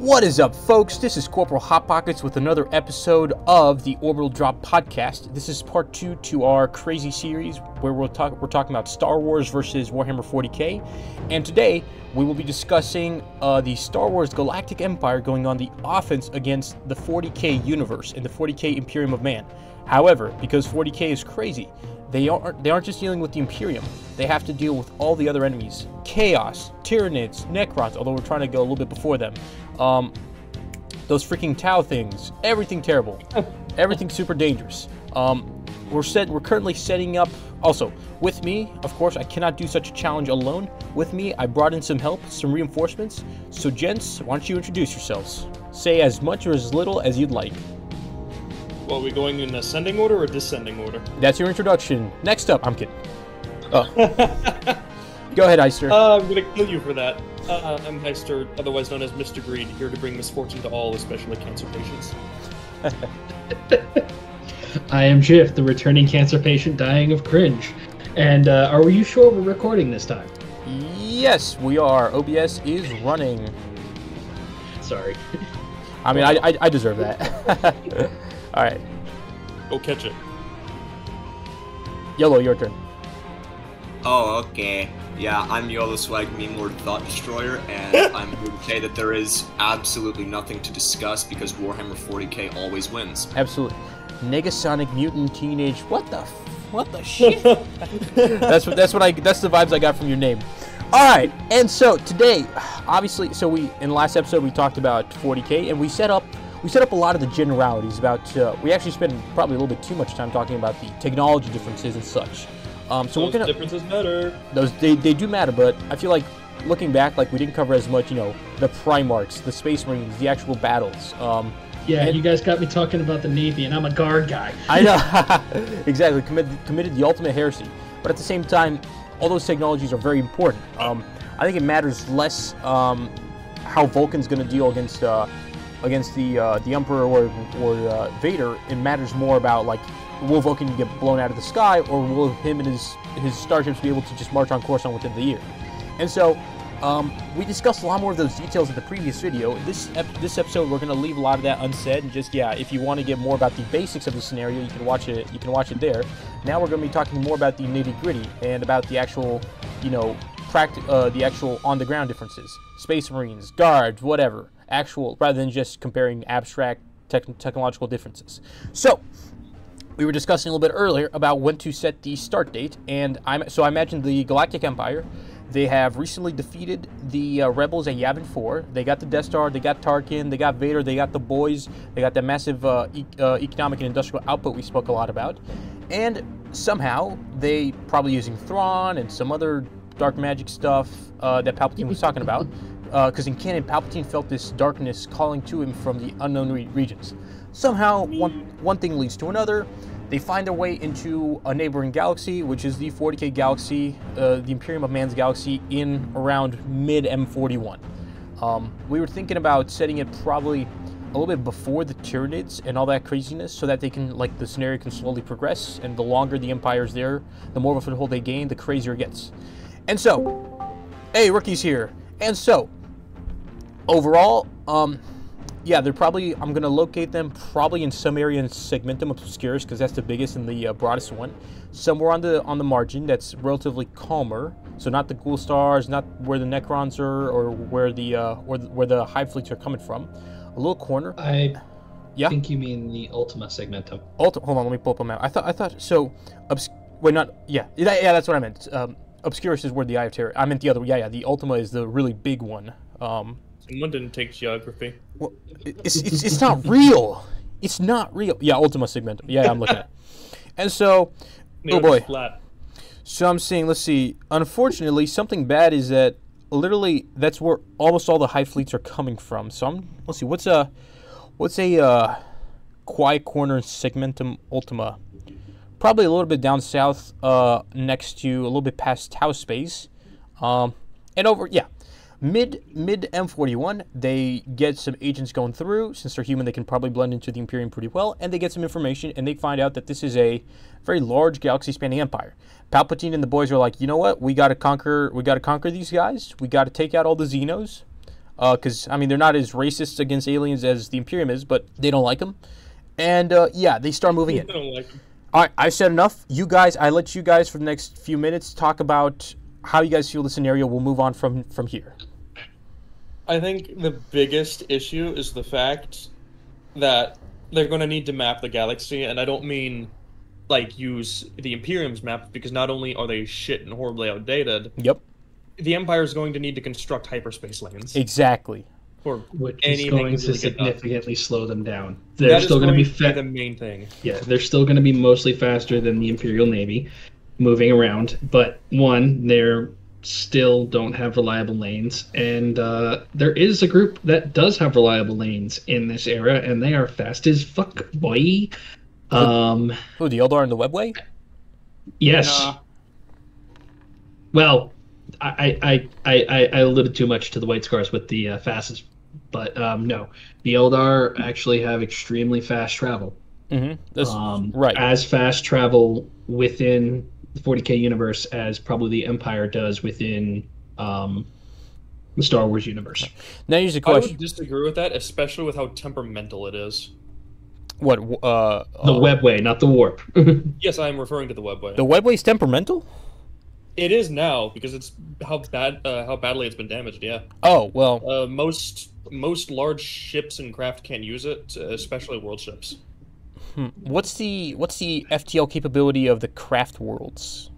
What is up, folks? This is Corporal Hot Pockets with another episode of the Orbital Drop podcast. This is part 2 to our crazy series where we're talking about Star Wars versus Warhammer 40k, and today we will be discussing the Star Wars Galactic Empire going on the offense against the 40k universe and the 40k Imperium of Man. However, because 40k is crazy, they aren't just dealing with the Imperium. They have to deal with all the other enemies. Chaos, Tyranids, Necrons, although we're trying to go a little bit before them. Those freaking Tau things. Everything terrible. Everything super dangerous. We're currently setting up. Also, with me, of course, I cannot do such a challenge alone. With me, I brought in some help, some reinforcements. So, gents, why don't you introduce yourselves? Say as much or as little as you'd like. Well, are we going in ascending order or descending order? That's your introduction. Next up, I'm kidding. Oh. Go ahead, Heister. I'm gonna kill you for that. I'm Heister, otherwise known as Mr. Greed, here to bring misfortune to all, especially cancer patients. I am Jiff, the returning cancer patient dying of cringe. And are you sure we're recording this time? Yes, we are. OBS is running. Sorry. I mean, I deserve that. All right. Go catch it. Yellow, your turn. Oh, okay. Yeah, I'm Yolo Swag, Meme Lord Thought Destroyer, and I'm here to say that there is absolutely nothing to discuss because Warhammer 40k always wins. Absolutely. Negasonic Mutant Teenage. What the shit? that's the vibes I got from your name. All right, and so today, obviously, in the last episode we talked about 40k, and we set up a lot of the generalities about. We actually spent probably a little bit too much time talking about the technology differences and such. So those differences matter. They do matter, but I feel like looking back, like we didn't cover as much, the Primarchs, the Space Marines, the actual battles. Yeah, you guys got me talking about the Navy, and I'm a guard guy. I know, exactly. Committed the ultimate heresy, but at the same time, all those technologies are very important. I think it matters less how Vulcan's going to deal against the Emperor or Vader. It matters more about like, will Vulcan get blown out of the sky, or will him and his starships be able to just march on Coruscant within the year? And so, we discussed a lot more of those details in the previous video. This episode, we're going to leave a lot of that unsaid, and just, if you want to get more about the basics of the scenario, you can watch it. You can watch it there. Now we're going to be talking more about the nitty-gritty and about the actual, the actual on-the-ground differences. Space Marines, guards, whatever. Actual, rather than just comparing abstract technological differences. So, we were discussing a little bit earlier about when to set the start date, and I imagine the Galactic Empire, they have recently defeated the rebels at Yavin 4. They got the Death Star, they got Tarkin, they got Vader, they got the boys, they got that massive economic and industrial output we spoke a lot about, and somehow they, probably using Thrawn and some other dark magic stuff that Palpatine was talking about, because in canon, Palpatine felt this darkness calling to him from the unknown regions. Somehow, one thing leads to another. They find their way into a neighboring galaxy, which is the 40k galaxy, the Imperium of Man's galaxy, in around mid-M41. We were thinking about setting it probably a little bit before the Tyranids and all that craziness, so that they can, like, the scenario can slowly progress, and the longer the Empire's there, the more of a foothold they gain, the crazier it gets. And so, hey, Rookie's here. And so, overall, they're probably, I'm going to locate them probably in some area in Segmentum Obscurus, because that's the biggest and the broadest one. Somewhere on the margin that's relatively calmer, so not the Ghoul Stars, not where the Necrons are, or where the Hive Fleets are coming from. A little corner. I think you mean the Ultima Segmentum. Hold on, let me pull up a map. I thought so. That's what I meant. Obscurus is where the Eye of Terror. I meant the other. The Ultima is the really big one. Someone didn't take geography. Well, it's not real. It's not real. Yeah, Ultima Segmentum. Yeah, I'm looking at it. And so, oh boy. Flat. So I'm saying, let's see. Unfortunately, something bad is that literally that's where almost all the Hive Fleets are coming from. So let's see. What's a quiet corner Segmentum Ultima? Probably a little bit down south, next to a little bit past Tau Space, and over. Yeah. Mid M41, they get some agents going through. Since they're human, they can probably blend into the Imperium pretty well, and they get some information, and they find out that this is a very large galaxy-spanning empire. Palpatine and the boys are like, you know what? We gotta conquer these guys. We gotta take out all the Xenos. because I mean they're not as racist against aliens as the Imperium is, but they don't like them. And yeah, they start moving in. I don't like them. All right, I've said enough. You guys, I let you guys for the next few minutes talk about how you guys feel the scenario. We'll move on from here. I think the biggest issue is the fact that they're going to need to map the galaxy, and I don't mean like use the Imperium's map, because not only are they shit and horribly outdated, Yep. the Empire is going to need to construct hyperspace lanes. Exactly. For Which is anything going to really get done. significantly slow them down. That They're is still going to be the main thing. Yeah, they're still going to be mostly faster than the Imperial Navy moving around, but one, they're still don't have reliable lanes, and there is a group that does have reliable lanes in this era, and they are fast as fuck, boy. Oh, the Eldar and the Webway? Yes. Well, I alluded too much to the White Scars with the fastest, but no, the Eldar actually have extremely fast travel. Mm-hmm. Right. As fast travel within the 40K universe as probably the Empire does within the Star Wars universe. Now here's a I question. would disagree with that, especially with how temperamental it is. What? The Webway, not the Warp. Yes, I am referring to the Webway. The Webway's temperamental? It is now, because it's how badly it's been damaged. Yeah. Oh well. Most large ships and craft can't use it, especially world ships. What's the FTL capability of the craft worlds?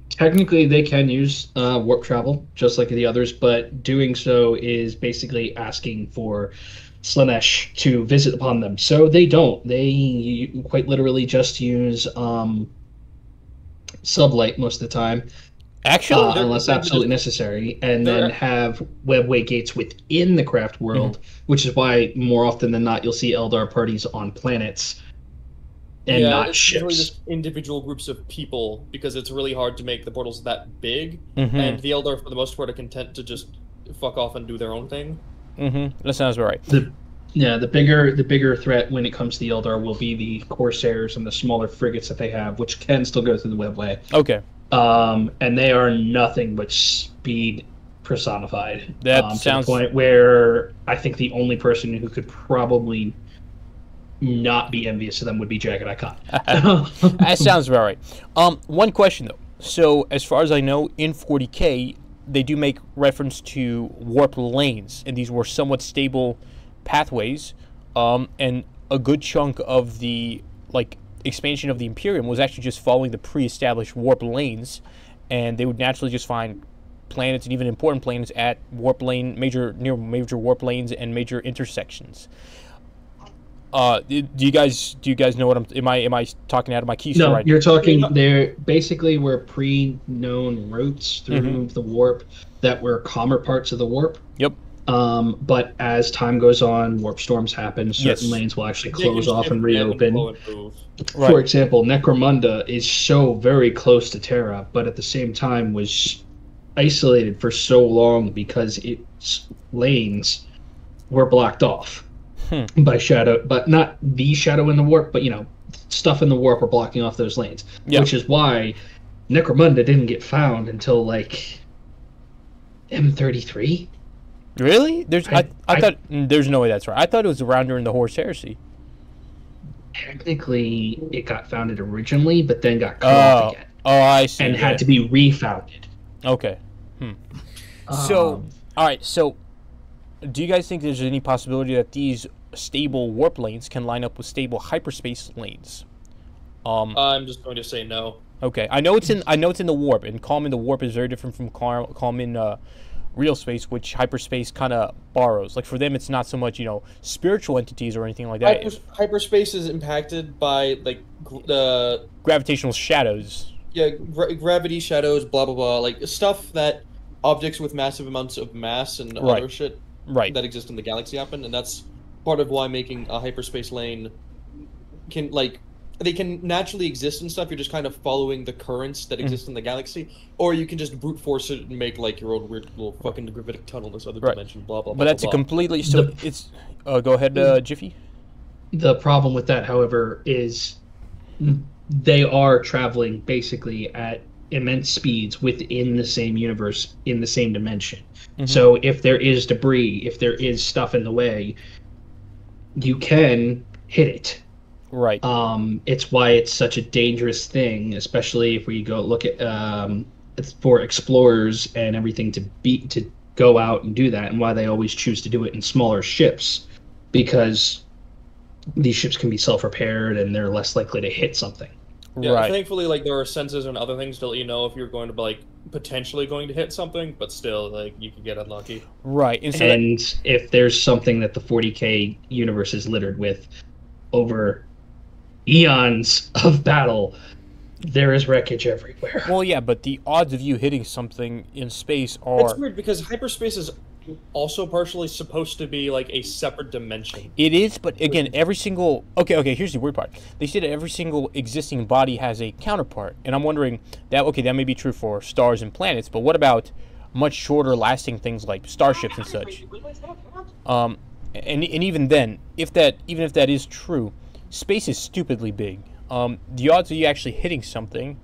Technically, they can use warp travel just like the others, but doing so is basically asking for Slanesh to visit upon them. So they don't. They quite literally just use sublight most of the time. Actually, unless absolutely necessary, and then have webway gates within the craft world, which is why more often than not you'll see Eldar parties on planets and not it's ships. usually just individual groups of people, because it's really hard to make the portals that big, and the Eldar for the most part are content to just fuck off and do their own thing. That sounds about right. The bigger threat when it comes to the Eldar will be the Corsairs and the smaller frigates that they have, which can still go through the webway. Okay. And they are nothing but speed personified. That to sounds the point where I think the only person who could probably not be envious of them would be Jagged Icon. That sounds about right. One question though. So as far as I know, in 40K, they do make reference to warp lanes, and these were somewhat stable pathways. And a good chunk of the expansion of the Imperium was actually just following the pre-established warp lanes, and they would naturally just find planets and even important planets at near major warp lanes and major intersections. Do you guys know what am I talking out of my keys? No, right? You're talking. There basically were pre-known routes through the warp that were calmer parts of the warp. Yep. But as time goes on, warp storms happen. Certain lanes will actually close off and reopen. For example, Necromunda is so very close to Terra, but at the same time was isolated for so long because its lanes were blocked off by shadow, but not the shadow in the warp, but stuff in the warp are blocking off those lanes, which is why Necromunda didn't get found until M33. Really? I thought there's no way that's right. I thought it was around during the Horus Heresy. Technically, it got founded originally, but then got cut off again. Oh, I see. And had to be refounded. Okay. So, all right. So, do you guys think there's any possibility that these stable warp lanes can line up with stable hyperspace lanes? I'm just going to say no. Okay. I know it's in the warp, and calm in the warp is very different from calm in real space, which hyperspace kind of borrows. Like for them, it's not so much spiritual entities or anything like that. Hyperspace is impacted by the gravitational shadows. Yeah, gravity, shadows, blah blah blah, like stuff that objects with massive amounts of mass and other shit that exist in the galaxy happen, and that's part of why making a hyperspace lane can they can naturally exist and stuff. You're just kind of following the currents that exist in the galaxy, or you can just brute force it and make your own weird little fucking gravitic tunnel in this other dimension. Blah blah. But that's a completely it's. Go ahead, Jiffy. The problem with that, however, is they are traveling basically at immense speeds within the same universe, in the same dimension. So if there is debris, if there is stuff in the way, you can hit it. Right. It's why it's such a dangerous thing, especially if we go look at for explorers and everything to go out and do that, and why they always choose to do it in smaller ships, because these ships can be self-repaired and they're less likely to hit something. Yeah, right. Thankfully, like, there are sensors and other things to let you know if you're going to be, like, potentially going to hit something, but still, like, you could get unlucky. Right. And if there's something that the 40K universe is littered with over eons of battle, there is wreckage everywhere. Well, yeah, but the odds of you hitting something in space are... It's weird, because hyperspace is also partially supposed to be, like, a separate dimension. It is, but again, every single... Okay, here's the weird part. They say that every single existing body has a counterpart, and I'm wondering, that may be true for stars and planets, but what about much shorter lasting things like starships and such? And even then, even if that is true, space is stupidly big. The odds of you actually hitting something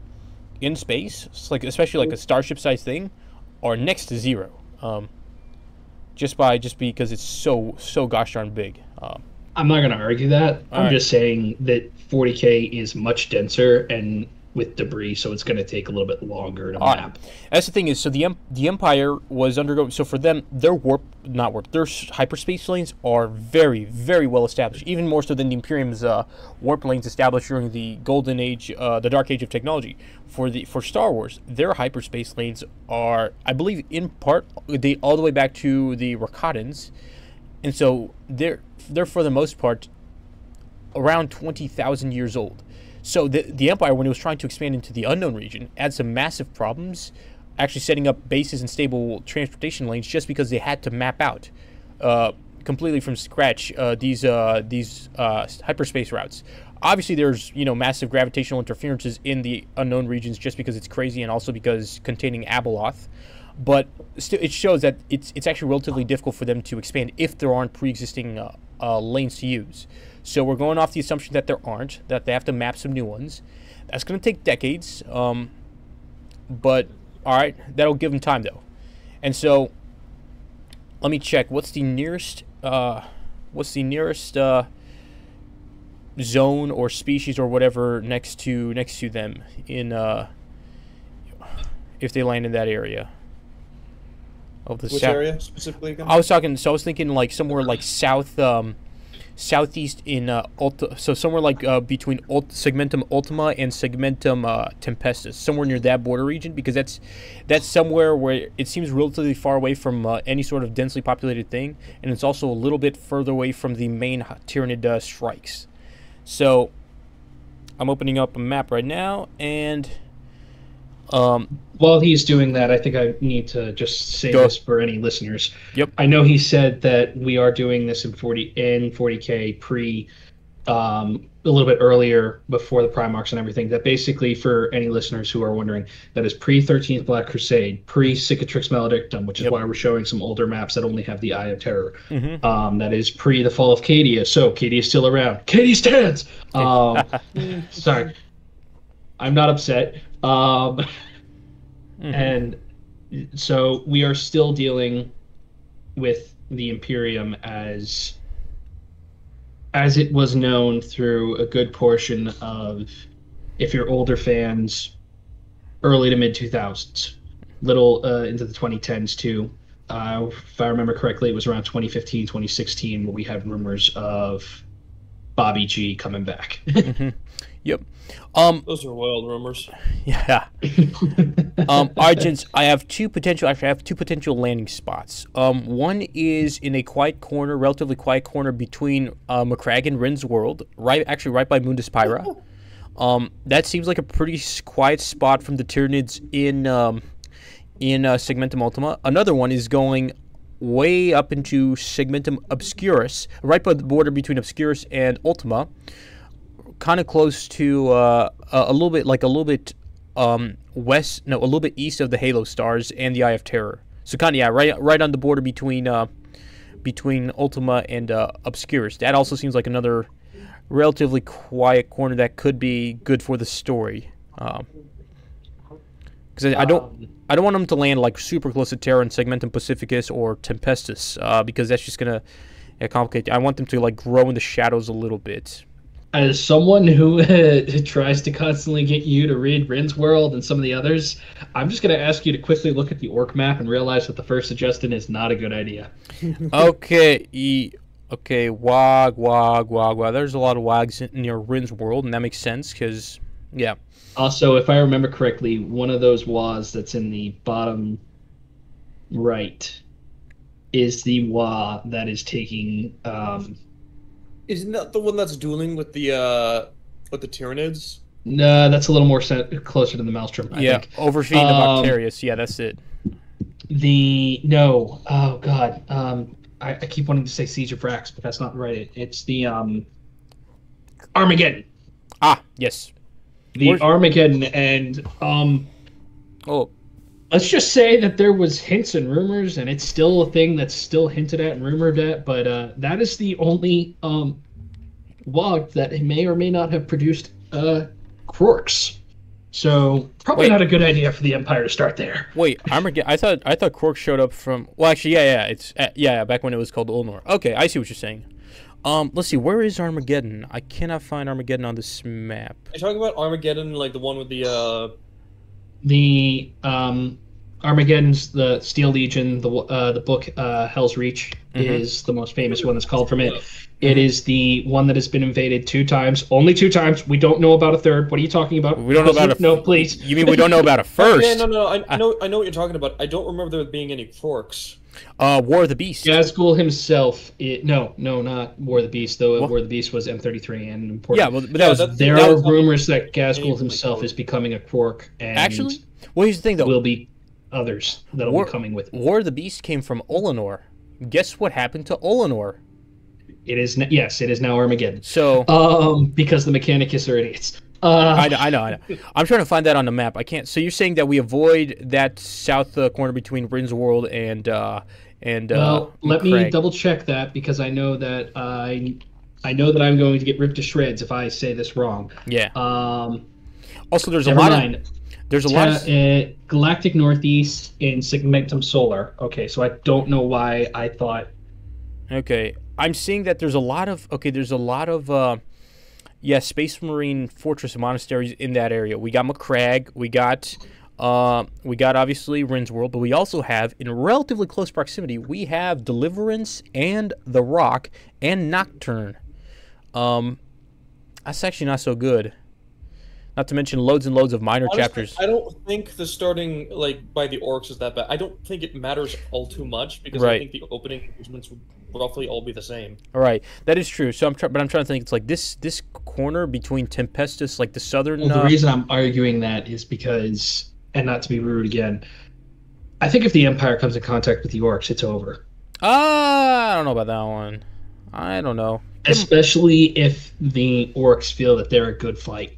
in space, especially like a starship-sized thing, are next to zero. Just because it's so gosh darn big. I'm not going to argue that. I'm just saying that 40K is much denser and with debris, so it's going to take a little bit longer to map. That's the thing is, so the Empire was undergoing. So for them, their their hyperspace lanes are very, very well established, even more so than the Imperium's warp lanes established during the Golden Age, the Dark Age of technology. For Star Wars, their hyperspace lanes are, I believe, in part they all the way back to the Rakatans, and so they're for the most part around 20,000 years old. So the Empire, when it was trying to expand into the unknown region, had some massive problems actually setting up bases and stable transportation lanes, just because they had to map out completely from scratch these hyperspace routes. Obviously, there's massive gravitational interferences in the unknown regions, just because it's crazy, and also because containing Abeloth. But still, it shows that it's actually relatively difficult for them to expand if there aren't pre-existing lanes to use. So we're going off the assumption that there aren't, that they have to map some new ones. That's going to take decades, but all right, that'll give them time though. And so let me check. What's the nearest zone or species or whatever next to them in if they land in that area of the Which area specifically again? I was thinking like somewhere like southeast in so somewhere like between Segmentum Ultima and Segmentum Tempestus, somewhere near that border region, because that's somewhere where it seems relatively far away from any sort of densely populated thing, and it's also a little bit further away from the main Tyranid strikes. So I'm opening up a map right now, and while he's doing that, I think I need to just say this for any listeners. Yep. I know he said that we are doing this in 40K pre a little bit earlier before the Primarchs and everything. That basically, for any listeners who are wondering, that is pre 13th Black Crusade, pre Cicatrix Maledictum, which is why we're showing some older maps that only have the Eye of Terror. That is pre the fall of Cadia. So Cadia's still around. Cadia stands. Sorry, I'm not upset. And so we are still dealing with the Imperium as it was known through a good portion of, if you're older fans, early to mid 2000s, little into the 2010s too. If I remember correctly, it was around 2015, 2016 where we had rumors of Bobby G coming back. Yep. Those are wild rumors. Yeah. Argents, I have two potential landing spots. One is in a relatively quiet corner between Macragge and Rin's world, right by Mundus Pyra. That seems like a pretty quiet spot from the Tyranids in Segmentum Ultima. Another one is going way up into Segmentum Obscurus, right by the border between Obscurus and Ultima, kind of close to a little bit east of the Halo stars and the Eye of Terror. So kind of right on the border between Ultima and Obscurus. That also seems like another relatively quiet corner that could be good for the story. Because I don't want them to land like super close to Terra and Segmentum Pacificus or Tempestus, because that's just gonna complicate. I want them to like grow in the shadows a little bit. As someone who tries to constantly get you to read Rin's World and some of the others, I'm just going to ask you to quickly look at the orc map and realize that the first suggestion is not a good idea. Okay, wag. There's a lot of wags near Rin's World, and that makes sense because, yeah. Also, if I remember correctly, one of those was that's in the bottom right is the wa that is taking... Isn't that the one that's dueling with the Tyranids? No, that's a little more closer to the Maelstrom, I think. Overfeeding the Bacterius. Yeah, that's it. Oh god. I keep wanting to say Siege of Vrax, but that's not right. It's the Armageddon. Ah, yes. Armageddon, and let's just say that there was hints and rumors, and it's still a thing that's still hinted at and rumored at, but that is the only WOG that may or may not have produced Quarks. So probably not a good idea for the Empire to start there. Wait, Armageddon? I thought Quarks showed up from... Well, actually, it's back when it was called Ulnor. Okay, I see what you're saying. Let's see, where is Armageddon? I cannot find Armageddon on this map. Are you talking about Armageddon, like the one with the Armageddon's the Steel Legion, the book Hell's Reach is the most famous one that's called from it. It is the one that has been invaded 2 times, only 2 times. We don't know about a third. What are you talking about? We don't know about No, please. You mean we don't know about a first? Yeah, no. I know what you're talking about. I don't remember there being any Quarks. War of the Beast. Gazgul himself. No, not War of the Beast. Though War of the Beast was M33 and important. Yeah, but that was. There are rumors that Gazgul himself is becoming a Quark. And actually, well, here's the thing, though. Will be others that'll be coming with. War of the Beast came from Ullanor. Guess what happened to Ullanor? It is now Armageddon. So because the Mechanicus are idiots. I know. I'm trying to find that on the map. I can't. So you're saying that we avoid that south corner between Rin's World and well, let me double check that because I know that I'm going to get ripped to shreds if I say this wrong. Yeah. Also, there's a lot of Galactic Northeast in Segmentum Solar. Okay, so I don't know why I thought. Okay, I'm seeing that there's a lot of Space Marine fortress monasteries in that area. We got McCrag, we got obviously Rin's World, but we also have, in relatively close proximity, we have Deliverance and The Rock and Nocturne. That's actually not so good. Not to mention loads and loads of minor chapters. I don't think the starting by the orcs is that bad. I don't think it matters all too much because I think the opening engagements would roughly all be the same. All right, that is true. So I'm trying to think. It's like this corner between Tempestus, like the southern. Well, the reason I'm arguing that is because, and not to be rude again, I think if the Empire comes in contact with the orcs, it's over. I don't know about that one. I don't know. Especially if the orcs feel that they're a good fight.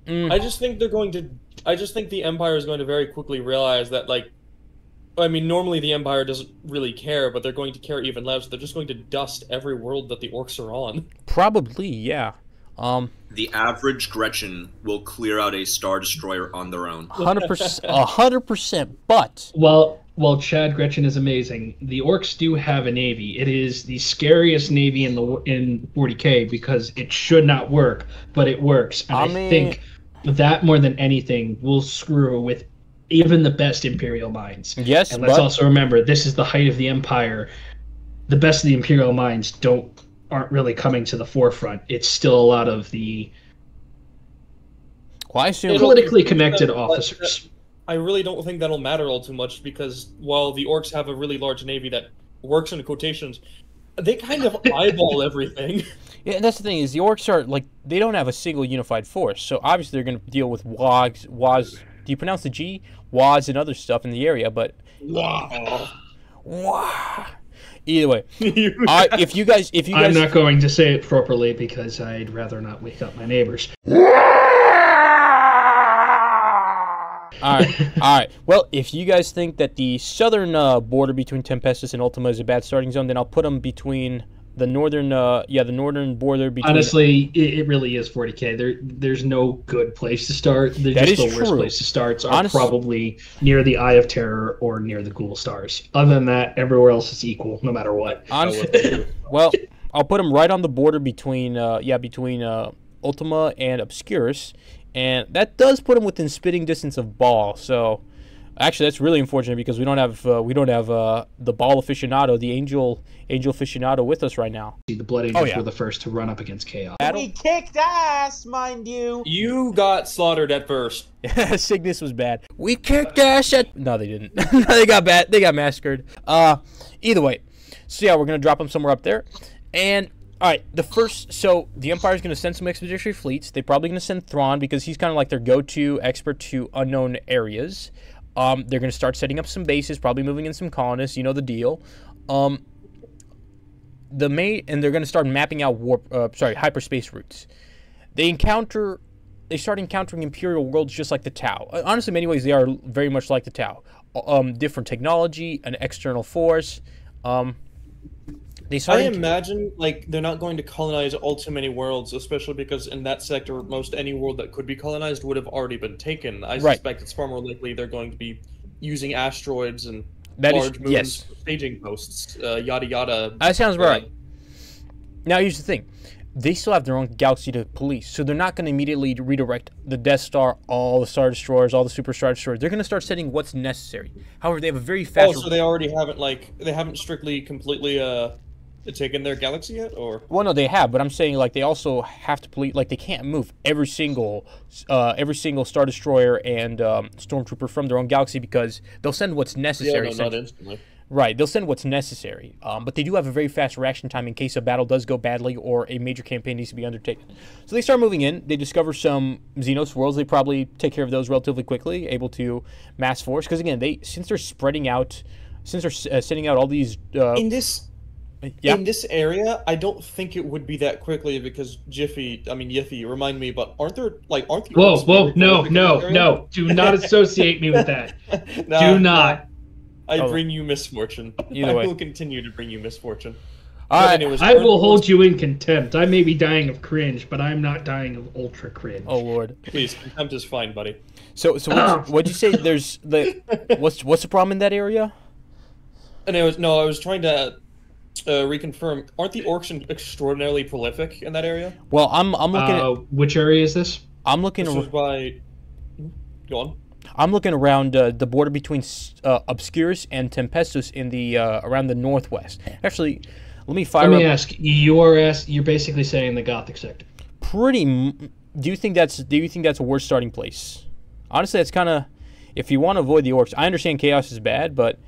I just think the Empire is going to very quickly realize that, normally the Empire doesn't really care, but they're going to care even less. They're just going to dust every world that the orcs are on. Probably, yeah. The average Gretchen will clear out a Star Destroyer on their own. 100%, but... Well, Chad, Gretchen is amazing. The orcs do have a navy. It is the scariest navy in 40K because it should not work, but it works. And I think that more than anything will screw with even the best Imperial minds. Yes, and let's also remember this is the height of the Empire. The best of the Imperial minds aren't really coming to the forefront. It's still a lot of the politically connected officers. I really don't think that'll matter all too much because while the orcs have a really large navy that works in quotations, they kind of eyeball everything. Yeah, and that's the thing is the orcs are they don't have a single unified force, so obviously they're going to deal with WAS. Do you pronounce the G? WAS and other stuff in the area, but wow. Either way, if you guys, I'm not going to say it properly because I'd rather not wake up my neighbors. All right. Well, if you guys think that the southern border between Tempestus and Ultima is a bad starting zone, then I'll put them between the northern the northern border between. Honestly, it really is 40K. There's no good place to start. The worst place to start are probably near the Eye of Terror or near the Ghoul Stars. Other than that, everywhere else is equal, no matter what. Honestly, well, I'll put them right on the border between Ultima and Obscurus, and that does put them within spitting distance of Ball. So. Actually, that's really unfortunate because we don't have the Ball aficionado, the Angel aficionado with us right now. The Blood Angels were the first to run up against Chaos. We kicked ass, mind you. You got slaughtered at first. Cygnus was bad. We kicked ass at. No, they didn't. They got bad. They got massacred. Either way, so yeah, we're gonna drop them somewhere up there, and. All right, the Empire's going to send some expeditionary fleets. They're probably going to send Thrawn because he's kind of like their go-to expert to unknown areas. They're going to start setting up some bases, probably moving in some colonists. You know the deal. And they're going to start mapping out hyperspace routes. They start encountering Imperial worlds just like the Tau. Honestly, in many ways, they are very much like the Tau. Different technology, an external force. I imagine like they're not going to colonize all too many worlds, especially because in that sector, most any world that could be colonized would have already been taken. I suspect it's far more likely they're going to be using asteroids and large moons, staging posts, yada yada. That sounds right. Now here's the thing: they still have their own galaxy to police, so they're not going to immediately redirect the Death Star, all the Star Destroyers, all the Super Star Destroyers. They're going to start setting what's necessary. However, they have a very fast. Oh, so they already haven't strictly completely taken their galaxy yet, or? Well, no, they have, but I'm saying like they also have to police. Like they can't move every single Star Destroyer and stormtrooper from their own galaxy because they'll send what's necessary. Yeah, no, not instantly. Right, they'll send what's necessary, but they do have a very fast reaction time in case a battle does go badly or a major campaign needs to be undertaken. So they start moving in. They discover some Xenos worlds. They probably take care of those relatively quickly, able to mass force. Because again, since they're sending out all these in this area, I don't think it would be that quickly because Yiffy, remind me, but aren't there? Whoa, no, do not associate me with that. Do not. I bring you misfortune. I will continue to bring you misfortune. Anyways, I will hold you in contempt. I may be dying of cringe, but I'm not dying of ultra cringe. Oh Lord, please, contempt is fine, buddy. So what'd you say? There's what's the problem in that area? Anyways, no, I was trying to reconfirm. Aren't the orcs extraordinarily prolific in that area? Well, I'm looking at which area is this? I'm looking. This was by. Go on. I'm looking around the border between Obscurus and Tempestus in the around the northwest. Actually, let me ask. You're basically saying the Gothic sector. Do you think that's a worse starting place? Honestly, that's kind of if you want to avoid the orcs. I understand chaos is bad, but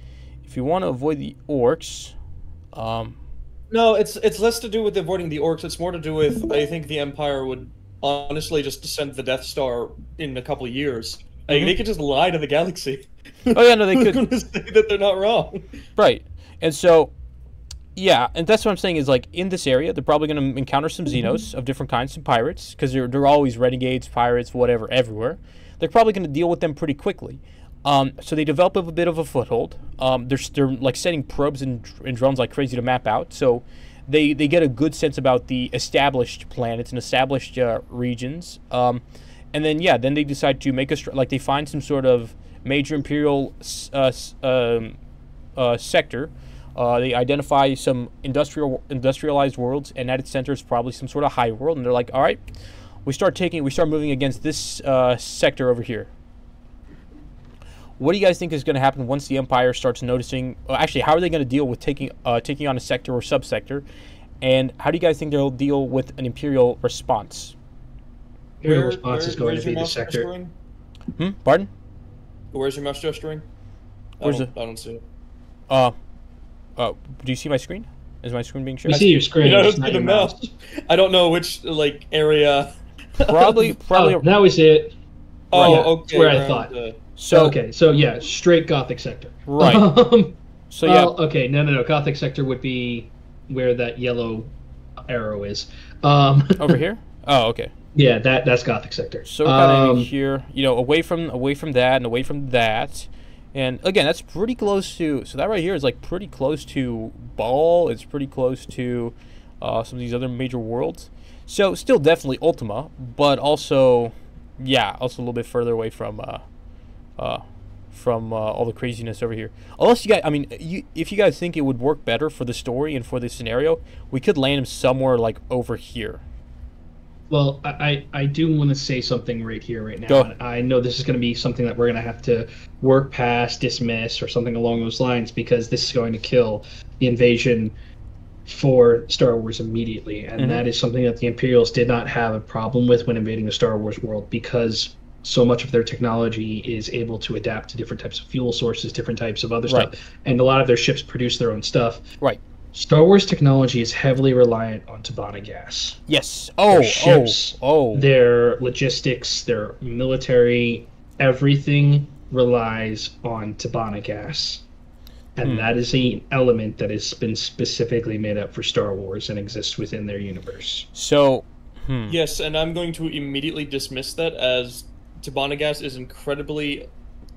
if you want to avoid the orcs, no, it's less to do with avoiding the orcs. It's more to do with I think the Empire would honestly just send the Death Star in a couple of years. Like, they could just lie to the galaxy. Oh yeah, no, they could. Going to say that they're not wrong. Right, and so, yeah, and that's what I'm saying is like in this area, they're probably going to encounter some Xenos of different kinds, some pirates, because they're always renegades, pirates, whatever, everywhere. They're probably going to deal with them pretty quickly. So they develop a bit of a foothold. They're like setting probes and drones like crazy to map out. So they get a good sense about the established planets and established regions. And then then they decide to make they find some sort of major Imperial sector. They identify some industrialized worlds, and at its center is probably some sort of high world. And they're like, all right, we start moving against this sector over here. What do you guys think is going to happen once the Empire starts noticing? Actually, how are they going to deal with taking on a sector or subsector? And how do you guys think they'll deal with an Imperial response? Imperial response is going to be the sector. Pardon? Where's your mouse gesturing? I don't see it. Do you see my screen? Is my screen being shared? We see your screen. I don't see the mouse. I don't know which area. Probably. Now we see it. Okay. That's where I thought. So yeah, straight Gothic sector. Right. Okay, no. Gothic sector would be where that yellow arrow is. Over here? Oh, okay. Yeah, that's Gothic sector. So we're kind of here, away from that and away from that. And again, that's pretty close to. So that right here is like pretty close to Ball. It's pretty close to some of these other major worlds. So still definitely Ultima, but also, yeah, also a little bit further away from all the craziness over here. Unless you guys, I mean, if you guys think it would work better for the story and for the scenario, we could land him somewhere like over here. Well, I do want to say something right here, right now. Go. I know this is going to be something that we're going to have to work past, dismiss, or something along those lines, because this is going to kill the invasion for Star Wars immediately. And that is something that the Imperials did not have a problem with when invading the Star Wars world, because so much of their technology is able to adapt to different types of fuel sources, different types of other stuff. And a lot of their ships produce their own stuff. Right. Star Wars technology is heavily reliant on Tabana gas. Yes. Their ships, their logistics, their military, everything relies on Tabana gas. And that is an element that has been specifically made up for Star Wars and exists within their universe. So, yes, and I'm going to immediately dismiss that, as Tabana gas is incredibly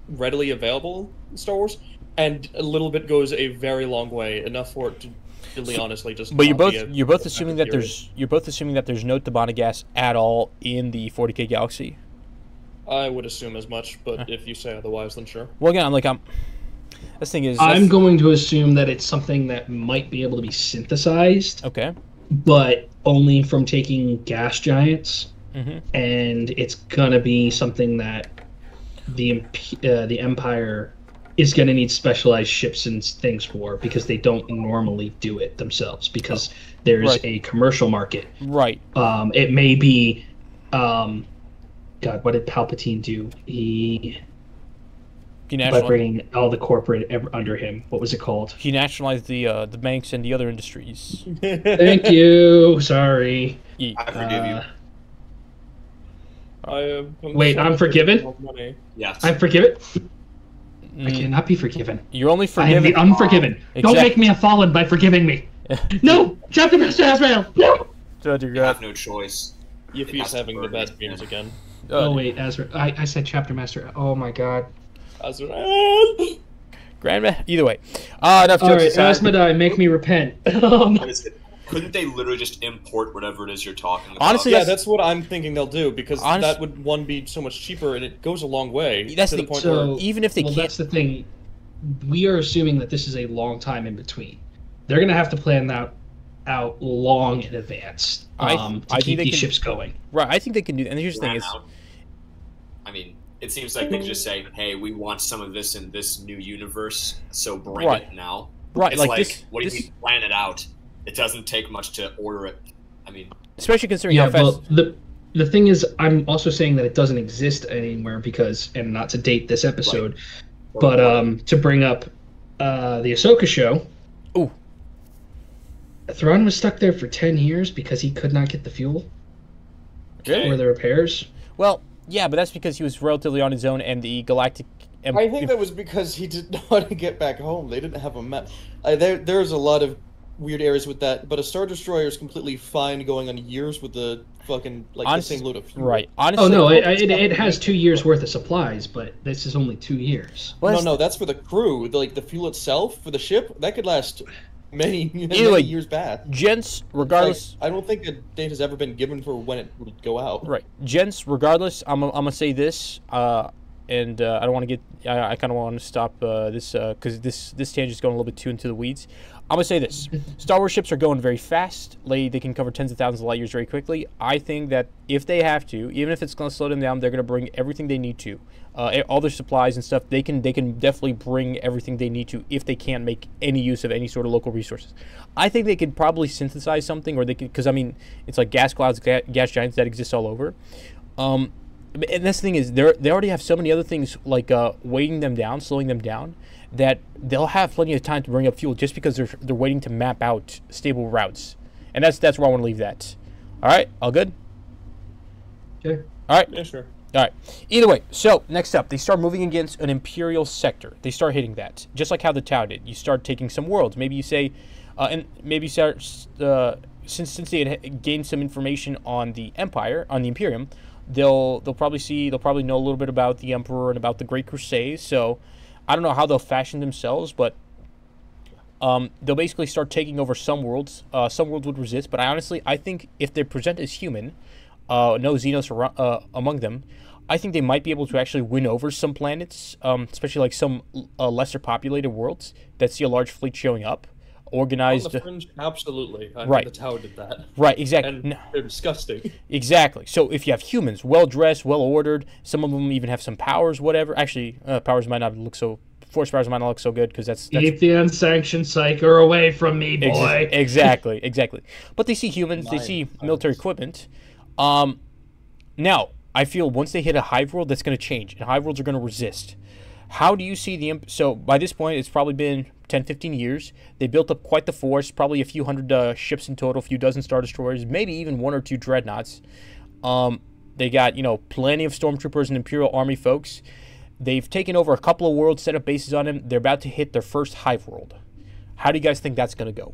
readily available in Star Wars, and a little bit goes a very long way, enough for it to really honestly just. But you're both assuming that there's no Tabana gas at all in the 40K galaxy. I would assume as much, but if you say otherwise, then sure. Well, again, this thing is. I'm going to assume that it's something that might be able to be synthesized. Okay. But only from taking gas giants, and it's gonna be something that the Empire is gonna need specialized ships and things for, because they don't normally do it themselves, because there's a commercial market. Right. It may be, God, what did Palpatine do? By bringing all the corporate under him. What was it called? He nationalized the banks and the other industries. Thank you. Sorry. I forgive you. Wait, I'm forgiven? Yes. I'm forgiven? I cannot be forgiven. You're only forgiven. I am the unforgiven. Don't make me a fallen by forgiving me. No! Chapter Master Azrael! No! You have no choice. Yippee having the bad dreams again. Oh, wait, Azrael. I said Chapter Master. Oh, my God. Azrael! Grandma. Either way. Enough jokes aside. Asmodai, make me repent. Couldn't they literally just import whatever it is you're talking about? Honestly, yeah, that's what I'm thinking they'll do, because that would, one, be so much cheaper, and it goes a long way. That's the point where even if they can't... that's the thing. We are assuming that this is a long time in between. They're going to have to plan that out long in advance to keep these ships going. Right, I think they can do that. And here's the thing is... I mean, it seems like they could just say, hey, we want some of this in this new universe, so bring it now. Right, it's like what do you mean plan it out? It doesn't take much to order it. I mean, especially considering how fast. Well, the thing is, I'm also saying that it doesn't exist anywhere because, and not to date this episode, but to bring up the Ahsoka show. Ooh. Thrawn was stuck there for 10 years because he could not get the fuel. Really? Or the repairs. Well, yeah, but that's because he was relatively on his own, and the Galactic Empire. I think that was because he didn't want to get back home. They didn't have a map. There's a lot of weird areas with that, but a Star Destroyer is completely fine going on years with the fucking, the same load of fuel. Right. Honestly, oh, no, it has 2 years worth of supplies, but this is only 2 years. Well, no, that's for the crew. The fuel itself for the ship, that could last many years back. Gents, regardless... I don't think a date has ever been given for when it would go out. Right. Gents, regardless, I'm going to say this, and I don't want to get... I kind of want to stop this, because this tangent is going a little bit too into the weeds. I'm going to say this. Star Wars ships are going very fast. They can cover tens of thousands of light years very quickly. I think that if they have to, even if it's going to slow them down, they're going to bring everything they need to. All their supplies and stuff, they can definitely bring everything they need to if they can't make any use of any sort of local resources. I think they could probably synthesize something, or they could, because, I mean, it's like gas clouds, gas giants that exist all over. And that's the thing is, they already have so many other things, like weighing them down, slowing them down, that they'll have plenty of time to bring up fuel just because they're waiting to map out stable routes. And that's where I want to leave that. All right? All good? Okay. All right? Yeah, sure. All right. Either way, so next up, they start moving against an Imperial sector. They start hitting that, just like how the Tau did. You start taking some worlds. Maybe you say, and maybe you start, since they had gained some information on the Empire, on the Imperium, they'll probably know a little bit about the Emperor and about the Great Crusade. So I don't know how they'll fashion themselves, but they'll basically start taking over some worlds. Some worlds would resist, but I think if they present as human, no Xenos among them, I think they might be able to actually win over some planets, especially like some lesser populated worlds that see a large fleet showing up. Organized. On the fringe, absolutely. I right. think the Tau did that. Right, exactly. And they're disgusting. Exactly. So if you have humans, well-dressed, well-ordered, some of them even have some powers, whatever. Actually, powers might not look so... Force powers might not look so good, because that's... Keep the unsanctioned psyker away from me, boy! Exactly. But they see humans, they see military equipment. Now, I feel once they hit a hive world, that's going to change, and hive worlds are going to resist. How do you see the... So, by this point, it's probably been 10, 15 years. They built up quite the force, probably a few hundred ships in total, a few dozen Star Destroyers, maybe even 1 or 2 dreadnoughts. They got, plenty of stormtroopers and Imperial Army folks. They've taken over a couple of worlds, set up bases on them. They're about to hit their first hive world. How do you guys think that's going to go?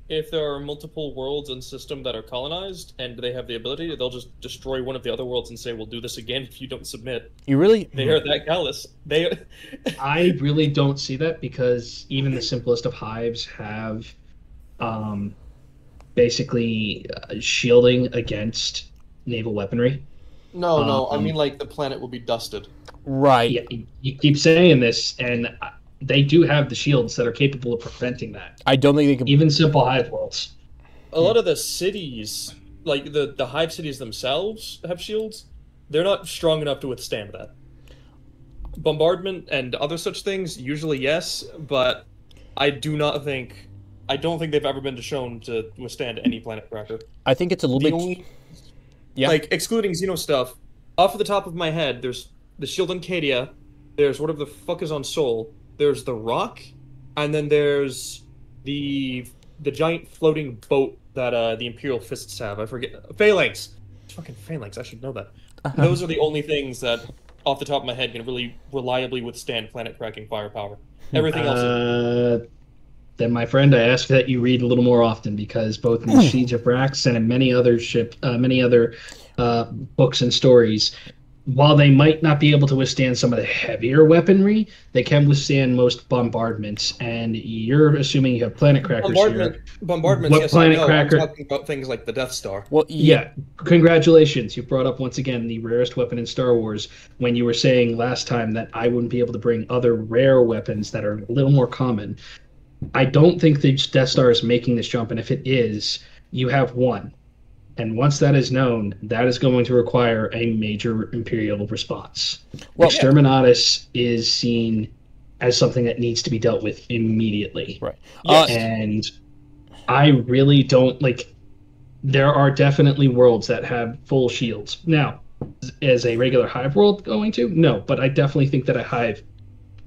If there are multiple worlds and systems that are colonized and they have the ability, they'll just destroy one of the other worlds and say, we'll do this again if you don't submit. You really? They are that callous. I really don't see that, because even the simplest of hives have basically shielding against naval weaponry. No, I mean like the planet will be dusted. Right. Yeah, you keep saying this, and they do have the shields that are capable of preventing that. I don't think they can... Even simple hive worlds. A lot of the cities, like the hive cities themselves, have shields. They're not strong enough to withstand that. Bombardment and other such things, usually yes, but I don't think they've ever been shown to withstand any planet cracker. I think it's a little bit... Yeah. Like, excluding Xeno stuff, off of the top of my head, there's the shield on Cadia, there's whatever the fuck is on Sol, there's the Rock, and then there's the giant floating boat that the Imperial Fists have. I forget. Phalanx! Fucking Phalanx, I should know that. Those are the only things that, off the top of my head, can really reliably withstand planet-cracking firepower. Everything else... Then, my friend, I ask that you read a little more often, because both in the Siege of Brax and in many other books and stories, while they might not be able to withstand some of the heavier weaponry, they can withstand most bombardments. And you're assuming you have planet crackers here. Bombardments, what yes, planet I know. cracker? I'm talking about things like the Death Star. Well, yeah. Congratulations. You brought up, once again, the rarest weapon in Star Wars, when you were saying last time that I wouldn't be able to bring other rare weapons that are a little more common. I don't think the Death Star is making this jump, and if it is, you have one. And once that is known, that is going to require a major Imperial response. Well, Exterminatus is seen as something that needs to be dealt with immediately. Right. Yes. And I really don't, there are definitely worlds that have full shields. Now, is a regular Hive world going to? No, but I definitely think that a Hive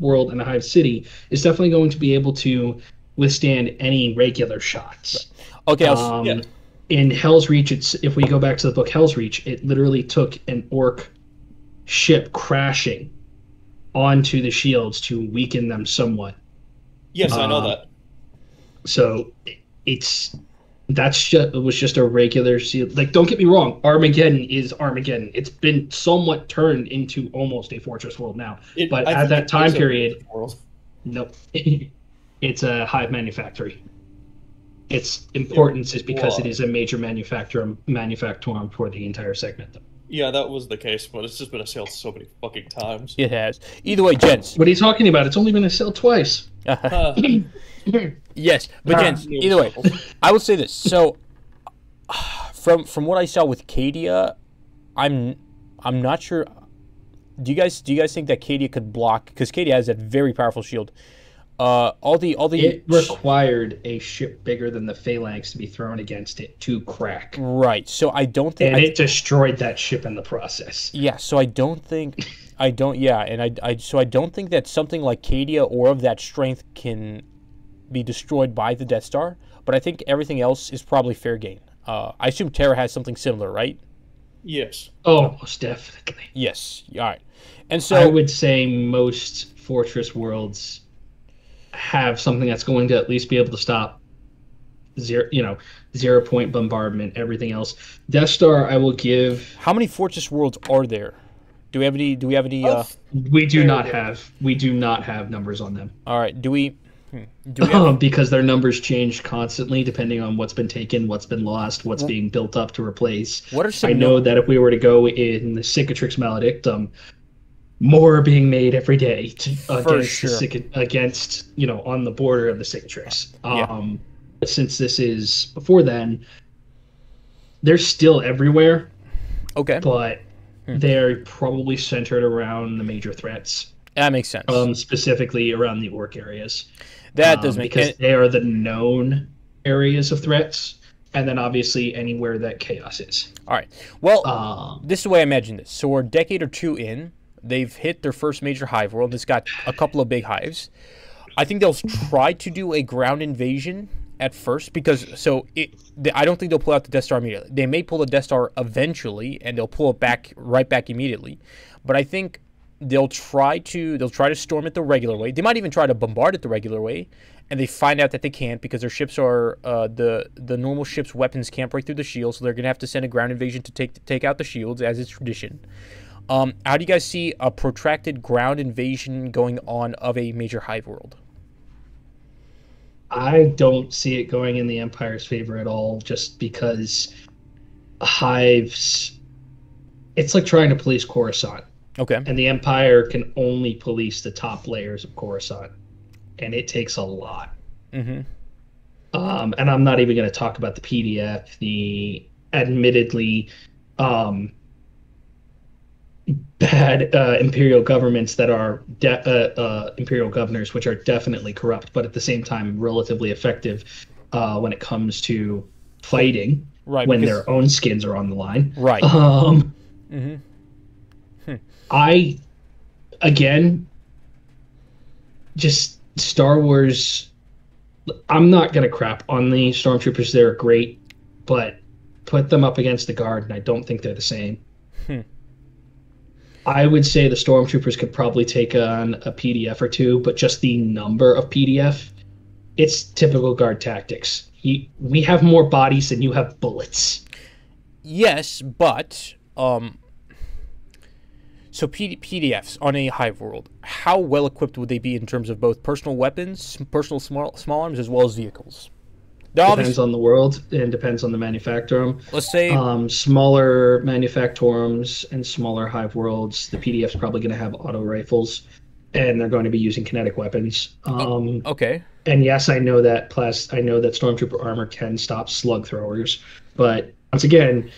world and a Hive city is definitely going to be able to withstand any regular shots. Right. Okay, in Hell's Reach, if we go back to the book Hell's Reach, it literally took an Orc ship crashing onto the shields to weaken them somewhat. Yes, I know that. So it was just a regular shield. Don't get me wrong, Armageddon is Armageddon. It's been somewhat turned into almost a fortress world now. But at that time period, nope, it's a Hive manufactory. Its importance is because it is a major manufacturer for the entire segment. Yeah, that was the case, but it's just been assailed so many fucking times. It has. Either way, gents. What are you talking about? It's only been assailed twice. Yes, but gents, either way, I will say this. So, from what I saw with Cadia, I'm not sure. Do you guys think that Cadia could block? Because Cadia has that very powerful shield. It required a ship bigger than the Phalanx to be thrown against it to crack. Right. So I don't think... And it destroyed that ship in the process. Yeah, so I don't think... I don't think that something like Cadia or of that strength can be destroyed by the Death Star, but I think everything else is probably fair game. I assume Terra has something similar, right? Yes. Oh, most definitely. Yes. All right. And so... I would say most Fortress worlds have something that's going to at least be able to stop 0-point bombardment, everything else. Death Star, I will give... How many Fortress worlds are there? Do we have any We do not have numbers on them. All right. Do we... Because their numbers change constantly depending on what's been taken, what's been lost, what's being built up to replace. What are some I know that if we were to go in the Cicatrix Maledictum, more are being made every day against on the border of the Cicatrix. Since this is before then, they're still everywhere. Okay. But they're probably centered around the major threats. That makes sense. Specifically around the orc areas. That does make sense. Because they are the known areas of threats, and then obviously anywhere that chaos is. All right. Well, this is the way I imagine this. So we're a decade or two in. They've hit their first major hive world. It's got a couple of big hives. I think they'll try to do a ground invasion at first because I don't think they'll pull out the Death Star immediately. They may pull the Death Star eventually, and they'll pull it right back immediately. But I think they'll try to storm it the regular way. They might even try to bombard it the regular way, and they find out that they can't because their ships are the normal ships' weapons can't break through the shields, so they're gonna have to send a ground invasion to take out the shields as is tradition. How do you guys see a protracted ground invasion going on of a major hive world? I don't see it going in the Empire's favor at all, just because hives... It's like trying to police Coruscant. Okay. And the Empire can only police the top layers of Coruscant. And it takes a lot. Mm-hmm. And I'm not even going to talk about the PDF, the admittedly bad imperial governments that are imperial governors, which are definitely corrupt, but at the same time relatively effective when it comes to fighting, when their own skins are on the line. Right. I, again, just Star Wars, I'm not going to crap on the stormtroopers. They're great, but put them up against the Guard, and I don't think they're the same. I would say the stormtroopers could probably take on a PDF or two, but just the number of PDF, it's typical Guard tactics. We have more bodies than you have bullets. Yes, but so PDFs on a hive world, how well equipped would they be in terms of both personal weapons, personal small arms, as well as vehicles? Depends on the world and depends on the manufacturer. Let's say smaller manufactorums and smaller hive worlds, the PDF's probably going to have auto rifles, and they're going to be using kinetic weapons. Okay. And yes, I know that stormtrooper armor can stop slug throwers, but once again,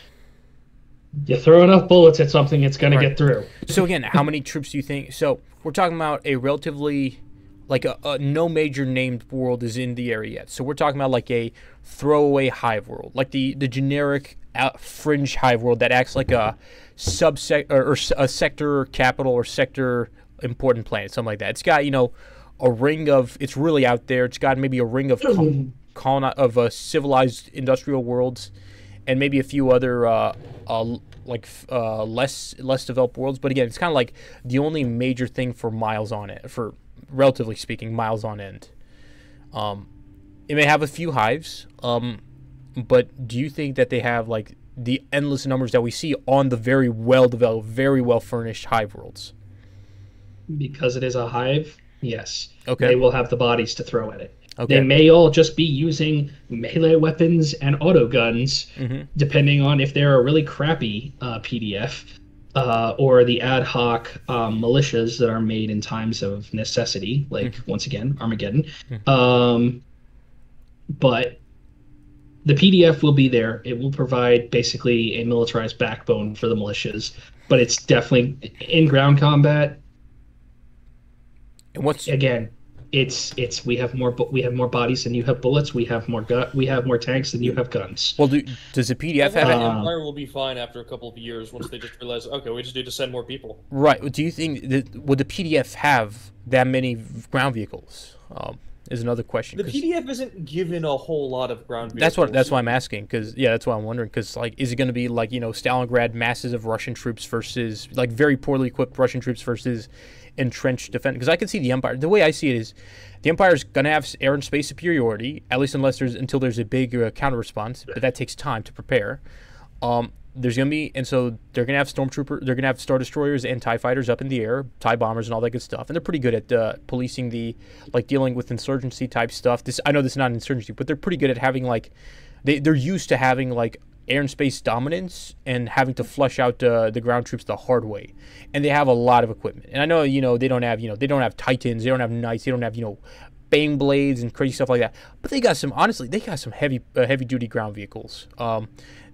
you throw enough bullets at something, it's going to get through. So again, how many troops do you think? So we're talking about a relatively, like no major named world is in the area yet. So we're talking about like a throwaway hive world, like the generic fringe hive world that acts like a subsect or a sector capital or sector important planet, something like that. It's got a ring of, it's really out there. It's got maybe a ring of civilized industrial worlds, and maybe a few other less developed worlds. But again, it's kind of like the only major thing for miles on it, for relatively speaking, miles on end. It may have a few hives, but do you think that they have like the endless numbers that we see on the very well developed, very well furnished hive worlds? Because it is a hive, yes. Okay. They will have the bodies to throw at it. Okay. They may all just be using melee weapons and auto guns, depending on if they're a really crappy PDF or the ad hoc militias that are made in times of necessity, like, once again, Armageddon. But the PDF will be there. It will provide basically a militarized backbone for the militias, but it's definitely in ground combat. And again? It's we have more bodies than you have bullets. We have more tanks than you have guns. Well, does the PDF have? The Empire will be fine after a couple of years once they just realize, okay, we just need to send more people. Right. Do you think would the PDF have that many ground vehicles? Is another question. The PDF isn't given a whole lot of ground vehicles. That's why I'm asking, because that's why I'm wondering, because like, is it going to be like Stalingrad, masses of Russian troops versus like very poorly equipped Russian troops versus entrenched defense? Because I can see the Empire. The way I see it is, the Empire is going to have air and space superiority, at least until there's a big counter response, but that takes time to prepare. there's gonna be, and so they're gonna have stormtrooper, they're gonna have Star Destroyers and TIE fighters up in the air, TIE bombers and all that good stuff, and they're pretty good at policing the, like, dealing with insurgency type stuff. I know this is not an insurgency, but they're pretty good at having, like, they're used to having, like, air and space dominance and having to flush out the ground troops the hard way, and they have a lot of equipment. And I know, they don't have Titans, they don't have Knights, they don't have bang blades and crazy stuff like that, but they got some heavy duty ground vehicles.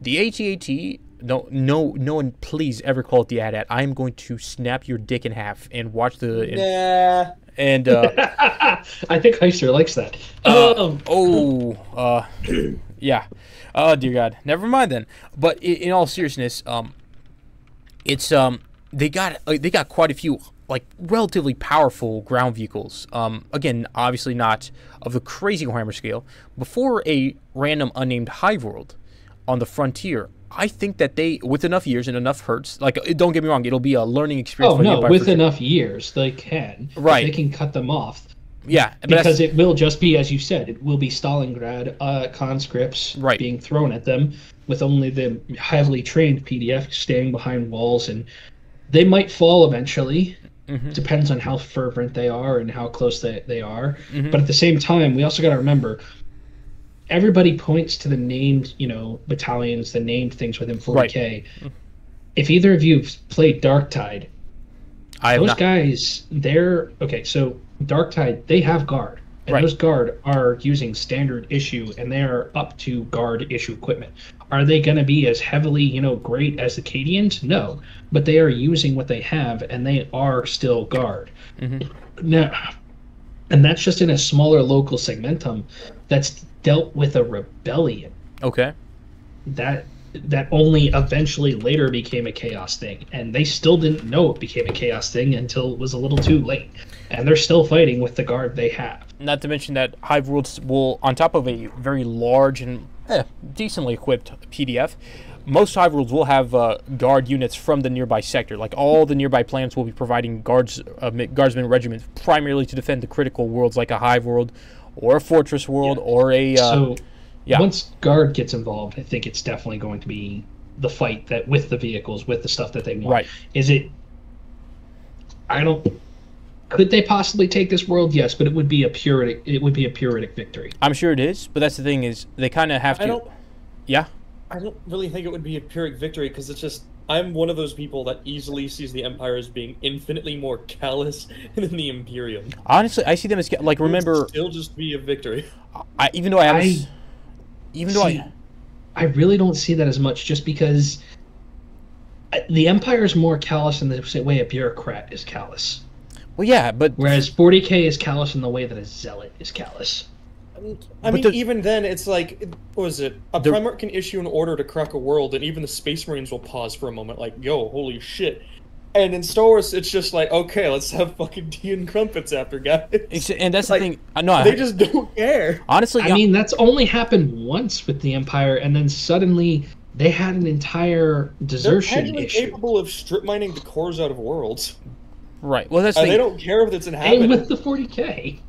The AT-AT, no one please ever call it the AT-AT. I am going to snap your dick in half and watch the and I think Heister likes that. Yeah. Oh dear God. Never mind then. But in all seriousness, it's they got quite a few, like, relatively powerful ground vehicles. Again, obviously not of the crazy Warhammer scale. Before a random unnamed hive world on the frontier, I think that they, with enough years and enough hurts, like, don't get me wrong, it'll be a learning experience. Oh no, with enough years, they can. Right. They can cut them off. Yeah, because it will just be, as you said, it will be Stalingrad conscripts being thrown at them, with only the heavily trained PDF staying behind walls, and they might fall eventually. Mm-hmm. Depends on how fervent they are and how close they are. Mm-hmm. But at the same time, we also got to remember, everybody points to the named, battalions, the named things within 40K. Right. If either of you have played Darktide, those guys, they're okay. So Darktide, they have guard, and those guard are using standard issue, and they are up to guard issue equipment. Are they going to be as heavily, great as the Cadians? No, but they are using what they have, and they are still guard. Mm-hmm. Now, and that's just in a smaller local segmentum that's dealt with a rebellion. Okay. That only eventually later became a chaos thing, and they still didn't know it became a chaos thing until it was a little too late, and they're still fighting with the guard they have. Not to mention that hive worlds will, on top of a very large and decently equipped PDF, most hive worlds will have guard units from the nearby sector. Like, all the nearby planets will be providing guardsmen regiments primarily to defend the critical worlds, like a hive world or a fortress world or a once guard gets involved, I think it's definitely going to be the fight that with the vehicles, with the stuff that they want. Right. Could they possibly take this world? Yes, but it would be a Pyrrhic victory. I'm sure it is, but that's the thing, is they kind of have to. I don't really think it would be a Pyrrhic victory, because it's just, I'm one of those people that easily sees the Empire as being infinitely more callous than the Imperium. Honestly, I see them as, like, remember, it'll just be a victory. I really don't see that as much, just because the Empire is more callous in the way a bureaucrat is callous. Well, yeah, but whereas 40K is callous in the way that a zealot is callous. I mean, even then, it's like, what was it? A Primarch can issue an order to crack a world, and even the Space Marines will pause for a moment, like, yo, holy shit. And in Star Wars, it's just like, okay, let's have fucking tea and crumpets after, guys. And that's like, the thing. No, they just don't care. Honestly, I mean, that's only happened once with the Empire, and then suddenly they had an entire desertion They're issue. Capable of strip mining the cores out of worlds. Right. Well, that's the thing. They don't care if it's inhabited. And with the 40K.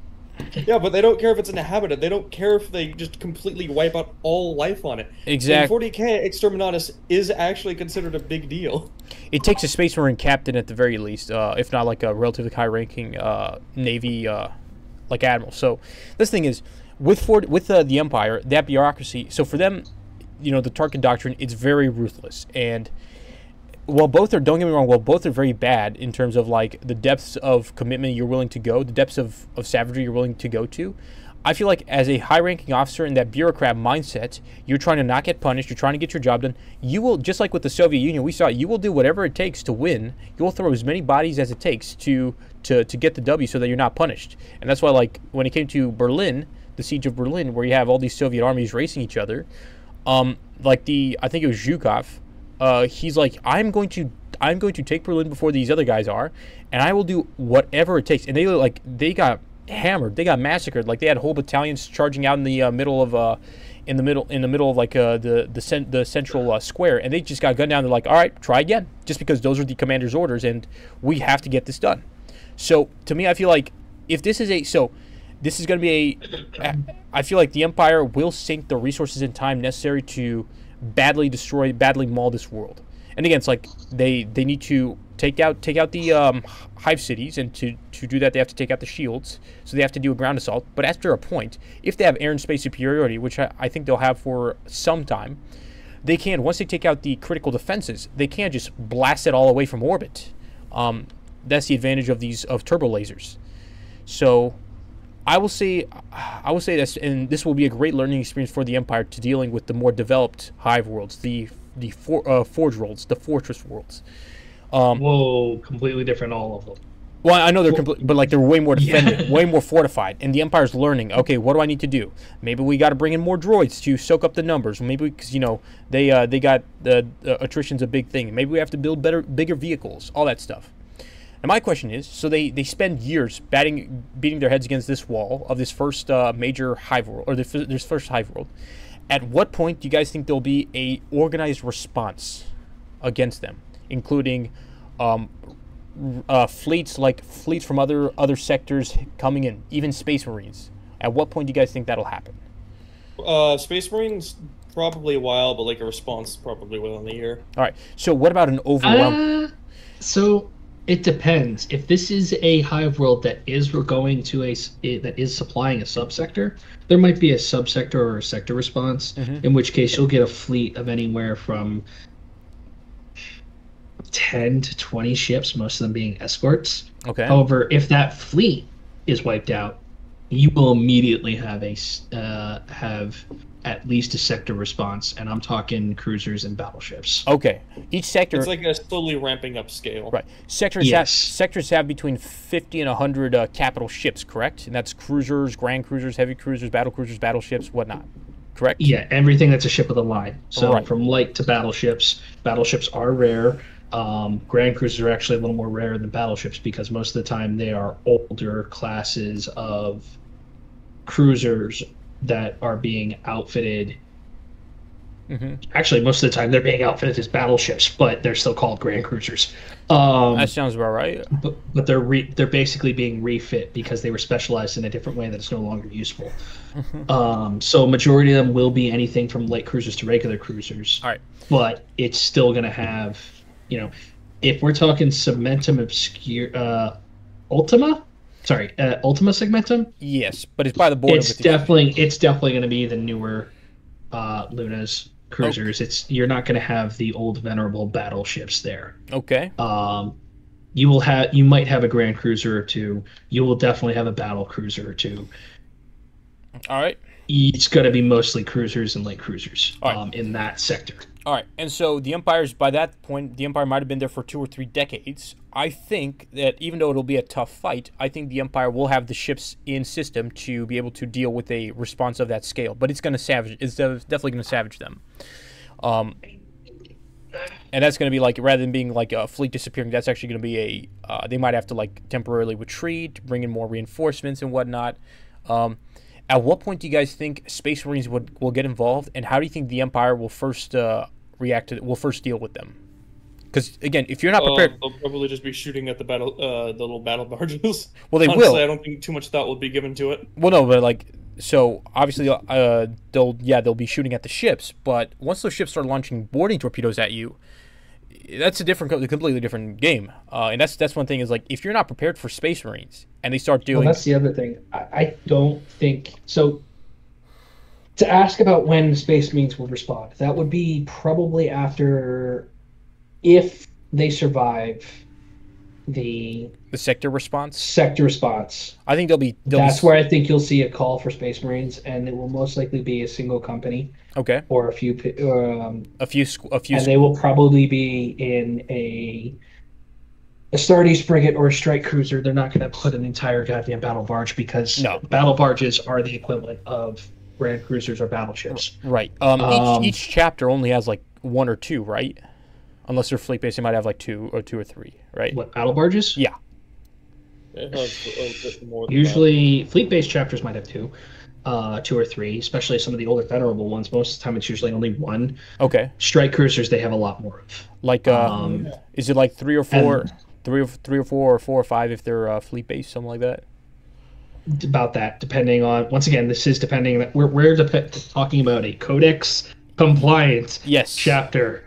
Yeah, but they don't care if it's inhabited. They don't care if they just completely wipe out all life on it. Exactly. In 40K, Exterminatus is actually considered a big deal. It takes a Space Marine captain at the very least, if not like a relatively high-ranking Navy, like admiral. So this thing is, with the Empire, that bureaucracy. So for them, the Tarkin doctrine, it's very ruthless. And while both are, don't get me wrong, while both are very bad in terms of, like, the depths of commitment you're willing to go, the depths of savagery you're willing to go to, I feel like as a high-ranking officer in that bureaucrat mindset, you're trying to not get punished, you're trying to get your job done. You will, just like with the Soviet Union, we saw it, you will do whatever it takes to win. You will throw as many bodies as it takes to get the W so that you're not punished. And that's why, like, when it came to Berlin, the siege of Berlin, where you have all these Soviet armies racing each other, I think it was Zhukov, he's like, I'm going to take Berlin before these other guys are, and I will do whatever it takes. And they got hammered, they got massacred. Like, they had whole battalions charging out in the middle of like the central square, and they just got gunned down. They're like, all right, try again, just because those are the commander's orders, and we have to get this done. So to me, I feel like if this is this is going to be I feel like the Empire will sink the resources and time necessary to badly destroy, badly maul this world. And again, it's like they need to take out the hive cities, and to do that they have to take out the shields. So they have to do a ground assault. But after a point, if they have air and space superiority, which I think they'll have for some time, they can, once they take out the critical defenses, they can't just blast it all away from orbit. That's the advantage of turbo lasers. So I will say this, and this will be a great learning experience for the Empire to dealing with the more developed hive worlds, the forge worlds, the fortress worlds. Whoa, completely different, all of them. Well, I know they're complete, but like they're way more defended, way more fortified, and the Empire's learning. Okay, what do I need to do? Maybe we got to bring in more droids to soak up the numbers. Maybe because they got attrition's a big thing. Maybe we have to build bigger vehicles, all that stuff. And my question is, so they spend years beating their heads against this wall of this first major hive world, or this first hive world. At what point do you guys think there'll be a organized response against them, including fleets from other sectors coming in, even Space Marines? At what point do you guys think that'll happen? Space Marines, probably a while, but like a response probably within a year. All right. So what about an overwhelm? So it depends. If this is a hive world that is going to that is supplying a subsector, there might be a subsector or a sector response. Mm-hmm. In which case, you'll get a fleet of anywhere from 10 to 20 ships, most of them being escorts. Okay. However, if that fleet is wiped out, you will immediately have have at least a sector response, and I'm talking cruisers and battleships. Okay. Each sector... It's like a slowly ramping up scale. Right. Sectors have between 50 and 100 capital ships, correct? And that's cruisers, grand cruisers, heavy cruisers, battleships, whatnot. Correct? Yeah, everything that's a ship with a line. So from light to battleships. Battleships are rare. Grand cruisers are actually a little more rare than battleships because most of the time they are older classes of cruisers that are being outfitted. Mm-hmm. Actually, most of the time they're being outfitted as battleships, but they're still called grand cruisers. That sounds about right. But they're basically being refit because they were specialized in a different way that is no longer useful. Mm-hmm. So majority of them will be anything from light cruisers to regular cruisers. All right. But it's still going to have, if we're talking Segmentum Obscure, Ultima Segmentum. Yes, but it's by the border. It's definitely going to be the newer Luna's cruisers. Okay. You're not going to have the old venerable battleships there. Okay. You might have a grand cruiser or two. You will definitely have a battle cruiser or two. All right. It's going to be mostly cruisers and light cruisers in that sector. All right, and so the Empire's, by that point, the Empire might have been there for 2 or 3 decades. I think that even though it'll be a tough fight, I think the Empire will have the ships in system to be able to deal with a response of that scale. But it's definitely going to savage them. And that's going to be like, rather than being like a fleet disappearing, that's actually going to be they might have to like temporarily retreat, bring in more reinforcements and whatnot. At what point do you guys think Space Marines will get involved, and how do you think the Empire will first first deal with them? Because again, if you're not prepared, they'll probably just be shooting at the little battle barges. Well, they Honestly, will. I don't think too much thought will be given to it. Well, no, but so obviously they'll be shooting at the ships, but once those ships start launching boarding torpedoes at you, that's a completely different game. And that's one thing is like if you're not prepared for Space Marines and they start doing. Well, that's the other thing. I don't think so. To ask about when Space Marines will respond, that would be probably after, if they survive the sector response. Sector response. I think that's where I think you'll see a call for Space Marines, and it will most likely be a single company. Okay. Or a few. A few. And they will probably be in a Stardust frigate or a strike cruiser. They're not going to put an entire goddamn battle barge because battle barges are the equivalent of grand cruisers or battleships. Right. Each chapter only has like 1 or 2, right? Unless they're fleet based, they might have like 2 or 3, right? What, battle barges? Yeah. It has a bit more than usually, fleet based chapters might have 2 or 3, especially some of the older venerable ones. Most of the time, it's usually only 1. Okay. Strike cruisers, they have a lot more of. Like, is it like 3 or 4? 3 or 4 or 4 or 5 if they're fleet based, something like that. About that, depending on, once again, this is depending. We're talking about a codex compliant chapter.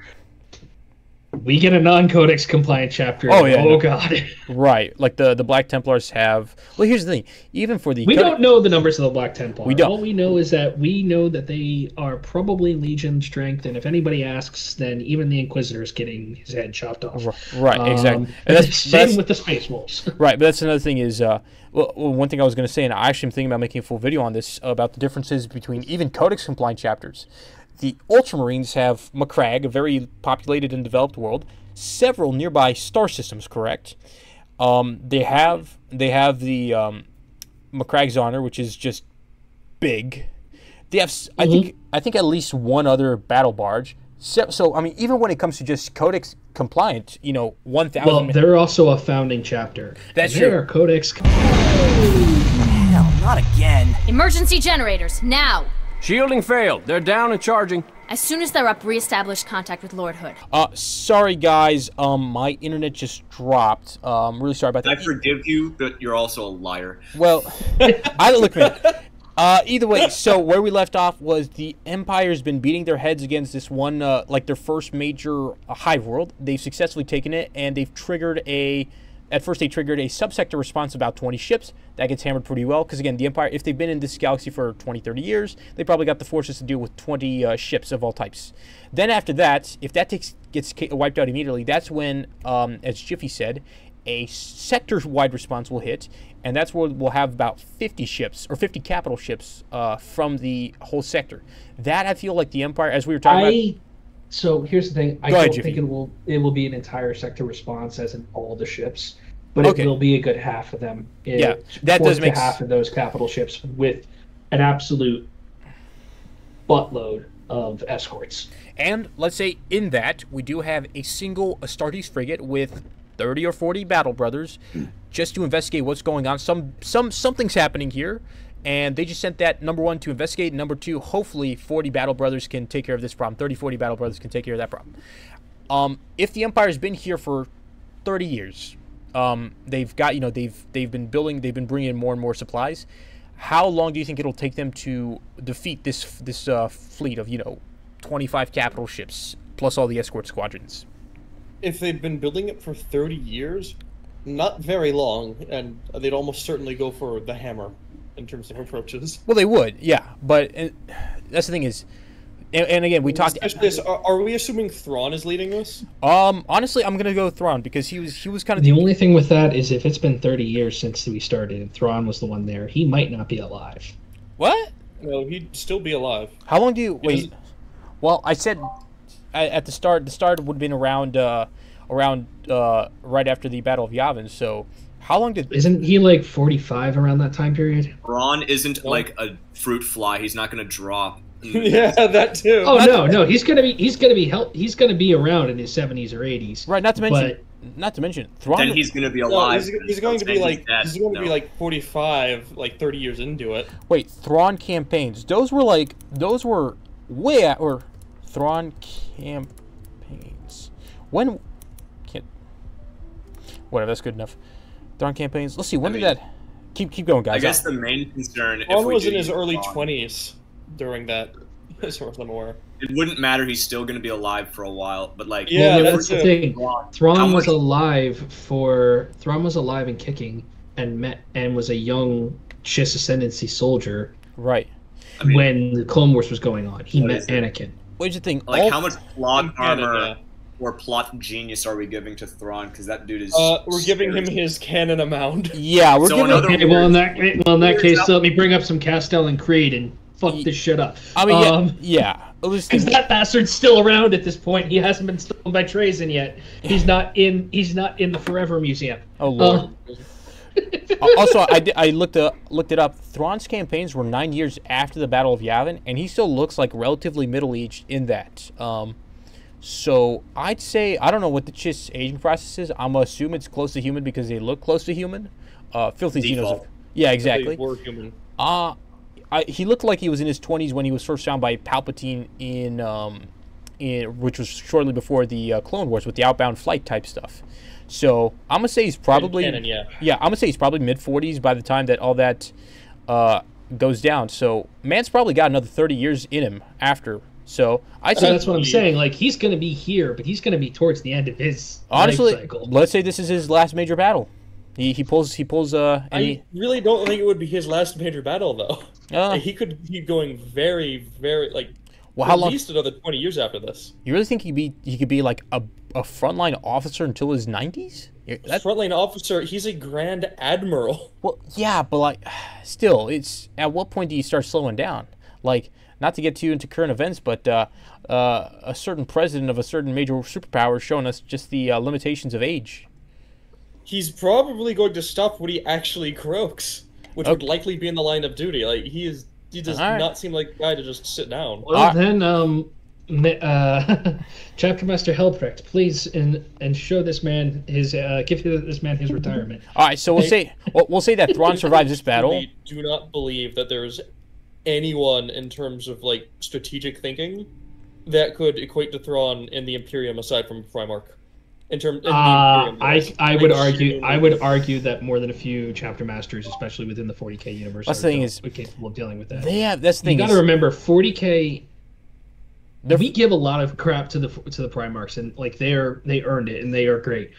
We get a non-Codex compliant chapter. Oh yeah. Oh god. Right, like the Black Templars have. Well, here's the thing. Even for the we don't know the numbers of the Black Templar. We don't. All we know is that they are probably Legion strength, and if anybody asks, then even the Inquisitor is getting his head chopped off. Right, exactly. And same with the Space Wolves. Right, but that's another thing is. Well, one thing I was going to say, and I actually am thinking about making a full video on this about the differences between even Codex compliant chapters. The Ultramarines have Macragge, a very populated and developed world, several nearby star systems, correct? They have the Macragge's Honor, which is just big. They have, I think at least one other battle barge. So I mean, even when it comes to just Codex compliant, 1,000. Well, they're also a founding chapter. That's true. They're Codex. Hell, not again. Emergency generators, now. Shielding failed. They're down and charging. As soon as they're up, reestablish contact with Lord Hood. Sorry guys, my internet just dropped. Really sorry about that. I forgive you, but you're also a liar. Well, look, man. Either way, so where we left off was the Empire's been beating their heads against this one, like their first major hive world. They've successfully taken it, and they've triggered at first they triggered a subsector response of about 20 ships. That gets hammered pretty well, because again, the Empire, if they've been in this galaxy for 20, 30 years, they probably got the forces to deal with 20 ships of all types. Then after that, if that gets wiped out immediately, that's when, as Jiffy said, a sector-wide response will hit, and that's where we'll have about 50 ships, or 50 capital ships, from the whole sector. That, I feel like the Empire, as we were talking about... So here's the thing. I don't think it will be an entire sector response, as in all the ships, but it will be a good half of them. Yeah, that does make half of those capital ships with an absolute buttload of escorts. And let's say in that we do have a single Astartes frigate with 30 or 40 battle brothers, just to investigate what's going on. Something's happening here. And they just sent that, number one, to investigate. Number two, hopefully 40 battle brothers can take care of this problem. 30, 40 battle brothers can take care of that problem. If the Empire's been here for 30 years, they've got, they've been building, they've been bringing in more and more supplies. How long do you think it'll take them to defeat this fleet of, 25 capital ships plus all the escort squadrons? If they've been building it for 30 years, not very long, and they'd almost certainly go for the hammer in terms of approaches. Well, they would, yeah, but that's the thing is, and again, we talked. Are we assuming Thrawn is leading this? Honestly, I'm gonna go with Thrawn, because he was kind of the only thing with that is if it's been 30 years since we started and Thrawn was the one there, he might not be alive. What? No, he'd still be alive. How long do you wait? Well, I said at the start. The start would have been around right after the Battle of Yavin. So. How long did... Isn't he like 45 around that time period? Ron isn't like a fruit fly. He's not going to drop. Yeah, that too. Oh no, he's gonna be around in his 70s or 80s. Right, not to mention Thrawn. Then he's going to be alive. No, he's going to be like 45, like 30 years into it. Wait, Thrawn campaigns. Those were way at, or Thrawn campaigns. When can't whatever, that's good enough. Thrawn campaigns. Let's see. When did that? Keep going, guys. I guess the main concern. Thrawn was in his early 20s during that, as far as I'm aware. It wouldn't matter. He's still going to be alive for a while. But like, yeah, that's the thing. Thrawn was alive and kicking, and was a young Chiss Ascendancy soldier. Right. When the Clone Wars was going on, he met Anakin. What'd you think? Like, how much plot armor or plot genius are we giving to Thrawn? Because that dude is. We're giving him his canon amount. Yeah, we're giving. Okay, well, in that case, let me bring up some Castell and Creed and fuck this shit up. I mean, yeah. Because that bastard's still around at this point. He hasn't been stolen by Trazyn yet. He's not in the Forever Museum. Oh lord. Also, I looked it up. Thrawn's campaigns were 9 years after the Battle of Yavin, and he still looks like relatively middle-aged in that. So I'd say, I don't know what the Chiss aging process is. I'm gonna assume it's close to human because they look close to human. Filthy Xenos. Yeah, exactly. They were human. He looked like he was in his 20s when he was first found by Palpatine which was shortly before the Clone Wars with the outbound flight type stuff. So I'm gonna say he's probably canon, yeah. I'm gonna say he's probably mid-40s by the time that all that goes down. So man's probably got another 30 years in him after So I say that's what I'm saying. Like, he's going to be here, but he's going to be towards the end of his life cycle. Let's say this is his last major battle. He pulls. I really don't think it would be his last major battle, though. He could keep going very, very at least another 20 years after this. You really think he could be like a frontline officer until his 90s? Frontline officer. He's a Grand Admiral. Well, yeah, but like, still, it's at what point do you start slowing down? Like, not to get too into current events, but a certain president of a certain major superpower is showing us just the limitations of age. He's probably going to stop when he actually croaks, which would likely be in the line of duty. Like, he does not seem like a guy to just sit down. Well, then, Chapter Master Helprecht, please and show this man his give this man his retirement. All right, so we'll say that Thrawn survives this battle. I do not believe that there's anyone in terms of like strategic thinking that could equate to Thrawn in the Imperium aside from Primarch. I would argue that more than a few chapter masters, especially within the 40k universe, are capable of dealing with that. That's the thing. You got to remember, 40k. We give a lot of crap to the Primarchs, and like they earned it, and they are great.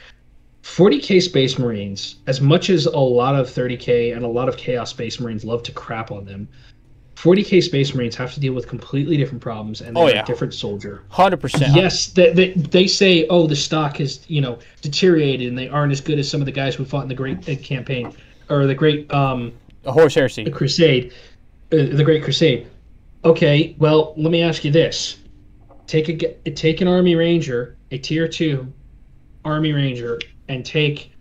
40k Space Marines, as much as a lot of 30k and a lot of Chaos Space Marines love to crap on them, 40k Space Marines have to deal with completely different problems, and they're a different soldier. 100%. Yes, they say, oh, the stock has deteriorated, and they aren't as good as some of the guys who fought in the Great Campaign or the Great Horus Heresy, the Crusade, the Great Crusade. Okay, well, let me ask you this: take an Army Ranger, a Tier 2 Army Ranger, and take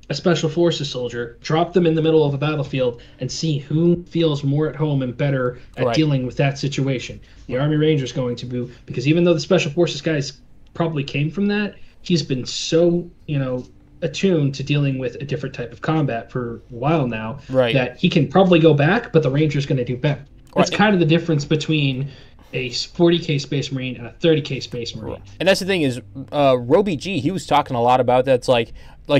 a Special Forces soldier, drop them in the middle of a battlefield, and see who feels more at home and better at dealing with that situation. The Army Ranger is going to be, because even though the Special Forces guys probably came from that, he's been so, attuned to dealing with a different type of combat for a while now that he can probably go back, but the Ranger's going to do better. That's kind of the difference between a 40k Space Marine and a 30k Space Marine. And that's the thing is, Roby G, he was talking a lot about that. It's like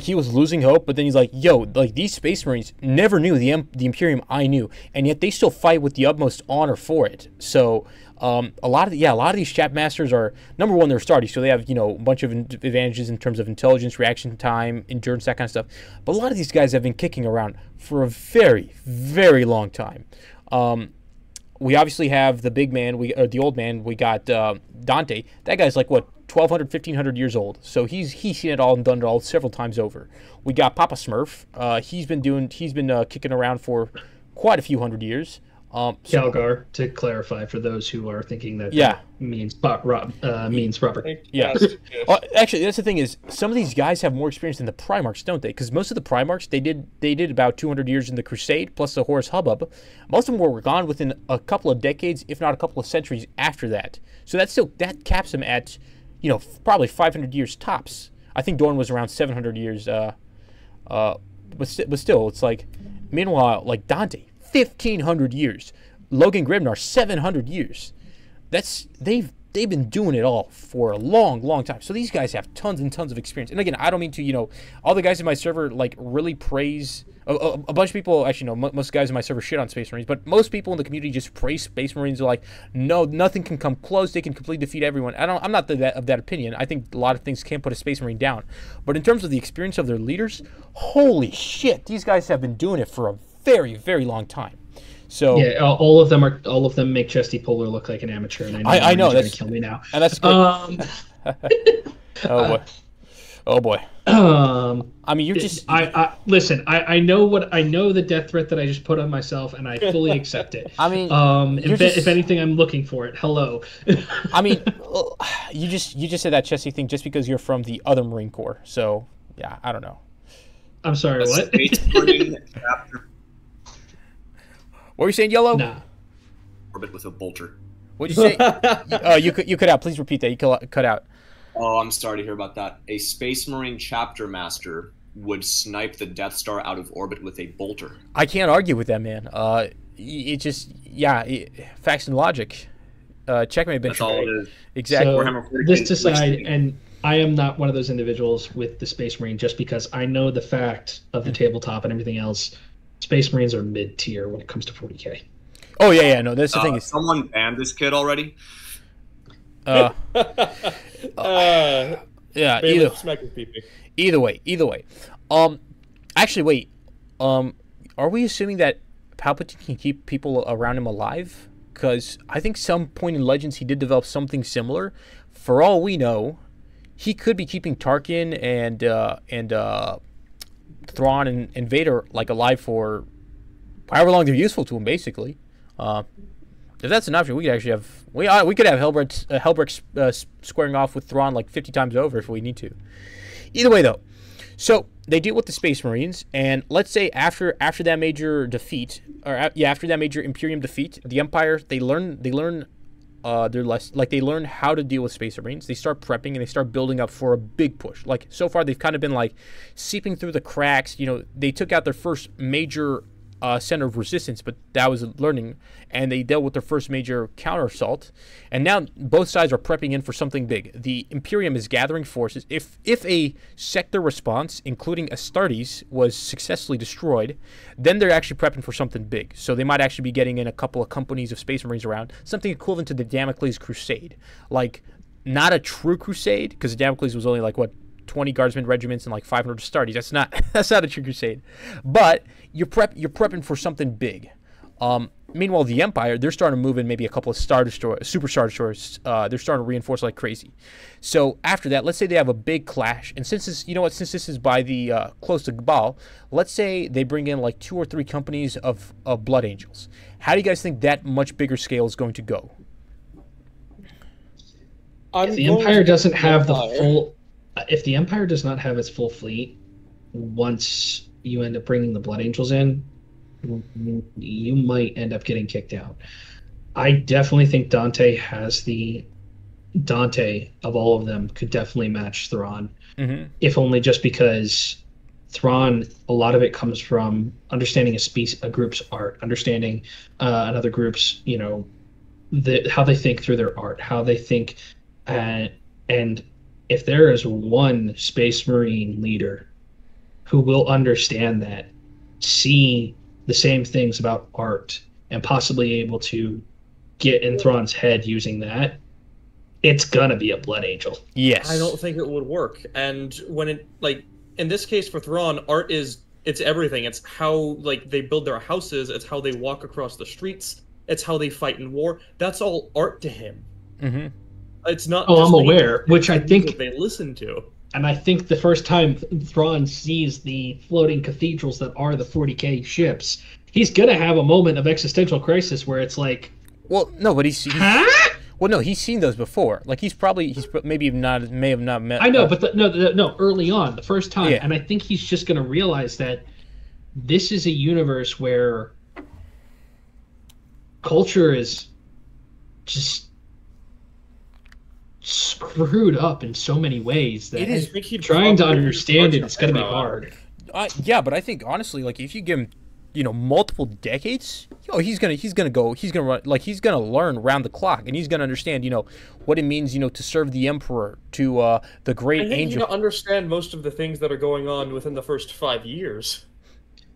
he was losing hope, but then he's like, yo, like these Space Marines never knew the Imperium I knew, and yet they still fight with the utmost honor for it. So a lot of these chap masters are, number one, they're starty, so they have a bunch of advantages in terms of intelligence, reaction time, endurance, that kind of stuff. But a lot of these guys have been kicking around for a very, very long time. We obviously have the big man, the old man. We got Dante. That guy's like, what, 1,200, 1,500 years old. So he's seen it all and done it all several times over. We got Papa Smurf. He's been kicking around for quite a few hundred years. Calgar, to clarify for those who are thinking that means Robert. Yeah. Actually, that's the thing is, some of these guys have more experience than the Primarchs, don't they? Because most of the Primarchs, they did about 200 years in the Crusade, plus the Horus Hubbub. Most of them were gone within a couple of decades, if not a couple of centuries after that. So that caps them at, probably 500 years tops. I think Dorn was around 700 years. But still, it's like, meanwhile, like Dante, 1,500 years. Logan Grimnar, 700 years. They've been doing it all for a long, long time. So these guys have tons and tons of experience. And again, I don't mean to, all the guys in my server like really praise. A bunch of people, actually, no, most guys in my server shit on Space Marines, but most people in the community just praise Space Marines. They're like, no, nothing can come close. They can completely defeat everyone. I'm not of that opinion. I think a lot of things can't put a Space Marine down. But in terms of the experience of their leaders, holy shit, these guys have been doing it for a very, very long time. So yeah, all of them make Chesty Polar look like an amateur, and I know that's going to kill me now. And that's good. Oh boy. I mean, you're just. Listen. I know the death threat that I just put on myself, and I fully accept it. I mean, if anything, I'm looking for it. Hello. I mean, you just said that Chesty thing just because you're from the other Marine Corps. So yeah, I don't know. I'm sorry. What? What were you saying, Yellow? Nah. Orbit with a bolter. What'd you say? You cut out. Please repeat that. You cut out. Oh, I'm sorry to hear about that. A Space Marine chapter master would snipe the Death Star out of orbit with a bolter. I can't argue with that, man. It just, facts and logic. Checkmate. That's all it is. Exactly. So, this aside, and I am not one of those individuals with the Space Marine just because I know the fact of the tabletop and everything else. Space Marines are mid-tier when it comes to 40k. Oh, yeah, no, that's the thing. Someone banned this kid already? Yeah. Either way. Actually, wait. Are we assuming that Palpatine can keep people around him alive? Because I think some point in Legends he did develop something similar. For all we know, he could be keeping Tarkin and Thrawn and Vader like alive for however long they're useful to him, basically. If that's an option, we could actually have we could have Helbrecht squaring off with Thrawn like 50 times over if we need to. Either way, though, so they deal with the Space Marines, and let's say after that major defeat, after that major Imperium defeat, the Empire they learn they're less like they learn how to deal with Space Marines. They start prepping and they start building up for a big push. Like so far, they've kind of been like seeping through the cracks. You know, they took out their first major center of resistance, but that was learning, and they dealt with their first major counter assault, and now both sides are prepping in for something big. The Imperium is gathering forces. If a sector response, including Astartes, was successfully destroyed, then they're actually prepping for something big. So they might actually be getting in a couple of companies of Space Marines around, something equivalent to the Damocles Crusade, like not a true crusade, because the Damocles was only like 20 guardsmen regiments and like 500 Astartes. That's not a true crusade, but you're prepping for something big. Meanwhile, the Empire, they're starting to move in maybe a couple of super Star Destroyers. They're starting to reinforce like crazy. So after that, let's say they have a big clash, and since this is by the close to Cabal, let's say they bring in like 2 or 3 companies of Blood Angels. How do you guys think that much bigger scale is going to go? If the Empire doesn't have the full. If the Empire does not have its full fleet, once you end up bringing the Blood Angels in, you might end up getting kicked out. I definitely think Dante of all of them could definitely match Thrawn, if only just because Thrawn, a lot of it comes from understanding a group's art, understanding another group's, how they think through their art, how they think, and if there is one Space Marine leader who will understand that, see the same things about art, and possibly able to get in Thrawn's head using that, it's gonna be a Blood Angel. Yes. I don't think it would work. And when it, like, in this case for Thrawn, art it's everything. It's how, like, they build their houses, it's how they walk across the streets, it's how they fight in war. That's all art to him. Mm-hmm. It's not. Oh, I'm aware. Which I think they listen to. And I think the first time Thrawn sees the floating cathedrals that are the 40K ships, he's gonna have a moment of existential crisis where it's like, well, no, but he's well, no, he's seen those before. Like he's may have not met. I know, but no, early on, the first time, and I think he's just gonna realize that this is a universe where culture is just screwed up in so many ways that trying to understand it's going to be hard. Yeah, but I think honestly, like if you give him, multiple decades, he's gonna learn round the clock, and he's gonna understand, what it means, to serve the Emperor, to the great angel. He's gonna understand most of the things that are going on within the first 5 years.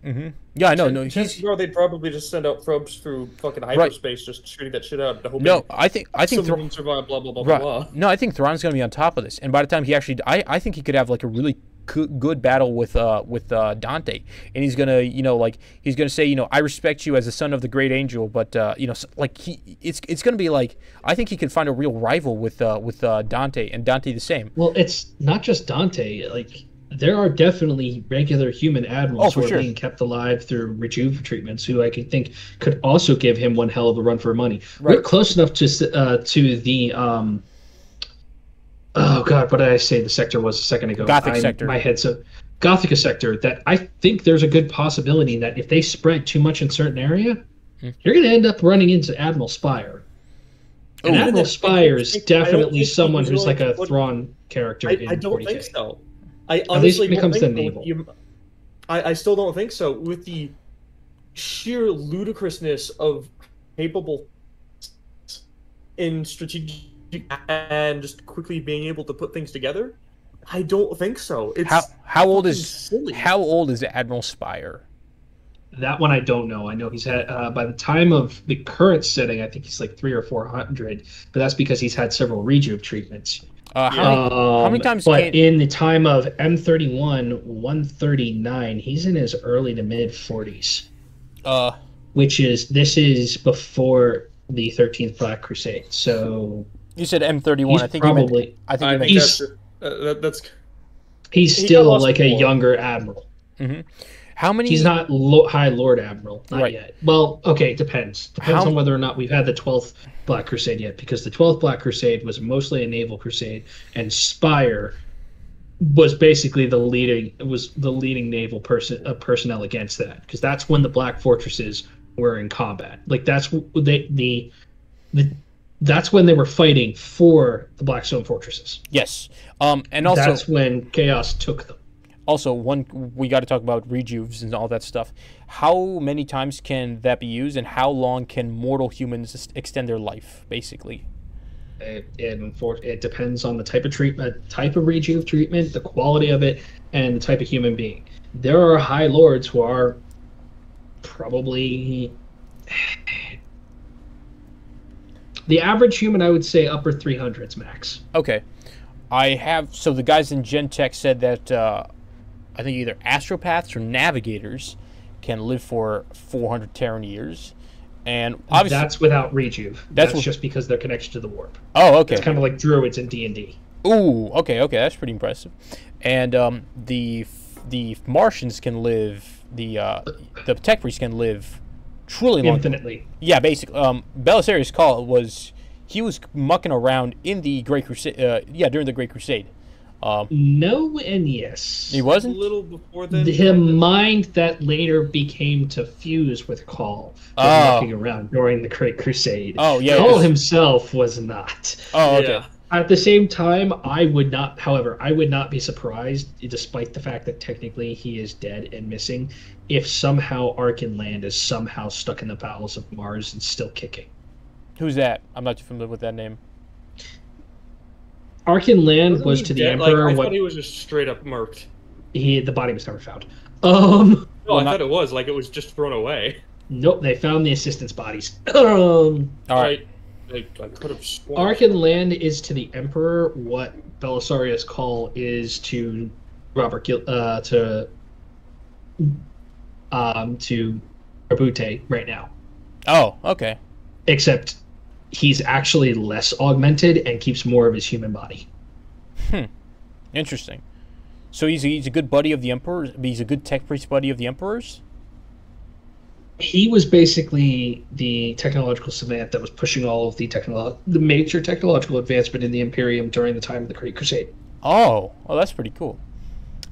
Mm-hmm. Yeah, I know. No, they'd probably just send out probes through fucking hyperspace, just shooting that shit out. I think Thrawn survive. Blah blah blah blah. No, I think Thrawn's gonna be on top of this, and by the time he actually, I think he could have like a really good battle with Dante, and he's gonna, he's gonna say, I respect you as the son of the great angel, but it's gonna be like, I think he could find a real rival with Dante, and Dante the same. Well, it's not just Dante, like. There are definitely regular human admirals who are being kept alive through rejuve treatments, who I could think could also give him one hell of a run for money. Right. We're close enough to the oh god, what did I say the sector was a second ago? Gothic sector. My head's a Gothica sector. That I think there's a good possibility that if they spread too much in a certain area, you're going to end up running into Admiral Spire. And Admiral Spire is definitely someone who's like a Thrawn character. I don't think so. I honestly at least when it comes to naval. I still don't think so. With the sheer ludicrousness of capable in strategic and just quickly being able to put things together, I don't think so. It's how old is Admiral Spire? That one I don't know. I know he's had by the time of the current setting, I think he's like 300 or 400, but that's because he's had several rejuve treatments. How many times? But in the time of M31 139, he's in his early to mid 40s. This is before the 13th Black Crusade. So you said M31. I think probably. He's still like a younger admiral. Mm-hmm. How many? He's not High Lord Admiral, not yet. Well, okay, it depends. Depends on whether or not we've had the 12th Black Crusade yet, because the 12th Black Crusade was mostly a naval crusade, and Spire was basically the leading naval personnel against that, because that's when the Black Fortresses were in combat. Like that's that's when they were fighting for the Blackstone Fortresses. Yes, and also that's when Chaos took them. Also, we got to talk about rejuves and all that stuff. How many times can that be used, and how long can mortal humans extend their life, basically? It depends on the type of treatment, type of rejuve treatment, the quality of it, and the type of human being. There are High Lords who are probably... The average human, I would say, upper 300s max. Okay. So the guys in Gen Tech said that... I think either astropaths or navigators can live for 400 Terran years, and obviously that's without rejuve. That's just because they're connected to the warp. Oh, okay. It's kind of like druids in D&D. Ooh, okay, that's pretty impressive. And the Martians can live. The tech priests can live truly long. Infinitely. Yeah, basically. Belisarius' call was he was mucking around in the Great Crusade. During the Great Crusade. No and yes. He wasn't? A little before then. The mind that later became to fuse with Call was walking around during the Great Crusade. Oh, yeah. Call himself was not. Oh, okay. Yeah. At the same time, I would not be surprised, despite the fact that technically he is dead and missing, if somehow Arkan Land is somehow stuck in the bowels of Mars and still kicking. Who's that? I'm not too familiar with that name. Arkan Land was to the Emperor. I thought he was just straight up murked. The body was never found. No, I thought it was like it was just thrown away. Nope, they found the assistants' bodies. All right. I could have sworn. Arkan Land is to the Emperor what Belisarius' Call is to to Rabute right now. Oh, okay. Except he's actually less augmented and keeps more of his human body. Interesting. So he's a good buddy of the Emperor? He's a good tech priest buddy of the Emperor's? He was basically the technological savant that was pushing all of the major technological advancement in the Imperium during the time of the Great Crusade. Oh, that's pretty cool.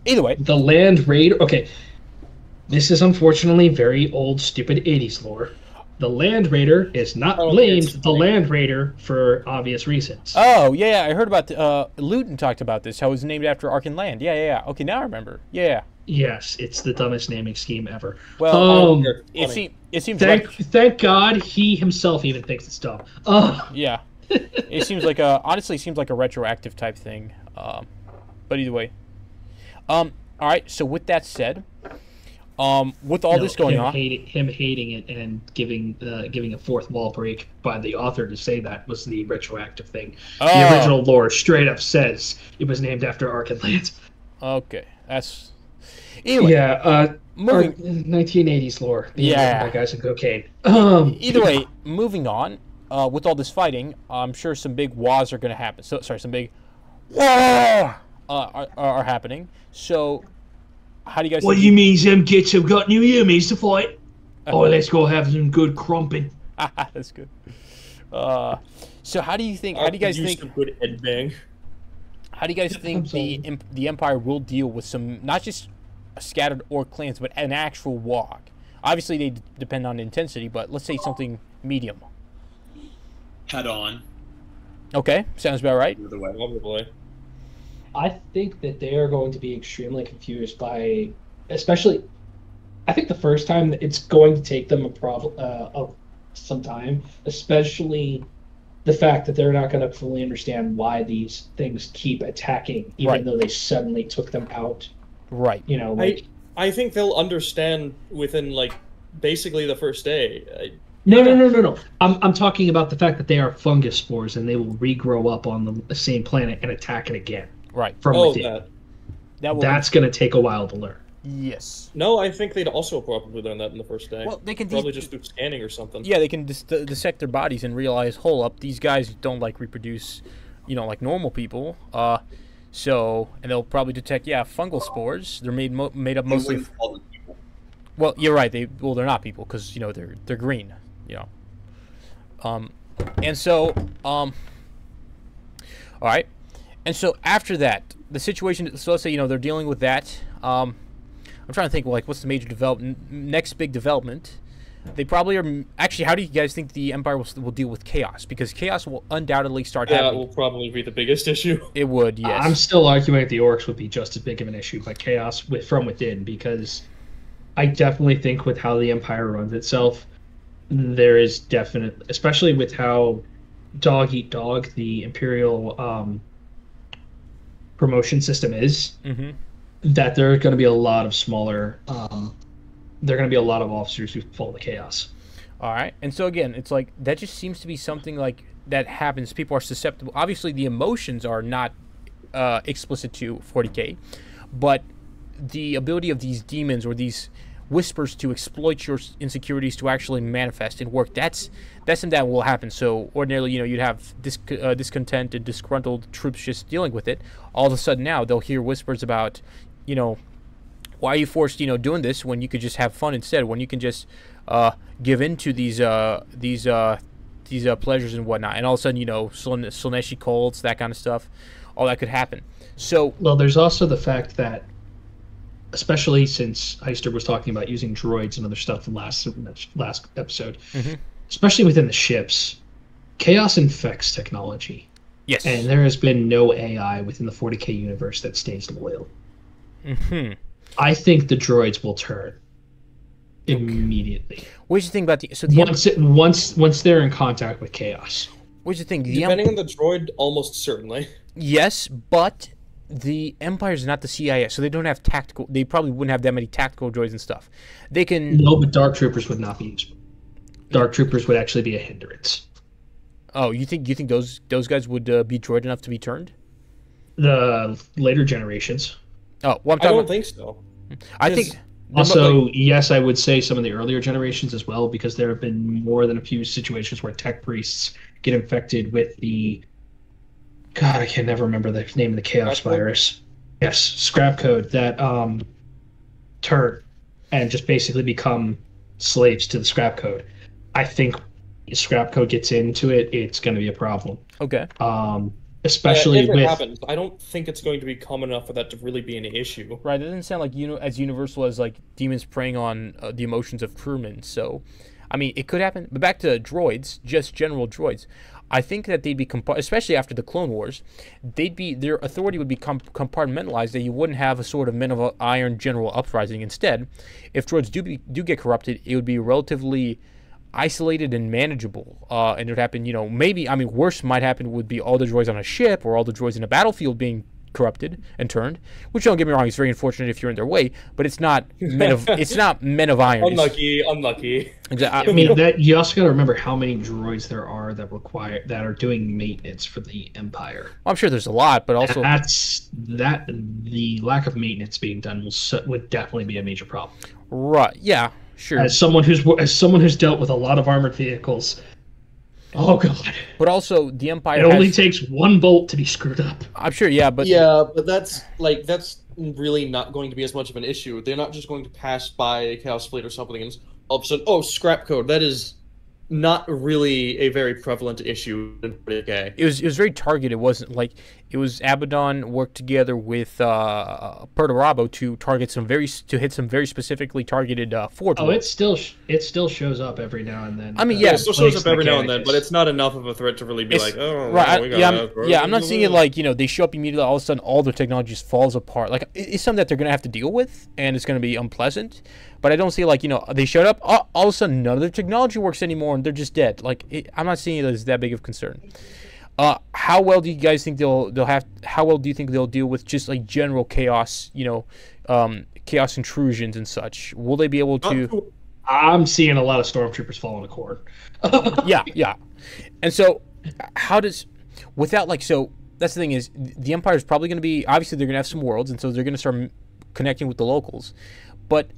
Either way. The Land Raider... Okay, this is unfortunately very old, stupid 80s lore. The Land Raider is not named the Land Raider for obvious reasons. Oh, yeah, I heard about... Luton talked about this, how it was named after Arkan Land. Yeah. Okay, now I remember. Yeah. Yes, it's the dumbest naming scheme ever. Well, it seems thank God he himself even thinks it's dumb. Yeah. It seems like honestly, it seems like a retroactive type thing. But either way. All right, so with that said... with all this going on, him hating it and giving a fourth wall break by the author to say that was the retroactive thing. The original lore straight up says it was named after Arkan Land. Okay, that's anyway. Yeah, 1980s lore. By guys in cocaine. Either way, moving on. With all this fighting, I'm sure some big wars are going to happen. Some big war are happening. So. How do you guys? What do you mean, them kids have got new humans to fight? Let's go have some good crumping. That's good. So how do you think? How do you guys think? Some good headbang. How do you guys think the Empire will deal with some not just scattered orc clans, but an actual warg? Obviously, they depend on intensity, but let's say something medium. Head on. Okay, sounds about right. Probably. I think that they are going to be extremely confused by, especially, I think the first time it's going to take them some time, especially the fact that they're not going to fully understand why these things keep attacking, even though they suddenly took them out. Right. You know, I think they'll understand within like basically the first day. No. I'm talking about the fact that they are fungus spores and they will regrow up on the same planet and attack it again. Right. From within. That's going to take a while to learn. Yes. No, I think they'd also probably learn that in the first day. Well, they can probably just do scanning or something. Yeah, they can dissect their bodies and realize, hold up, these guys don't like reproduce, like normal people. And they'll probably detect, fungal spores. They're made up mostly of. Well, you're right. They're not people because they're green. And so all right. And so after that, the situation. So let's say they're dealing with that. I'm trying to think what's the major next big development. They probably are actually. How do you guys think the Empire will deal with chaos? Because chaos will undoubtedly start happening. That will probably be the biggest issue. It would, yes. I'm still arguing that the orcs would be just as big of an issue, but chaos from within, because I definitely think with how the Empire runs itself, there is definite, especially with how dog eat dog the Imperial promotion system is. Mm-hmm. That there are going to be a lot of smaller, there are going to be a lot of officers who fall to chaos. All right. And so, again, it's like that just seems to be something like that happens. People are susceptible. Obviously, the emotions are not explicit to 40K, but the ability of these demons or these whispers to exploit your insecurities to actually manifest and work, that's something that will happen. So ordinarily, you'd have discontent and disgruntled troops just dealing with it. All of a sudden now they'll hear whispers about, why are you forced, doing this when you could just have fun instead, when you can just give in to these pleasures and whatnot. And all of a sudden, Slaaneshi cults, that kind of stuff, all that could happen. So, well, there's also the fact that, especially since Heister was talking about using droids and other stuff in last episode, mm-hmm. especially within the ships, chaos infects technology. Yes. And there has been no AI within the 40K universe that stays loyal. Mm-hmm. I think the droids will turn immediately. What do you think about once they're in contact with chaos? What do you think? Depending on the droid, almost certainly. Yes, but the Empire is not the CIA, so they don't have tactical. They probably wouldn't have that many tactical droids and stuff. They can. No, but Dark Troopers would not be useful. Dark Troopers would actually be a hindrance. Oh, you think those guys would be droid enough to be turned? The later generations. Oh, well, I don't think so. I think. Also, yes, I would say some of the earlier generations as well, because there have been more than a few situations where tech priests get infected with the. God, I can never remember the name of the chaos virus. Yes, scrap code that turn and just basically become slaves to the scrap code. I think if scrap code gets into it, it's going to be a problem. Okay. Especially if it with. happens, I don't think it's going to be common enough for that to really be an issue. Right. It doesn't sound like as universal as like demons preying on the emotions of crewmen. So, I mean, it could happen. But back to droids, just general droids. I think that they'd be, especially after the Clone Wars, their authority would be compartmentalized, that you wouldn't have a sort of Men of Iron general uprising. Instead, if droids do get corrupted, it would be relatively isolated and manageable. And it would happen, maybe, worse might happen would be all the droids on a ship or all the droids in a battlefield being corrupted and turned, which, don't get me wrong, it's very unfortunate if you're in their way, but it's not men of Iron. Unlucky. Exactly. That you also got to remember how many droids there are that are doing maintenance for the Empire. I'm sure there's a lot, but also the lack of maintenance being done would definitely be a major problem. Right? Yeah. Sure. As someone who's dealt with a lot of armored vehicles. Oh god! But also, the Empire. It only takes one bolt to be screwed up. I'm sure, yeah, but that's really not going to be as much of an issue. They're not just going to pass by a Chaos Fleet or something and all of a sudden, scrap code. That is not really a very prevalent issue in 40K. It was very targeted. It wasn't like it was Abaddon worked together with Perturabo to hit some very specifically targeted forge. Oh, it still shows up every now and then. It still shows up every now and then, but it's not enough of a threat to really be right. I'm not seeing it like they show up immediately. All of a sudden, all their technology just falls apart. Like it's something that they're gonna have to deal with, and it's gonna be unpleasant. But I don't see they showed up. All of a sudden, none of their technology works anymore, and they're just dead. I'm not seeing it as that big of concern. How well do you guys think how well do you think they'll deal with just like general chaos, chaos intrusions and such? Will they be able to? I'm seeing a lot of stormtroopers falling to corn. Yeah. And so, how does, without like, so that's the thing is, the Empire is probably going to be, obviously they're going to have some worlds, and so they're going to start connecting with the locals. But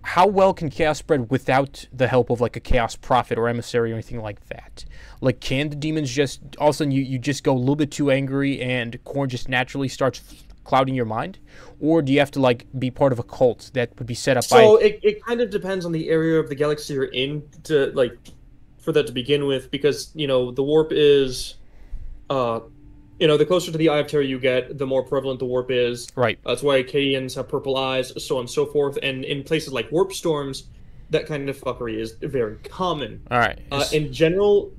how well can chaos spread without the help of like a chaos prophet or emissary or anything like that? Like, can the demons just, all of a sudden you just go a little bit too angry and corn just naturally starts clouding your mind? Or do you have to like be part of a cult that would be set up by... So it kind of depends on the area of the galaxy you're in to like for that to begin with, because the warp is the closer to the Eye of Terror you get, the more prevalent the warp is. Right. That's why Acadians have purple eyes, so on and so forth. And in places like warp storms, that kind of fuckery is very common. All right. In general,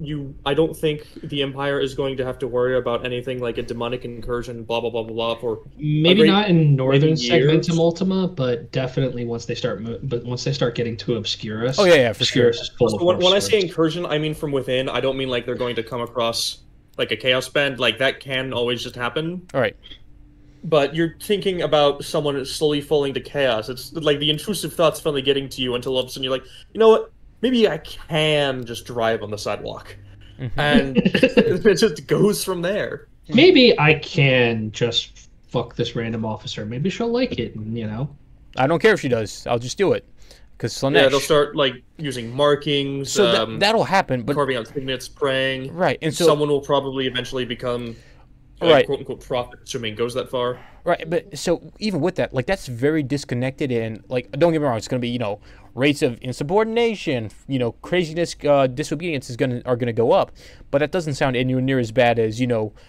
I don't think the Empire is going to have to worry about anything like a demonic incursion, blah, blah, blah, blah, blah, for maybe not in northern segmentum Ultima, but definitely once they start getting to Obscurus. Oh, yeah, for sure. Is full of when I say incursion, I mean from within. I don't mean like they're going to come across like a chaos band. Like, that can always just happen. All right. But you're thinking about someone slowly falling to chaos. It's like the intrusive thoughts finally getting to you until all of a sudden you're like, you know what? Maybe I can just drive on the sidewalk. Mm-hmm. And it just goes from there. Maybe I can just fuck this random officer. Maybe she'll like it, I don't care if she does. I'll just do it. Because Slanesh... Yeah, they'll start like using markings. So that'll happen, but carving out signets, praying. Right, and so someone will probably eventually become right, quote unquote prophet, assuming it goes that far. Right, but so even with that, like, that's very disconnected, and like, don't get me wrong, it's going to be rates of insubordination, craziness, disobedience are going to go up, but that doesn't sound anywhere near as bad as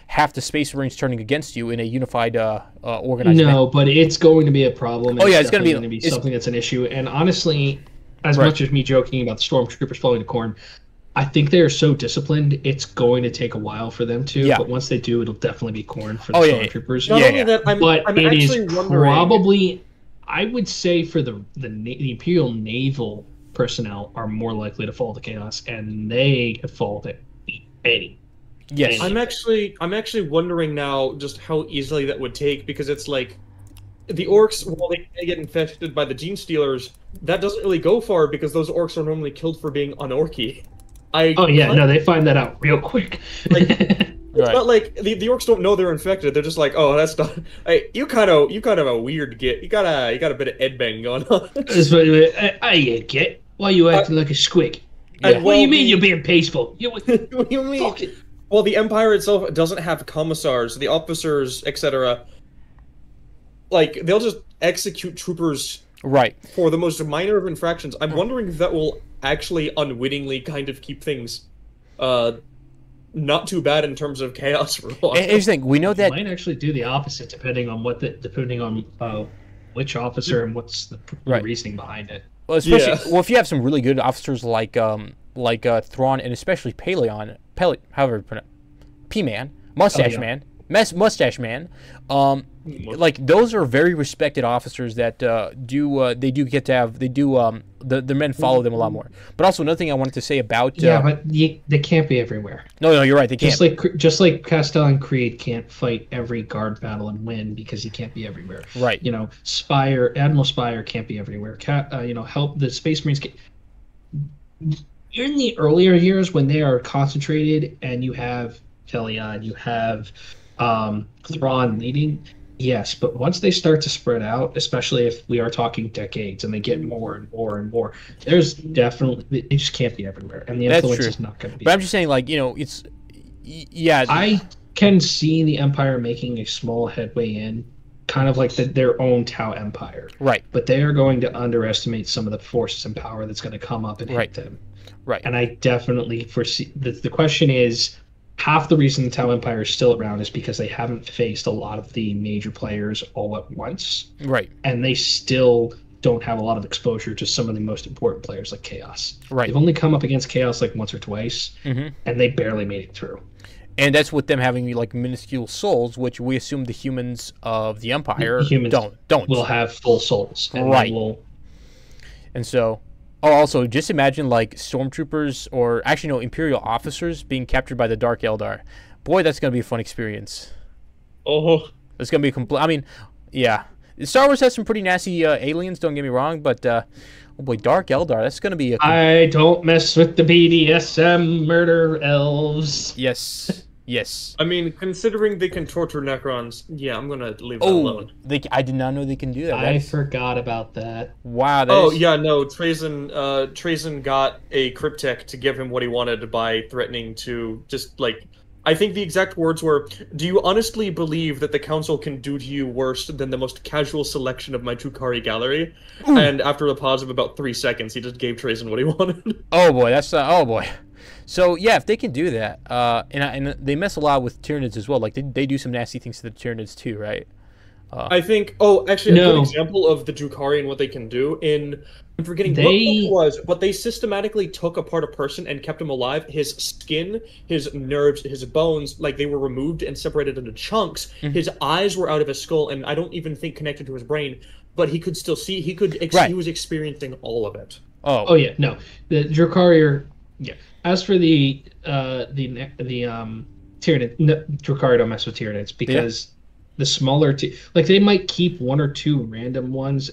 half the Space Marines turning against you in a unified organized. No, but it's going to be a problem. Oh yeah, it's going to be something that's an issue. And honestly, as much as me joking about the stormtroopers falling to corn, I think they are so disciplined, it's going to take a while for them to. Yeah. But once they do, it'll definitely be corn for the stormtroopers. Not only that, I'm it is wondering... probably, I would say, for the Imperial naval personnel are more likely to fall to chaos, and they have fallen to any. Yes, I'm actually wondering now just how easily that would take, because it's like the orcs, while they get infested by the gene stealers, that doesn't really go far because those orcs are normally killed for being unorky. They find that out real quick. Like, it's not like the orcs don't know they're infected. They're just like, oh, that's not. Hey, you kind of a weird git. You got a bit of Ed bang going on. I get. Why are you acting like a squig? Yeah. What do you mean you're being peaceful? What do you mean? Well, the Empire itself doesn't have commissars, the officers, etc. Like, they'll just execute troopers for the most minor of infractions. I'm wondering if that will actually unwittingly kind of keep things not too bad in terms of chaos for a while. And here's the thing, we know that... It might actually do the opposite depending on which officer and what's the reasoning behind it. Well, especially if you have some really good officers like Thrawn and especially Peleon, however you pronounce it, P-Man, Mustache Man, Mustache Man, like, those are very respected officers that the men follow them a lot more. But also another thing I wanted to say about but they can't be everywhere. No, you're right. They can't. Just like Castellan Creed can't fight every guard battle and win because he can't be everywhere. Right. Admiral Spire can't be everywhere. Help the Space Marines. In the earlier years when they are concentrated and you have Pelion, you have Thrawn leading. Yes, but once they start to spread out, especially if we are talking decades and they get more and more and more, there's definitely, it just can't be everywhere, and the influence is not going to be. But I'm just saying, like, it's, yeah. I can see the Empire making a small headway in, kind of like their own Tau Empire. Right. But they are going to underestimate some of the forces and power that's going to come up and hit them. Right. And I definitely foresee, the question is, half the reason the Tau Empire is still around is because they haven't faced a lot of the major players all at once. Right. And they still don't have a lot of exposure to some of the most important players like Chaos. Right. They've only come up against Chaos like once or twice, and they barely made it through. And that's with them having like minuscule souls, which we assume the humans of the Empire don't. Will have full souls. And And so... Oh, also, just imagine, like, stormtroopers, or actually, no, Imperial officers being captured by the Dark Eldar. Boy, that's going to be a fun experience. Oh. It's going to be complete. I mean, yeah. Star Wars has some pretty nasty aliens, don't get me wrong, but oh boy, Dark Eldar, that's going to be a... I don't mess with the BDSM murder elves. Yes. Yes. I mean, considering they can torture Necrons, yeah, I'm gonna leave that alone. I did not know they can do that. I forgot about that. Wow. Yeah, no. Trazyn got a cryptech to give him what he wanted by threatening to just like. I think the exact words were, "Do you honestly believe that the Council can do to you worse than the most casual selection of my Drukhari gallery?" And after a pause of about 3 seconds, he just gave Trazyn what he wanted. Oh boy, that's oh boy. So yeah, if they can do that, and they mess a lot with Tyranids as well. Like they do some nasty things to the Tyranids too, right? I think. Oh, actually, a good example of the Drukhari and what they can do I'm forgetting what it was, but they systematically took apart a person and kept him alive. His skin, his nerves, his bones, like they were removed and separated into chunks. His eyes were out of his skull, and I don't even think connected to his brain. But he could still see. He was experiencing all of it. Oh yeah, no, the Drukhari are. Yeah. As for the Tyranid, Drukhari don't mess with Tyranids because the smaller, like they might keep one or two random ones.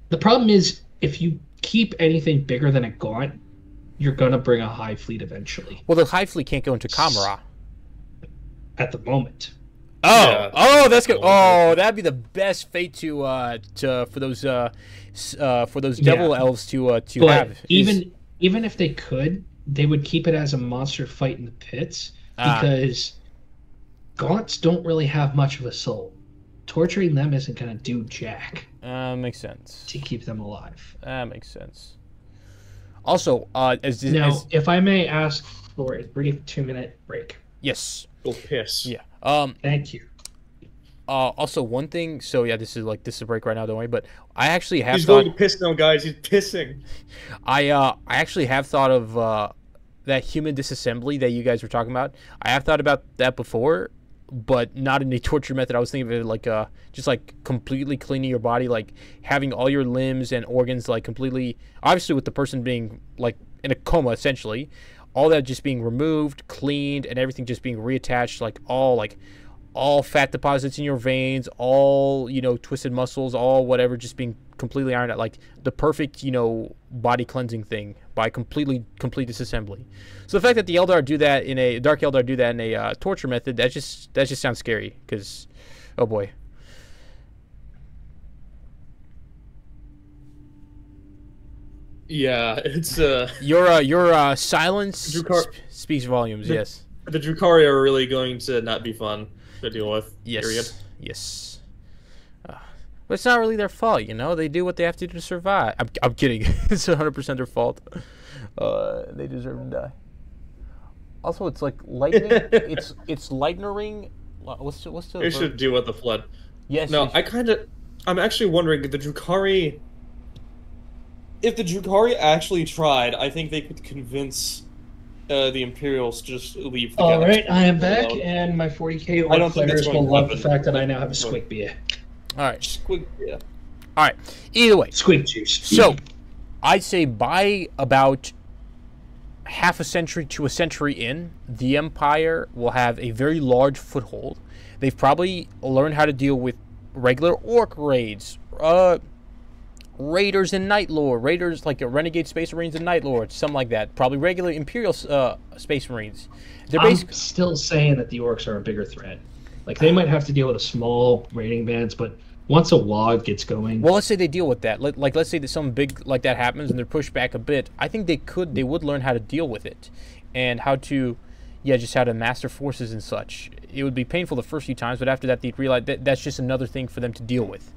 The problem is if you keep anything bigger than a Gaunt, you're gonna bring a Hive fleet eventually. Well, the Hive fleet can't go into Kamara at the moment. Oh, that's good. Oh, that'd be the best fate for those devil elves to have. Even if they could, they would keep it as a monster fight in the pits because Gaunts don't really have much of a soul. Torturing them isn't going to do jack. Makes sense. To keep them alive. That makes sense. Also, if I may ask for a brief 2-minute break. Yes. Go piss. Yeah. Thank you. Also, one thing. So yeah, this is a break right now. Don't worry. But I actually have. He's going to piss now, guys. He's pissing. I actually have thought of that human disassembly that you guys were talking about. I have thought about that before, but not in a torture method. I was thinking of it like just like completely cleaning your body, like having all your limbs and organs like completely. Obviously, with the person being like in a coma, essentially, all that just being removed, cleaned, and everything just being reattached, like all fat deposits in your veins, all, twisted muscles, all whatever, just being completely ironed out, like the perfect, body cleansing thing by complete disassembly. So the fact that the Eldar do that Dark Eldar do that in a torture method, that just sounds scary, because, oh boy. Yeah, it's your silence speaks volumes. Yes, the Drukhari are really going to not be fun to deal with. Yes. Period. Yes. But it's not really their fault, They do what they have to do to survive. I'm kidding. It's 100% their fault. They deserve to die. Also, it's like lightning. it's lightning. What's the? They should deal with the flood. Yes. No, I'm actually wondering if the Drukhari actually tried, I think they could convince the Imperials to just leave the galaxy. Alright, I am back, and my 40k Orc players will love the fact that I now have a squig beer. Alright. Squig beer. Alright, either way. Squig juice. So, I'd say by about half a century to a century in, the Empire will have a very large foothold. They've probably learned how to deal with regular Orc raids, Raiders and Night Lord. Raiders like a Renegade Space Marines and Night Lords, something like that. Probably regular Imperial Space Marines. I'm still saying that the Orcs are a bigger threat. Like, they might have to deal with a small raiding bands, but once a WOG gets going... Well, let's say they deal with that. Let's say that something big like that happens and they're pushed back a bit. I think they would learn how to deal with it. And how to, just how to master forces and such. It would be painful the first few times, but after that they'd realize that's just another thing for them to deal with.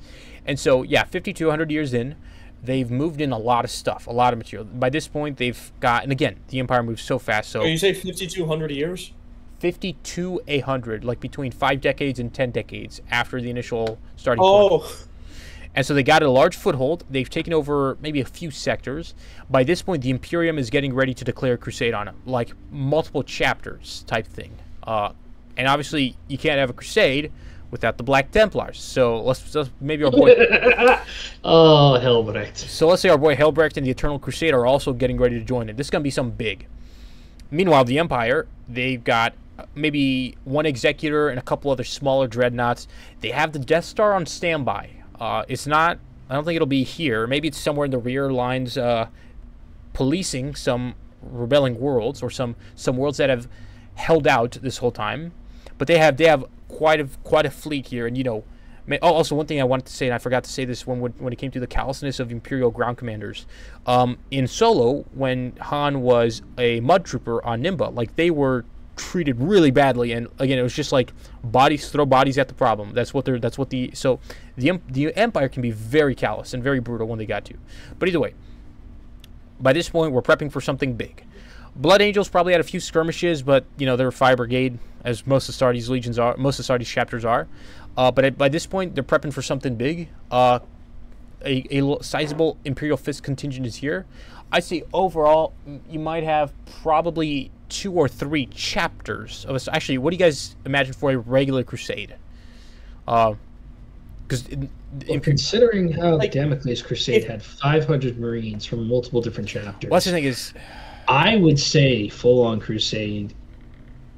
And so, 50 to 100 years in, they've moved in a lot of stuff, a lot of material. By this point, they've got, and again, the Empire moves so fast. So you say 50 to 100 years? 50 to 100, like between 5 decades and 10 decades after the initial starting point. And so they got a large foothold. They've taken over maybe a few sectors. By this point, the Imperium is getting ready to declare a crusade on them, like multiple chapters type thing. And obviously, you can't have a crusade without the Black Templars. So let's maybe our boy... Oh, Helbrecht. So let's say our boy Helbrecht and the Eternal Crusade are also getting ready to join it. This is going to be something big. Meanwhile, the Empire, they've got maybe one Executor and a couple other smaller dreadnoughts. They have the Death Star on standby. It's not. I don't think it'll be here. Maybe it's somewhere in the rear lines, policing some rebelling worlds or some worlds that have held out this whole time. But they have quite a fleet here, and also, one thing I wanted to say, and I forgot to say this when it came to the callousness of Imperial ground commanders. In Solo, when Han was a mud trooper on Nimba, like, they were treated really badly, and again, it was just like throw bodies at the problem. So the Empire can be very callous and very brutal when they got to. But either way, by this point, we're prepping for something big. Blood Angels probably had a few skirmishes, but they're a fire brigade, as most of Sardi's legions are, most of Sardi's chapters are. But by this point, they're prepping for something big. A sizable Imperial Fist contingent is here. I say overall, you might have probably 2 or 3 chapters of us. Actually, what do you guys imagine for a regular crusade? Because considering how Damocles' crusade had 500 Marines from multiple different chapters, what's the thing is, I would say full-on crusade.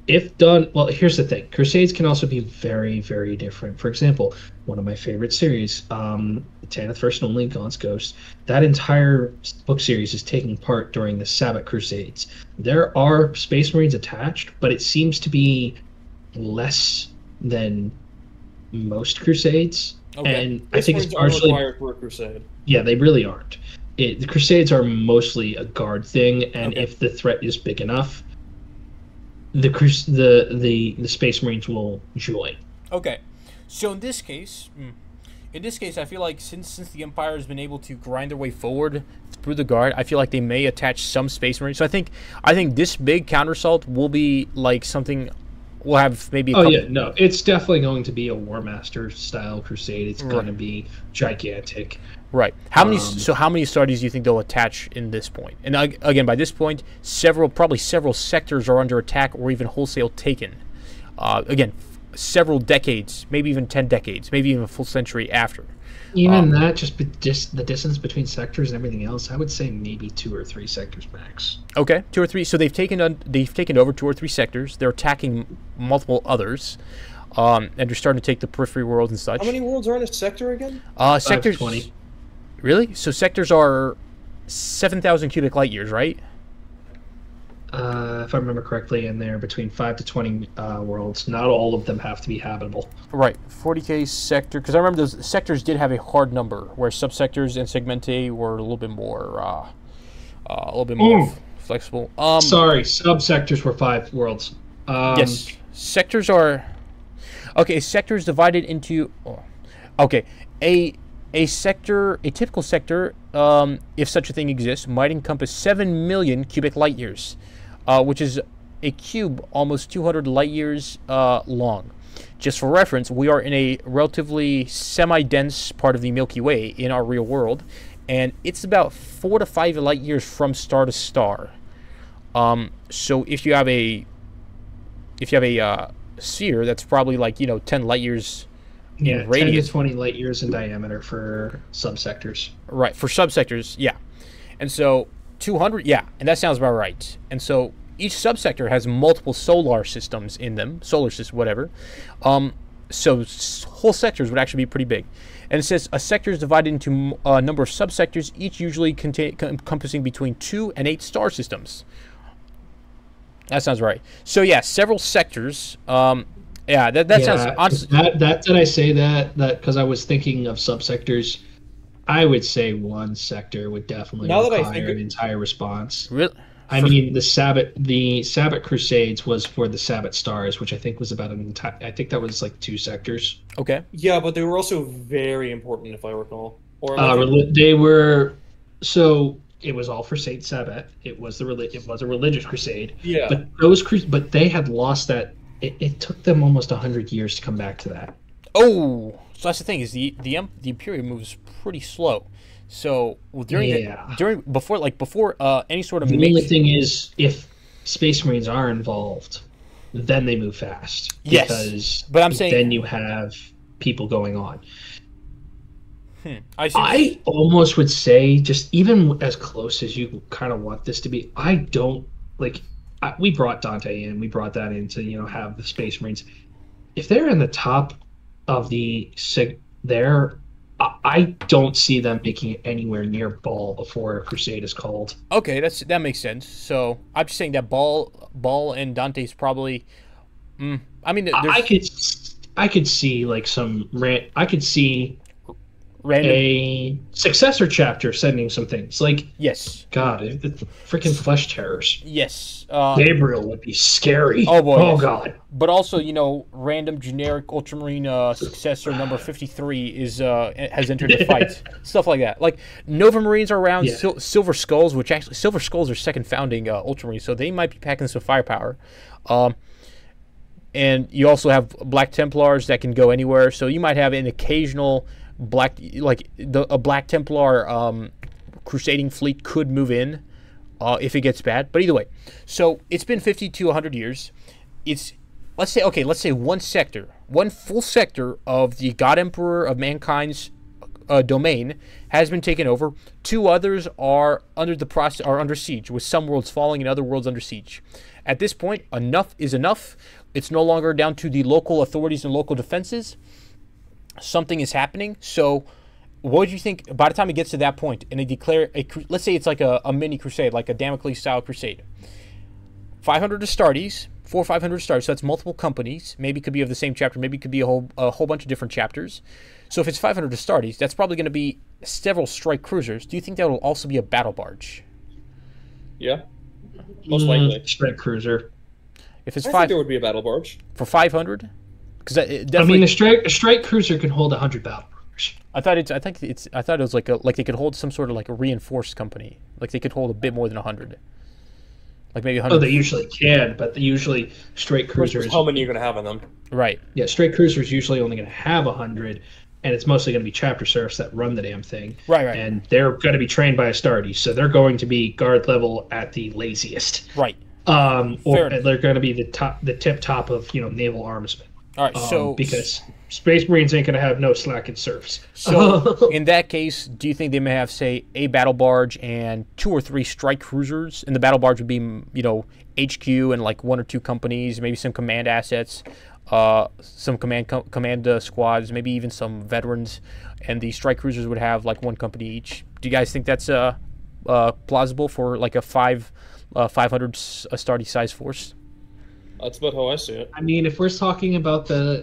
If done, well, here's the thing. Crusades can also be very, very different. For example, one of my favorite series, Tanith First and Only, Gaunt's Ghost, that entire book series is taking part during the Sabbath Crusades. There are Space Marines attached, but it seems to be less than most Crusades. Okay. And I think it's partially required for a crusade. Yeah, they really aren't. The Crusades are mostly a guard thing, and if the threat is big enough, the Space Marines will join. Okay, so in this case, I feel like since the Empire has been able to grind their way forward through the guard, I feel like they may attach some Space Marines. So I think this big counter-assault will be like something. We'll have maybe. No, it's definitely going to be a War Master style crusade. It's going to be gigantic. Right. How many Sardi's do you think they'll attach in this point? And again, by this point, probably several sectors are under attack or even wholesale taken. Again, several decades, maybe even 10 decades, maybe even a full century after. Even that, just the distance between sectors and everything else, I would say maybe 2 or 3 sectors max. Okay, 2 or 3. So they've taken over 2 or 3 sectors. They're attacking multiple others. And they're starting to take the periphery worlds and such. How many worlds are in a sector again? Sectors. 20. Really? So sectors are 7,000 cubic light years, right? If I remember correctly, and they're between 5 to 20 worlds. Not all of them have to be habitable. Right. 40k sector, because I remember those sectors did have a hard number, where subsectors and segmentae were a little bit more, flexible. Sorry, subsectors were 5 worlds. Yes, sectors are. Okay, sectors divided into. Okay, a typical sector, if such a thing exists, might encompass 7 million cubic light years, which is a cube almost 200 light years long. Just for reference, we are in a relatively semi-dense part of the Milky Way in our real world, and it's about 4 to 5 light years from star to star. So if you have a sphere that's probably like 10 light years. Yeah, 10 to 20 light years in diameter for subsectors. Right, for subsectors, yeah. And so 200, yeah, and that sounds about right. And so each subsector has multiple solar systems in them, solar system, whatever. So whole sectors would actually be pretty big. And it says a sector is divided into a number of subsectors, each usually encompassing between 2 and 8 star systems. That sounds right. So yeah, several sectors. Yeah, that sounds honestly. Did I say that because I was thinking of subsectors? I would say one sector would definitely require an entire response. Really? I mean, the Sabbath Crusades was for the Sabbath Stars, which I think was about I think that was like 2 sectors. Okay. Yeah, but they were also very important, if I recall. They were so. It was all for Saint Sabbath. It was a religious crusade. Yeah. But they had lost that. It took them almost 100 years to come back to that. Oh, so that's the thing is the Imperium moves pretty slow. So before any sort of the only thing is if Space Marines are involved, then they move fast. Yes, because but I'm saying then you have people going on. I almost would say, just even as close as you kind of want this to be, I don't like. We brought Dante in. We brought that in to have the Space Marines. If they're in the top of the they're I don't see them making it anywhere near Ball before Crusade is called. Okay, that makes sense. So I'm just saying that Ball and Dante's probably. I mean, I could see like I could see random a successor chapter sending some things like yes. God, the freaking flesh terrors. Yes, Gabriel would be scary. Oh boy. Oh yes. God. But also, random generic Ultramarine successor number 53 has entered the fight. Stuff like that. Like Nova Marines are around. Yeah. Silver Skulls, which actually Silver Skulls are second founding Ultramarines, so they might be packing some firepower. And you also have Black Templars that can go anywhere. So you might have an occasional a Black Templar crusading fleet could move in if it gets bad. But either way, so it's been 50 to 100 years. Let's say one full sector of the God Emperor of Mankind's domain has been taken over. Two others are under siege, with some worlds falling and other worlds under siege. At this point, enough is enough. It's no longer down to the local authorities and local defenses. Something is happening. So what do you think by the time it gets to that point and they declare let's say it's like a mini crusade, like a Damocles style crusade? 500 Astartes, 400 or 500 Astartes, so that's multiple companies. Maybe it could be of the same chapter, maybe it could be a whole bunch of different chapters. So if it's 500 Astartes, that's probably going to be several strike cruisers. Do you think that will also be a battle barge? Yeah. Most likely. Strike cruiser. If it's I think there would be a battle barge. For 500? Because I mean, a strike cruiser can hold 100 battle barges. I thought it was like they could hold some sort of like a reinforced company. Like they could hold a bit more than 100. Like maybe 100. Oh, they usually can, but usually strike cruisers. How many are you going to have on them? Right. Yeah, strike cruisers usually only going to have 100, and it's mostly going to be chapter serfs that run the damn thing. Right. And they're going to be trained by Astartes, so they're going to be guard level at the laziest. Right. Or they're going to be the tip top of naval armament. All right. So because Space Marines ain't going to have no slack in serfs. So in that case, do you think they may have, say, a battle barge and 2 or 3 strike cruisers, and the battle barge would be HQ and like 1 or 2 companies, maybe some command assets, some command squads, maybe even some veterans, and the strike cruisers would have like 1 company each? Do you guys think that's plausible for like a 500 Astartes size force? That's about how I see it. I mean, if we're talking about the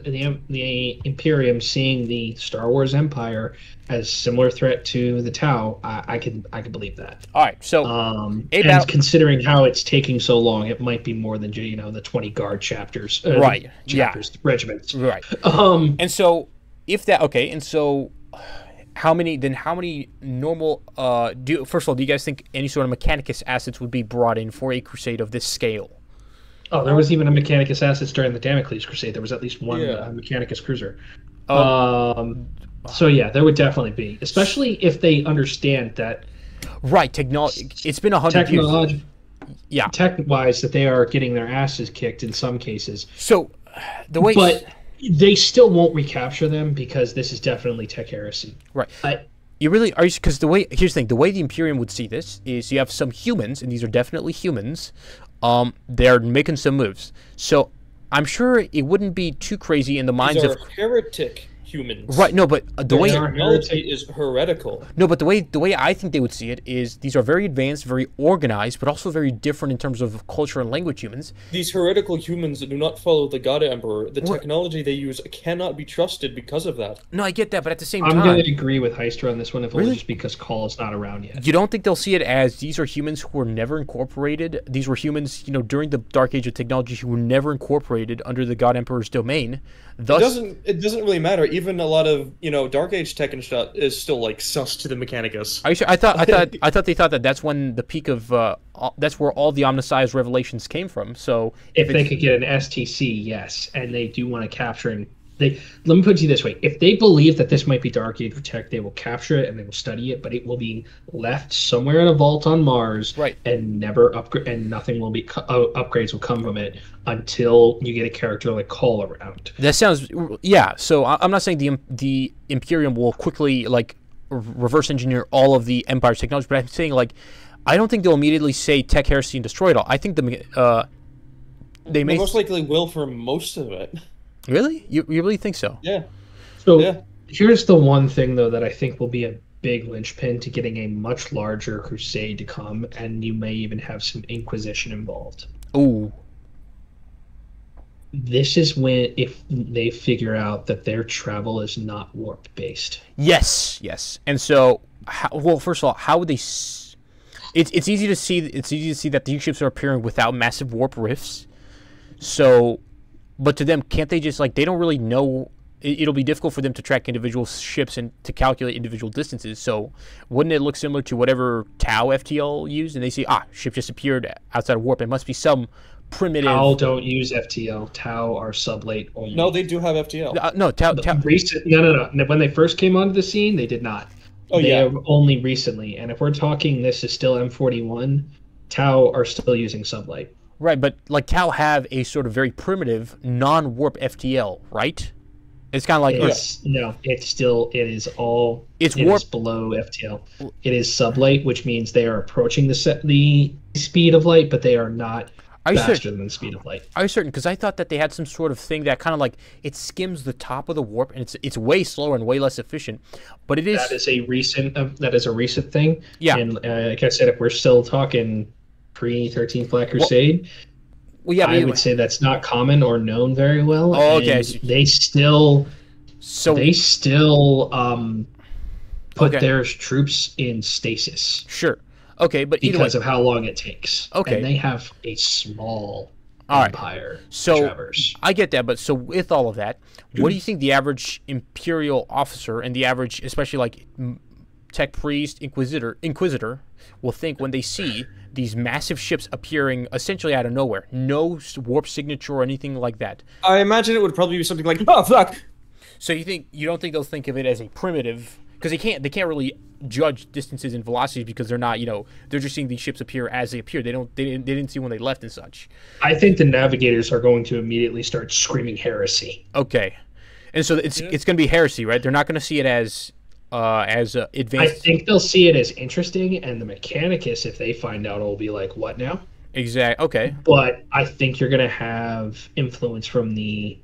Imperium seeing the Star Wars Empire as similar threat to the Tau, I can believe that. All right, so and considering how it's taking so long, it might be more than the 20 guard chapters. Right. Regiments. Right. And so how many normal first of all, do you guys think any sort of Mechanicus assets would be brought in for a crusade of this scale? Oh, there was even a Mechanicus assets during the Damocles Crusade. There was at least one Mechanicus cruiser. So yeah, there would definitely be, especially if they understand that. Right, technology. It's been 100 years. Yeah, tech-wise, that they are getting their asses kicked in some cases. So but they still won't recapture them because this is definitely tech heresy. Right. You really are, because here's the thing: the way the Imperium would see this is you have some humans, and these are definitely humans. They're making some moves, so I'm sure it wouldn't be too crazy in the minds of heretic humans. Right? No, but the way technology is heretical. No, but the way I think they would see it is these are very advanced, very organized, but also very different in terms of culture and language humans. These heretical humans that do not follow the God Emperor, the technology they use cannot be trusted because of that. No, I get that, but at the same time, I'm going to agree with Heister on this one, if only just because Call is not around yet. You don't think they'll see it as these are humans who were never incorporated? These were humans, during the Dark Age of technology, who were never incorporated under the God Emperor's domain. Thus, it doesn't really matter. Even a lot of Dark Age tech and stuff is still like sus to the Mechanicus. Are you sure? I thought they thought that that's when the peak of that's where all the Omniscience revelations came from. So if they could get an STC, yes, and they do want to capture let me put it this way: if they believe that this might be Dark Age tech, they will capture it and they will study it, but it will be left somewhere in a vault on Mars, right? And never upgrade, and nothing will be upgrades will come from it until you get a character like Call around. That sounds So I'm not saying the Imperium will quickly reverse engineer all of the Empire's technology, but I'm saying I don't think they'll immediately say tech heresy and destroy it all. I think they may most likely will for most of it. Really? You really think so? Yeah. So Here's the one thing, though, that I think will be a big linchpin to getting a much larger crusade to come, and you may even have some Inquisition involved. Ooh. This is when, if they figure out that their travel is not warp based. Yes, yes. And so, well, first of all, how would they? It's easy to see. It's easy to see that these ships are appearing without massive warp rifts. So, but to them, can't they just they don't really know? It'll be difficult for them to track individual ships and to calculate individual distances. So, wouldn't it look similar to whatever Tau FTL used? And they see, ship just appeared outside of warp. It must be some primitive. Tau don't use FTL. Tau are sublate only. No, they do have FTL. No, Tau. No. When they first came onto the scene, they did not. Oh, they yeah. are only recently. And if we're talking this is still M41, Tau are still using sublight. Right, but Tau have a sort of very primitive non-warp FTL, right? It's kind of like no. It is warp. Is below FTL. It is sublight, which means they are approaching the speed of light, but they are not faster than the speed of light. Are you certain? Because I thought that they had some sort of thing that kind of it skims the top of the warp, and it's way slower and way less efficient. But it is that is a recent thing. Yeah, and like I said, if we're still talking pre-13th Black Crusade. Well, yeah, I would say that's not common or known very well. Oh, okay. They still put their troops in stasis. Sure. Okay, but because of how long it takes. Okay. And they have a small empire to traverse. I get that, but so with all of that, what do you think the average Imperial officer and the average, especially tech priest, inquisitor will think when they see these massive ships appearing essentially out of nowhere? No warp signature or anything like that. I imagine it would probably be something like, oh, fuck! So you don't think they'll think of it as a primitive... Because they can't really judge distances and velocities because they're not, they're just seeing these ships appear as they appear. They didn't see when they left and such. I think the navigators are going to immediately start screaming heresy. Okay. And so it's going to be heresy, right? They're not going to see it as advanced. I think they'll see it as interesting, and the Mechanicus, if they find out, will be like, what now? Exactly. Okay. But I think you're going to have influence from the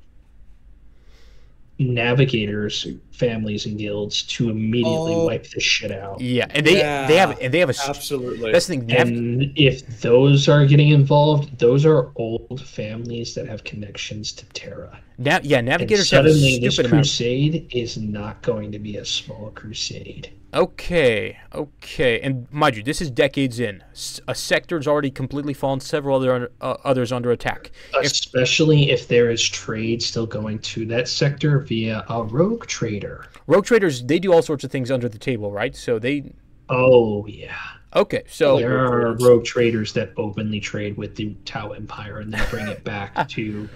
navigators, families, and guilds to immediately wipe this shit out. Yeah, and they have a absolutely. That's the thing. And if those are getting involved, those are old families that have connections to Terra. Navigators and suddenly have a this stupid crusade is not going to be a small crusade. Okay, and mind you, this is decades in. A sector's already completely fallen. Several others under attack. Especially if there is trade still going to that sector via a rogue trader. Rogue traders, they do all sorts of things under the table, right? So they. Oh yeah. Okay, so there are rogue traders that openly trade with the Tau Empire and then bring it back to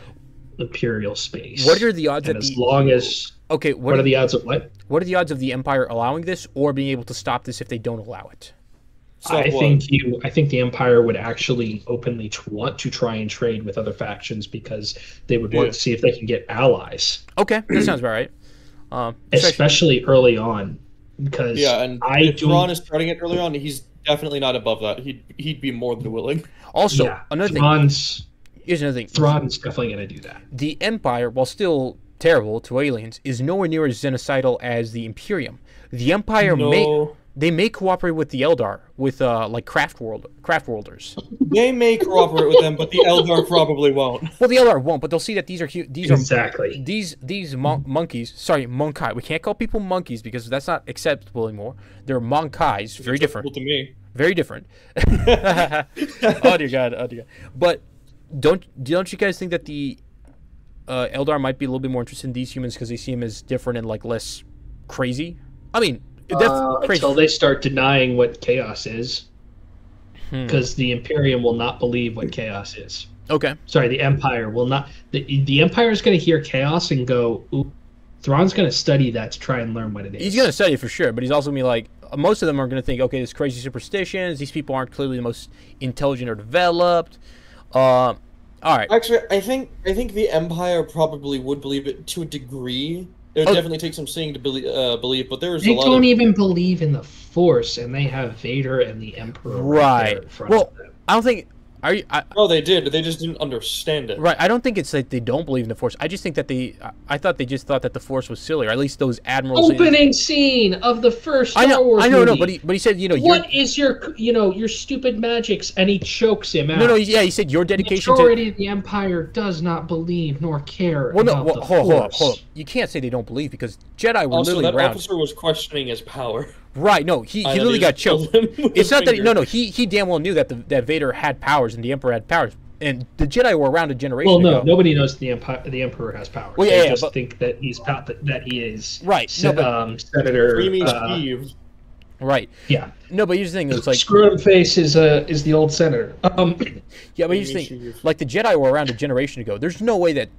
Imperial space. What are the odds? And as long as what are the odds of what? What are the odds of the Empire allowing this or being able to stop this if they don't allow it? I think the Empire would actually openly want to try and trade with other factions because they would want to see if they can get allies. Okay, that sounds about right. Especially early on, because if Thrawn is starting it early on, he's definitely not above that. He'd be more than willing. Also, another thing. Here's another thing. Thrawn's definitely going to do that. The Empire, while still terrible to aliens, is nowhere near as genocidal as the Imperium. The Empire may cooperate with the Eldar, with craft worlders. They may cooperate with them, but the Eldar probably won't. Well, the Eldar won't, but they'll see that these are monkeys. Sorry, monkai. We can't call people monkeys because that's not acceptable anymore. They're monkais. Very different to me. Very different. Oh dear God. But don't you guys think that the Eldar might be a little bit more interested in these humans because they see them as different and less crazy? I mean, until they start denying what chaos is, because the Imperium will not believe what chaos is. Okay. Sorry, the Empire will not. The Empire is going to hear chaos and go, "Ooh." Thrawn's going to study that to try and learn what it is. He's going to study it for sure, but he's also going to be like, most of them are going to think, okay, there's crazy superstitions. These people aren't clearly the most intelligent or developed. All right. Actually, I think the Empire probably would believe it to a degree. It would definitely take some seeing to believe, but there's a lot. They don't even believe in the Force, and they have Vader and the Emperor. Right. Well, I don't think No, they did. They just didn't understand it. Right. I don't think it's that they don't believe in the Force. I just think that I thought they just thought that the Force was silly, or at least those admirals. Opening scene of the first Star Wars movie. No, but he said, what is your stupid magics, and he chokes him out. No, he said your dedication. The majority of the Empire does not believe nor care about the Force. Hold up. You can't say they don't believe because Jedi were literally around. Also, that officer was questioning his power. Right, no, he literally got choked. It's not that he damn well knew that that Vader had powers and the Emperor had powers, and the Jedi were around a generation ago. Well, no, nobody knows the Emperor has powers. Well, they just think that he is right. Senator. Right. Yeah. No, but here's the thing: it's like Screw Face is the old senator. Yeah, but here's the thing: like the Jedi were around a generation ago. There's no way that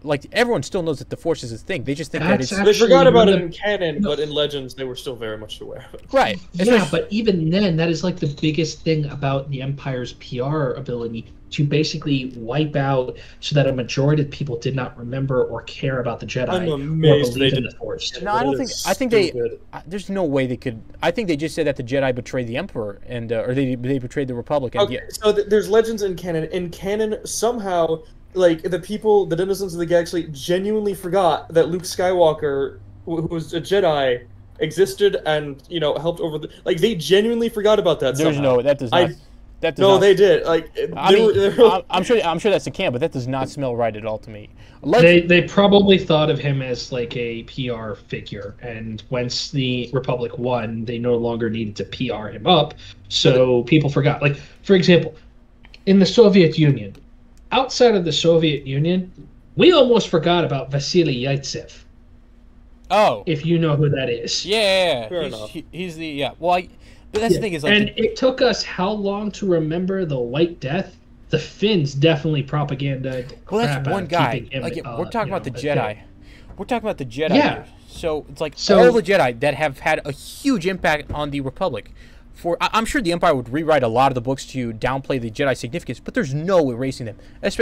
like everyone still knows that the Force is a thing. They just think that it's. They forgot about it in canon, but in Legends they were still very much aware of it. Right. Yeah, but even then, that is like the biggest thing about the Empire's PR ability to basically wipe out, so that a majority of people did not remember or care about the Jedi. I'm amazed they did the Force. No, I don't think. I think there's no way they could. I think they just said that the Jedi betrayed the Emperor, and or they betrayed the Republic. And okay, so there's legends in canon. In canon, somehow, like the denizens of the galaxy, genuinely forgot that Luke Skywalker, who was a Jedi, existed and helped over the. Like they genuinely forgot about that. There's somehow. no that does not. They did. Like I'm sure that's a can, but that does not smell right at all to me. They probably thought of him as like a PR figure, and once the Republic won, they no longer needed to PR him up, so people forgot. Like, for example, in the Soviet Union, outside of the Soviet Union, we almost forgot about Vasily Yaitsev. Oh, if you know who that is. Yeah. He's the Well, but that's the thing is like, and it took us how long to remember the White Death? The Finns definitely propaganda. Well, that's one guy. Like we're talking about the Jedi. We're talking about the Jedi. Yeah. So it's like all the Jedi that have had a huge impact on the Republic. I'm sure the Empire would rewrite a lot of the books to downplay the Jedi significance, but there's no erasing them.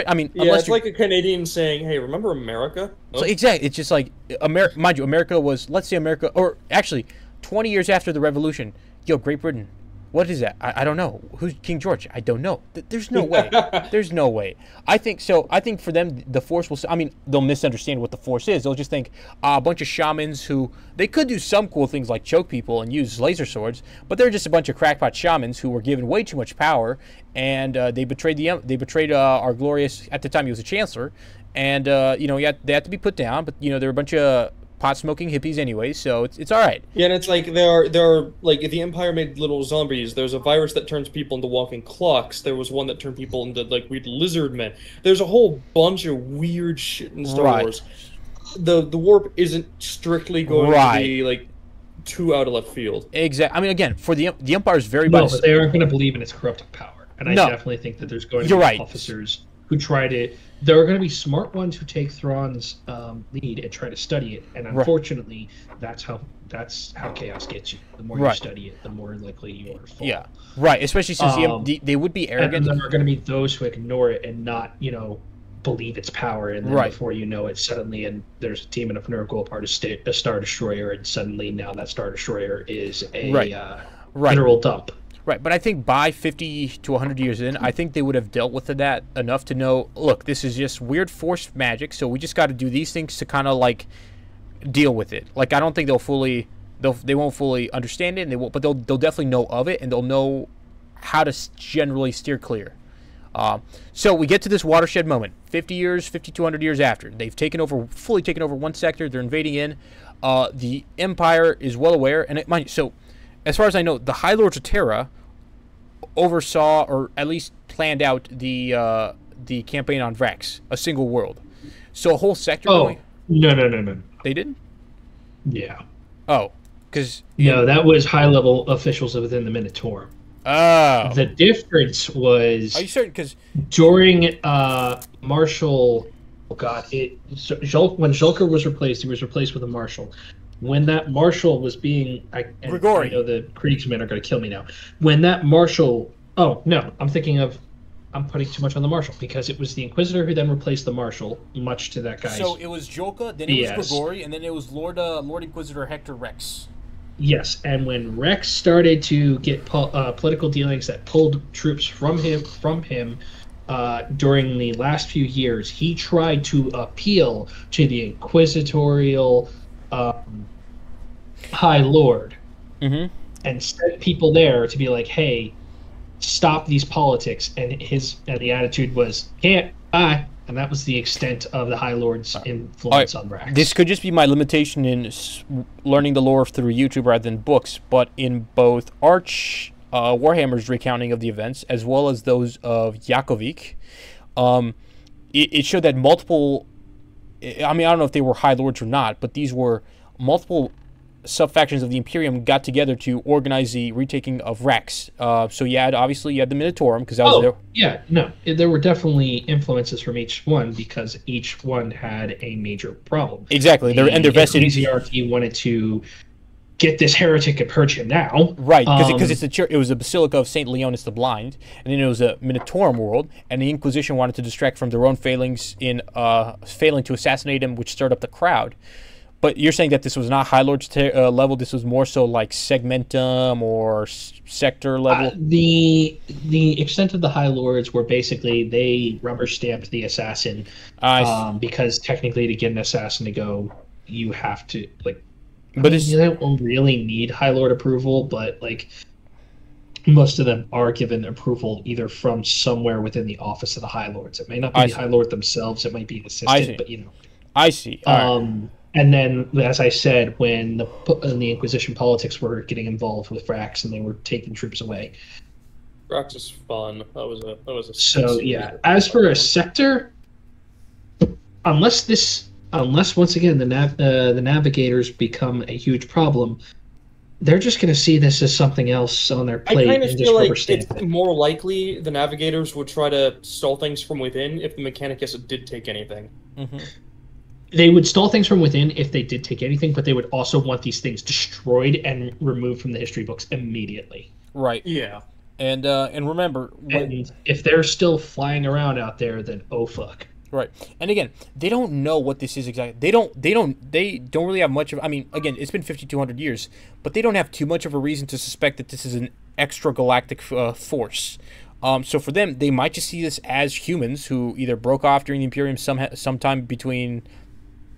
I mean, unless it's like a Canadian saying, "Hey, remember America?" Oh. So exactly, it's just like mind you, America was, let's say America, or actually, 20 years after the Revolution. Yo, Great Britain, what is that? I don't know. Who's King George? I don't know. There's no way. There's no way. I think for them, the Force will. I mean, they'll misunderstand what the Force is. They'll just think a bunch of shamans who they could do some cool things like choke people and use laser swords, but they're just a bunch of crackpot shamans who were given way too much power, and they betrayed our glorious, at the time he was a chancellor, and they had to be put down. But they're a bunch of pot-smoking hippies anyway, so it's all right. Yeah, and it's like there are like if the Empire made little zombies. There's a virus that turns people into walking clocks. There was one that turned people into like weird lizard men. There's a whole bunch of weird shit in Star Wars. The warp isn't strictly going to be like too out of left field. Exactly. I mean, again, for the Empire is very. No, but they aren't going to believe in its corrupting power, and I definitely think that there's going to be officers who try to. There are going to be smart ones who take Thrawn's lead and try to study it, and unfortunately, that's how chaos gets you. The more you study it, the more likely you are to fall. Yeah, right. Especially since they would be arrogant. And there are going to be those who ignore it and not, believe its power, and then before you know it, suddenly, and there's a team enough Nurgle part a Star Destroyer, and suddenly now that Star Destroyer is a mineral dump. Right, but I think by 50 to 100 years in, I think they would have dealt with that enough to know, look, this is just weird Force magic, so we just got to do these things to kind of like deal with it. Like, I don't think they won't fully understand it, but they'll definitely know of it, and they'll know how to generally steer clear. So we get to this watershed moment, 50 years, 5,200 years after. They've fully taken over one sector. They're invading in. The Empire is well aware, and mind you, so as far as I know, the High Lords of Terra oversaw, or at least planned out the campaign on Vrax, a single world. So a whole sector. Oh, no. They didn't? Yeah. Oh, because that was high-level officials within the Minotaur. Oh. The difference was. Are you certain? Because during Marshal, when Zhulker was replaced, he was replaced with a Marshal. When that Marshal was being, I know the Kriegsmen are going to kill me now. When that Marshal, I'm putting too much on the Marshal, because it was the Inquisitor who then replaced the Marshal, much to that guy's. So it was Jolka, then it was Grigori, and then it was Lord Inquisitor Hector Rex. Yes, and when Rex started to get political dealings that pulled troops from him during the last few years, he tried to appeal to the inquisitorial High Lord and sent people there to be like, "Hey, stop these politics." And the attitude was, "Can't, bye." And that was the extent of the High Lord's influence on Rex. This could just be my limitation in learning the lore through YouTube rather than books, but in both Warhammer's recounting of the events, as well as those of Yakovic, it showed that multiple... I mean, I don't know if they were High Lords or not, but these were multiple sub-factions of the Imperium got together to organize the retaking of Rex. So obviously you had the Minotaurum, because that was there. Yeah, no, there were definitely influences from each one, because each one had a major problem. Exactly, the ecclesiarchy wanted to get this heretic and purge him now. Right, because it was a Basilica of St. Leonis the Blind, and then it was a Minotaurum world, and the Inquisition wanted to distract from their own failings in failing to assassinate him, which stirred up the crowd. But you're saying that this was not High Lord's level. This was more so like segmentum or sector level. The extent of the High Lords were basically they rubber stamped the assassin, because technically to get an assassin to go, you have to you don't really need High Lord approval, but most of them are given approval either from somewhere within the office of the High Lords. It may not be the High Lord themselves. It might be an assistant, but I see. And then, as I said, when the Inquisition politics were getting involved with Rax and they were taking troops away. Rax is fun. That was a. So yeah, as for a sector, unless once again the navigators become a huge problem, they're just going to see this as something else on their plate. I kind of feel like it's more likely the navigators would try to stall things from within if the Mechanicus did take anything. They would stall things from within if they did take anything, but they would also want these things destroyed and removed from the history books immediately. Right. Yeah. And remember, and if they're still flying around out there, then oh fuck. Right. And again, they don't know what this is exactly. They don't really have much of. I mean, again, it's been 5,200 years, but they don't have too much of a reason to suspect that this is an extra galactic force. So for them, they might just see this as humans who either broke off during the Imperium sometime between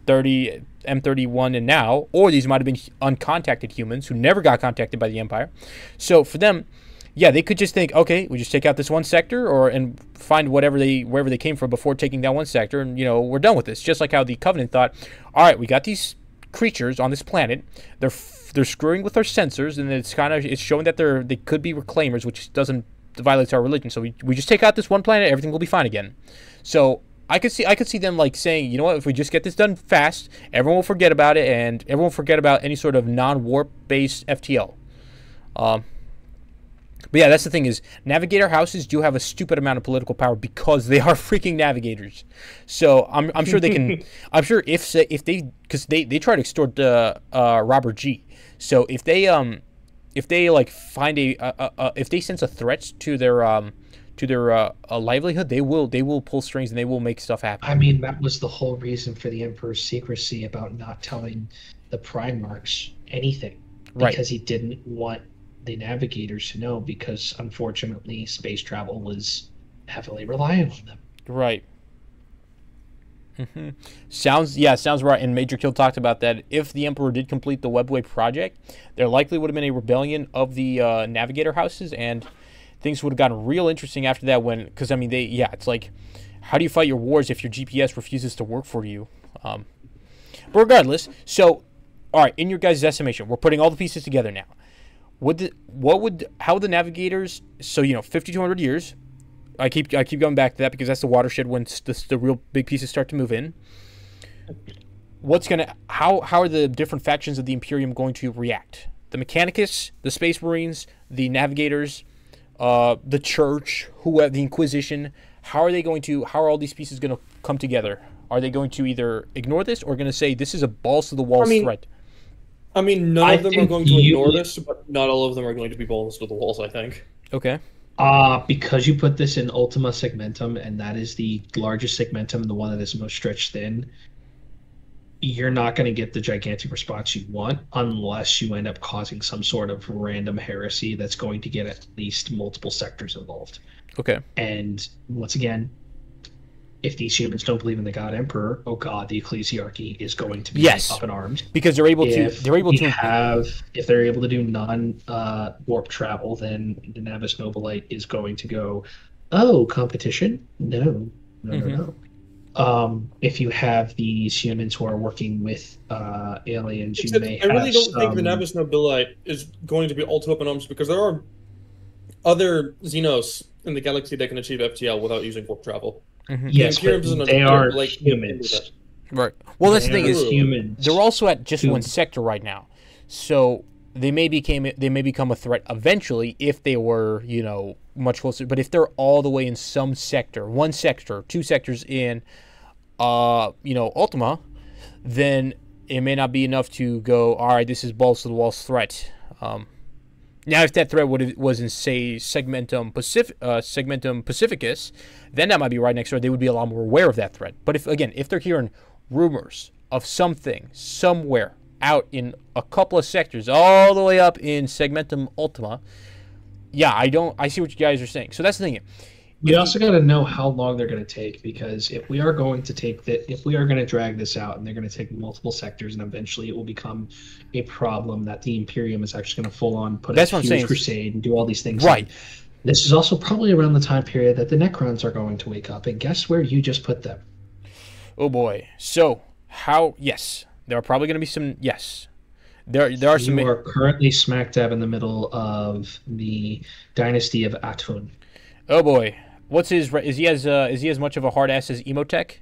M31 and now, or these might have been uncontacted humans who never got contacted by the Empire. So for them, yeah, they could just think, okay, we just take out this one sector and find wherever they came from before taking that one sector, and we're done with this. Just like how the Covenant thought, all right, we got these creatures on this planet, they're screwing with our sensors, and it's showing that they could be reclaimers, which violates our religion. So we just take out this one planet, everything will be fine again. So I could see them saying, you know what, if we just get this done fast, everyone will forget about it, and everyone will forget about any sort of non-warp based FTL. But yeah, that's the thing is, navigator houses do have a stupid amount of political power because they are freaking navigators. So I'm sure they can. I'm sure if they, because they try to extort Robert G. So if they find if they sense a threat to their livelihood, they will pull strings and they will make stuff happen. I mean, that was the whole reason for the Emperor's secrecy about not telling the Primarchs anything, because he didn't want the navigators to know, because unfortunately space travel was heavily reliant on them. Right. Sounds right. And Major Kill talked about that. If the Emperor did complete the Webway project, there likely would have been a rebellion of the navigator houses, and things would have gotten real interesting after that. Because I mean, it's like, how do you fight your wars if your GPS refuses to work for you? But regardless, so all right, in your guys' estimation, we're putting all the pieces together now. How would the navigators? So 5,200 years. I keep going back to that because that's the watershed when the real big pieces start to move in. How are the different factions of the Imperium going to react? The Mechanicus, the Space Marines, the Navigators, the Church, the Inquisition. How are all these pieces going to come together? Are they going to either ignore this or going to say this is a balls to the walls threat? I mean, none of them are going to ignore this, but not all of them are going to be balls to the walls, I think. Okay. Because you put this in Ultima Segmentum, and that is the largest segmentum and the one that is most stretched thin, you're not going to get the gigantic response you want unless you end up causing some sort of random heresy that's going to get at least multiple sectors involved. Okay. And once again, if these humans don't believe in the God Emperor, oh God, the ecclesiarchy is going to be up in arms because they're able to. If they're able to do non-warp travel, then the Navis Nobilite is going to go, oh, competition? No. If you have these humans who are working with aliens, you may have. I really don't think the Navis Nobilite is going to be all too up in arms because there are other Xenos in the galaxy that can achieve FTL without using warp travel. Yes, but they are humans. Right. Well, that's the thing is, humans. They're also at just one sector right now, so they may become a threat eventually if they were, much closer. But if they're all the way in some sector, one sector, two sectors in, Ultima, then it may not be enough to go, all right, this is balls to the walls threat. Now, if that threat was in, say, Segmentum Pacificus, then that might be right next door. They would be a lot more aware of that threat. But if they're hearing rumors of something somewhere out in a couple of sectors, all the way up in Segmentum Ultima, I see what you guys are saying. So that's the thing. We also got to know how long they're going to take, because if we are going to drag this out and they're going to take multiple sectors, and eventually it will become a problem that the Imperium is actually going to full on put a huge crusade and do all these things. Right. This is also probably around the time period that the Necrons are going to wake up, and guess where you just put them? Oh boy. So yes, there are probably going to be some. Yes, there are some. You are currently smack dab in the middle of the dynasty of Atun. Oh boy. What's his? Is he as much of a hard ass as Emotech?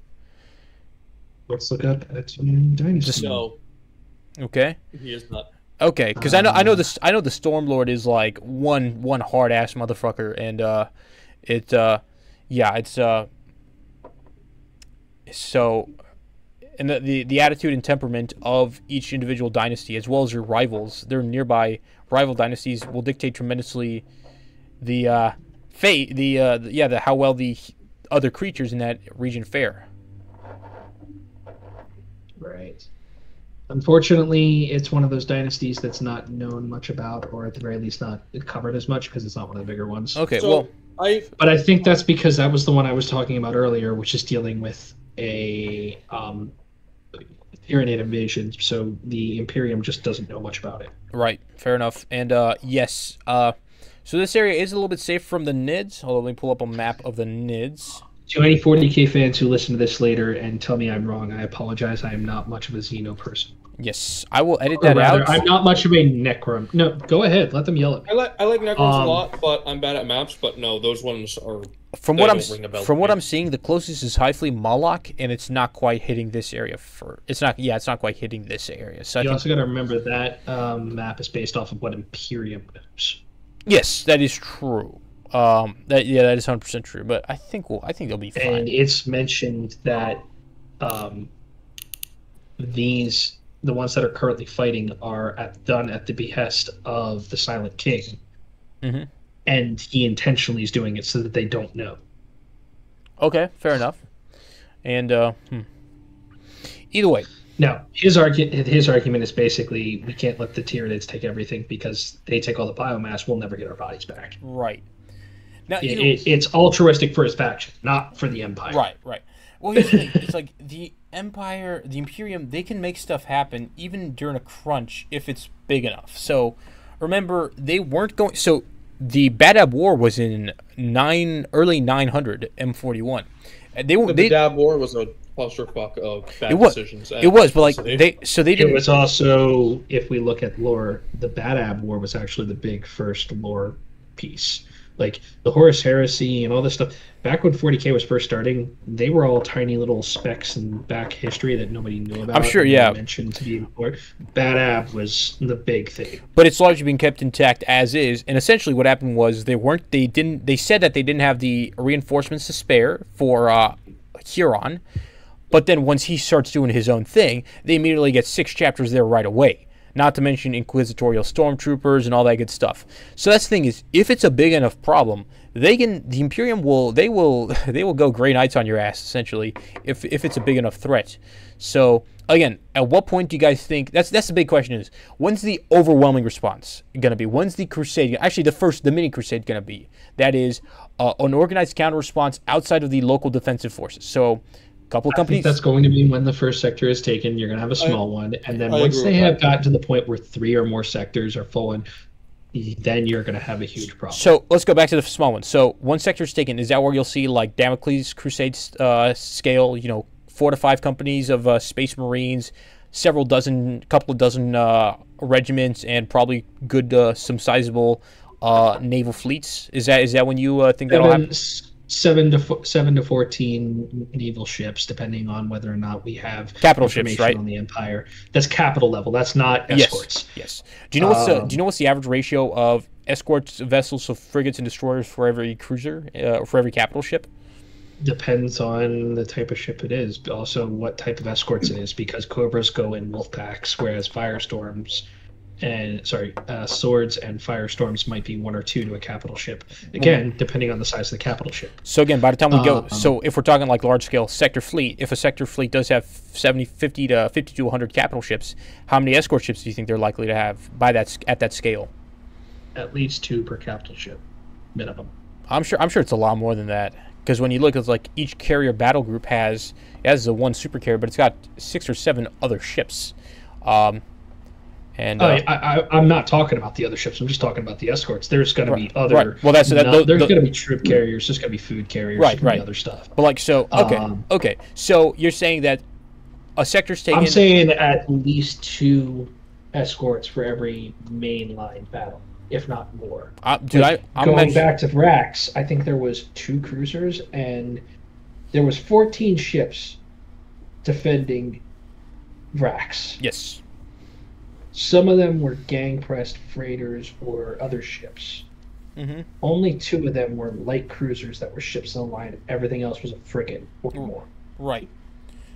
Let's look up Atun dynasty. No. Okay. He is not. Okay, because I know the Stormlord is like one hard ass motherfucker, and so, and the attitude and temperament of each individual dynasty, as well as your rivals, their nearby rival dynasties, will dictate tremendously the fate, how well the other creatures in that region fare. Right. Unfortunately, it's one of those dynasties that's not known much about, or at the very least not covered as much, because it's not one of the bigger ones. Okay, so but I think that's because that was the one I was talking about earlier, which is dealing with a Tyranid invasion, so the Imperium just doesn't know much about it. Right, fair enough. And yes, so this area is a little bit safe from the NIDS. Hold on, let me pull up a map of the NIDS. To any 40k fans who listen to this later and tell me I'm wrong, I apologize. I am not much of a Xeno person. Yes, I will edit that out. I'm not much of a Necron. No, go ahead. Let them yell at me. I like Necrons a lot, but I'm bad at maps. But no, those ones are. From what I'm seeing, the closest is Highfleet Moloch, and it's not quite hitting this area. It's not quite hitting this area. So you also got to remember that map is based off of what Imperium knows. Yes, that is true. That is 100% true. But I think they'll be fine. And it's mentioned that the ones that are currently fighting are done at the behest of the Silent King, and he intentionally is doing it so that they don't know. Okay, fair enough. And either way, now his argument is basically we can't let the Tyranids take everything because they take all the biomass. We'll never get our bodies back. Right. Now it's altruistic for his faction, not for the Empire. Right. Well, here's the thing. It's like the Empire, the Imperium, they can make stuff happen even during a crunch if it's big enough. So, remember, they weren't going... So, the Badab War was in early 900 M41. The Dab War was a clusterfuck of bad decisions. It was, but like, they didn't... It was also, if we look at lore, the Badab War was actually the big first lore piece. Like, the Horus Heresy and all this stuff, back when 40k was first starting, they were all tiny little specks in back history that nobody knew about. I'm sure, yeah. Mentioned to be important. Badab was the big thing. But it's largely been kept intact as is, and essentially what happened was they said that they didn't have the reinforcements to spare for Huron, but then once he starts doing his own thing, they immediately get 6 chapters there right away. Not to mention inquisitorial stormtroopers and all that good stuff. So that's the thing is, if it's a big enough problem, the Imperium will go Grey Knights on your ass essentially. If it's a big enough threat, So again, at what point do you guys think that's the big question is when's the overwhelming response gonna be? When's the crusade? Actually, the mini crusade gonna be? That is an organized counter response outside of the local defensive forces. So a couple of companies. I think that's going to be when the first sector is taken. You're gonna have a small one, and then once they have gotten to the point where 3 or more sectors are fallen, then you're gonna have a huge problem. So let's go back to the small one. So one sector is taken. Is that where you'll see like Damocles Crusade scale? 4 to 5 companies of Space Marines, couple of dozen regiments, and probably some sizable naval fleets. Is that when you think that'll happen? 7 to 14 naval ships, depending on whether or not we have capital ships, right? On the Empire. That's capital level. That's not escorts. Yes. Do you know what's the average ratio of escorts, vessels, so frigates and destroyers for every cruiser, for every capital ship? Depends on the type of ship it is, but also what type of escorts it is, because Cobras go in wolf packs, whereas swords and firestorms might be 1 or 2 to a capital ship. Again, depending on the size of the capital ship. So again, by the time we go, so if we're talking like large scale sector fleet, if a sector fleet does have 50 to 100 capital ships, how many escort ships do you think they're likely to have at that scale? At least 2 per capital ship, minimum. I'm sure it's a lot more than that. Because when you look, it's like each carrier battle group has the one super carrier, but it's got 6 or 7 other ships. I'm not talking about the other ships. I'm just talking about the escorts. There's going to be other. Right. Well, there's going to be troop carriers. There's going to be food carriers. Right. Be other stuff. But like so, okay. So you're saying that a sector's taken. I'm saying at least 2 escorts for every mainline battle, if not more. Going back to Vrax, I think there was 2 cruisers and there was 14 ships defending Vrax. Yes. Some of them were gang-pressed freighters or other ships. Mm-hmm. Only 2 of them were light cruisers that were ships in the line. Everything else was a frigate or more. Right.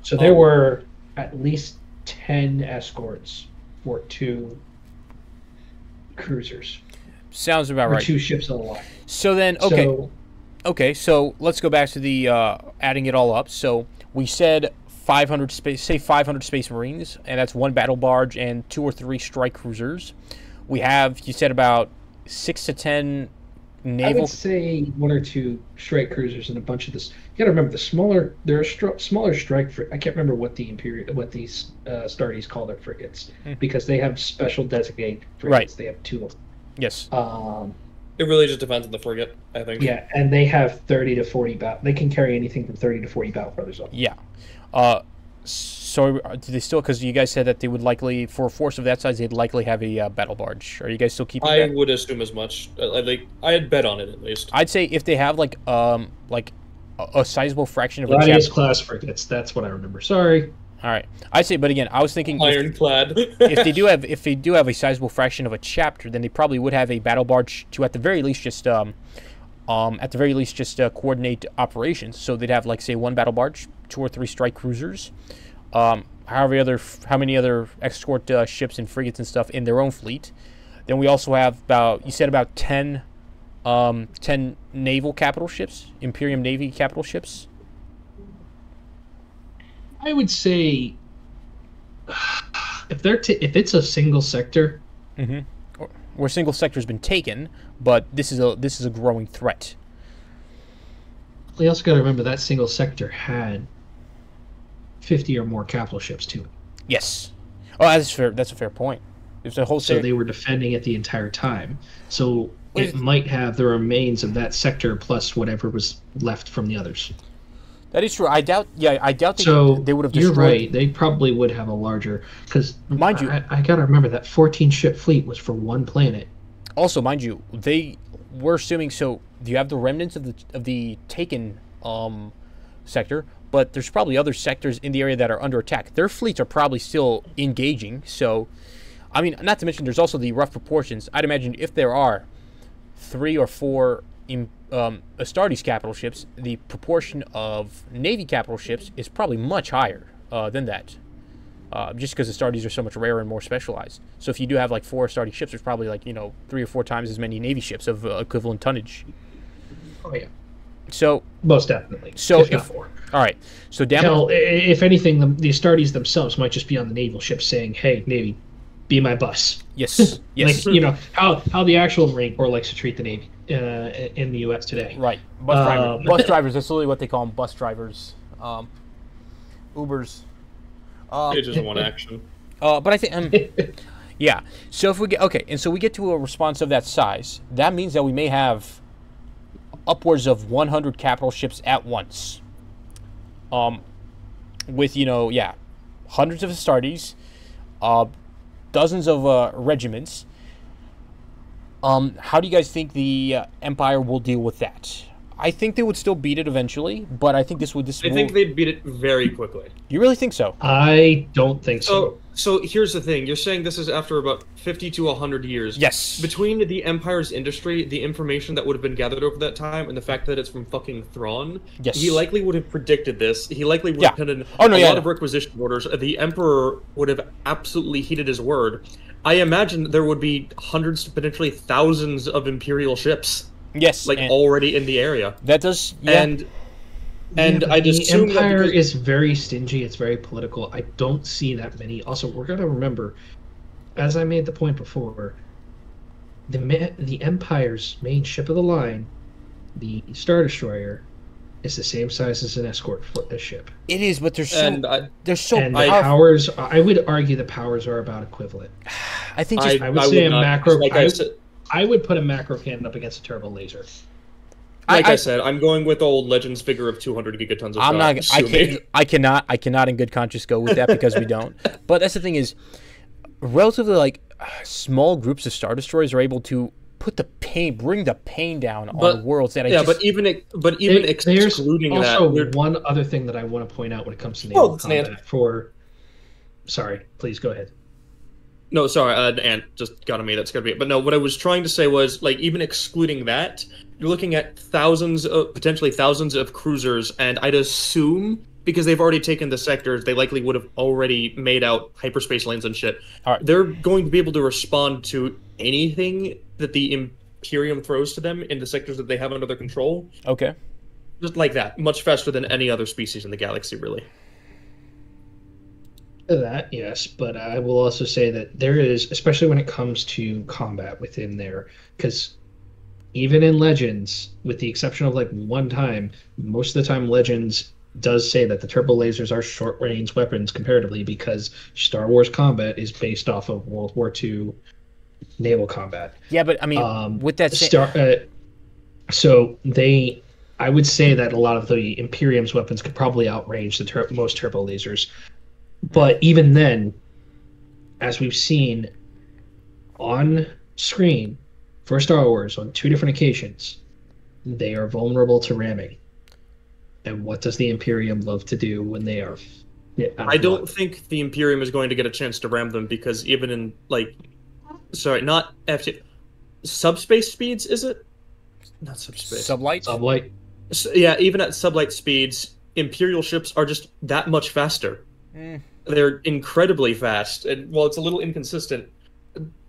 So there were at least 10 escorts for 2 cruisers. Sounds about right. 2 ships on the line. So then, so let's go back to the adding it all up. So we said 500 Space Marines, and that's 1 battle barge and 2 or 3 strike cruisers. We have, you said, about 6 to 10 naval. I would say 1 or 2 strike cruisers and a bunch of this. You got to remember there are smaller strike. I can't remember what these Stardies call their frigates because they have special designated frigates. Right. They have 2 of them. Yes. It really just depends on the frigate, I think. Yeah, and they have 30 to 40 battle. They can carry anything from 30 to 40 battle brothers on. Yeah. So do they still? Because you guys said that they would likely, for a force of that size, they'd likely have a battle barge. Are you guys still keeping? I would assume as much. I had bet on it at least. I'd say if they have like a sizable fraction of Gladius class frigates. That's what I remember. Sorry. All right, I'd say, but again, I was thinking ironclad. if they do have a sizable fraction of a chapter, then they probably would have a battle barge to at the very least just coordinate operations. So they'd have like say 1 battle barge, 2 or 3 strike cruisers, how many other escort ships and frigates and stuff in their own fleet. Then we also have about 10 naval capital ships, Imperium Navy capital ships. I would say if it's a single sector, where single sector has been taken, but this is a growing threat. We also got to remember that single sector had 50 or more capital ships too. Yes. Oh, that's fair. That's a fair point. If the whole so they were defending it the entire time. So it might have the remains of that sector plus whatever was left from the others. That is true. I doubt they would have destroyed. You're right. They probably would have a larger, because mind you, I gotta remember that 14 ship fleet was for 1 planet. Also, mind you, they were assuming. So you have the remnants of the taken sector, but there's probably other sectors in the area that are under attack. Their fleets are probably still engaging. So, I mean, not to mention there's also the rough proportions. I'd imagine if there are 3 or 4 Astartes capital ships, the proportion of Navy capital ships is probably much higher than that, just because Astartes are so much rarer and more specialized. So if you do have like 4 Astartes ships, there's probably like 3 or 4 times as many Navy ships of equivalent tonnage. Oh yeah. So most definitely. So if not more. All right. So hell, if anything, the Astartes themselves might just be on the naval ship saying, "Hey, Navy, be my bus." Yes. Yes. Like how the actual Marine Corps likes to treat the Navy in the U.S. today. Right. Bus drivers. Bus drivers. That's literally what they call them. Bus drivers. Ubers. It just one action. But I think, yeah. So if we get and so we get to a response of that size, that means that we may have upwards of 100 capital ships at once. With hundreds of Astartes, dozens of regiments. How do you guys think the Empire will deal with that? I think they would still beat it eventually, but I think I think they'd beat it very quickly. You really think so? I don't think so. So here's the thing. You're saying this is after about 50 to 100 years. Yes. Between the Empire's industry, the information that would have been gathered over that time, and the fact that it's from fucking Thrawn, yes. He likely would have predicted this. He likely would have put in a lot of requisition orders. The Emperor would have absolutely heeded his word. I imagine there would be hundreds to potentially thousands of Imperial ships. Yes, already in the area. That does, and I'd assume the Empire is very stingy. It's very political. I don't see that many. Also, we're gonna remember, as I made the point before, the Empire's main ship of the line, the Star Destroyer, is the same size as an escort ship. It is, but they're so and the powers. I would argue the powers are about equivalent. I think I would say a macro. I would put a macro cannon up against a turbo laser. I said, I'm going with old Legends figure of 200 gigatons of I cannot in good conscience go with that because we don't. But that's the thing is, relatively small groups of Star Destroyers are able to bring the pain down on worlds that even excluding there's that. Also, one other thing that I want to point out when it comes to naval combat Sorry, please go ahead. No, sorry, Ant just got on me. That's gonna be it. But no, what I was trying to say was, even excluding that, you're looking at potentially thousands of cruisers, and I'd assume, because they've already taken the sectors, they likely would have already made out hyperspace lanes and shit. Right. They're going to be able to respond to anything that the Imperium throws to them in the sectors that they have under their control. Okay. Just like that, much faster than any other species in the galaxy, really. That, yes, but I will also say that there is, especially when it comes to combat within there, because even in Legends, with the exception of one time, most of the time Legends does say that the turbo lasers are short-range weapons comparatively, because Star Wars combat is based off of World War II naval combat. Yeah, but I mean, with that I would say that a lot of the Imperium's weapons could probably outrange the most turbo lasers. But even then, as we've seen on screen for Star Wars on 2 different occasions, they are vulnerable to ramming. And what does the Imperium love to do when they are? I don't think the Imperium is going to get a chance to ram them, because even in not subspace speeds, is it? Not subspace. Sublight. Sublight. So, yeah, even at sublight speeds, Imperial ships are just that much faster. They're incredibly fast, and while it's a little inconsistent,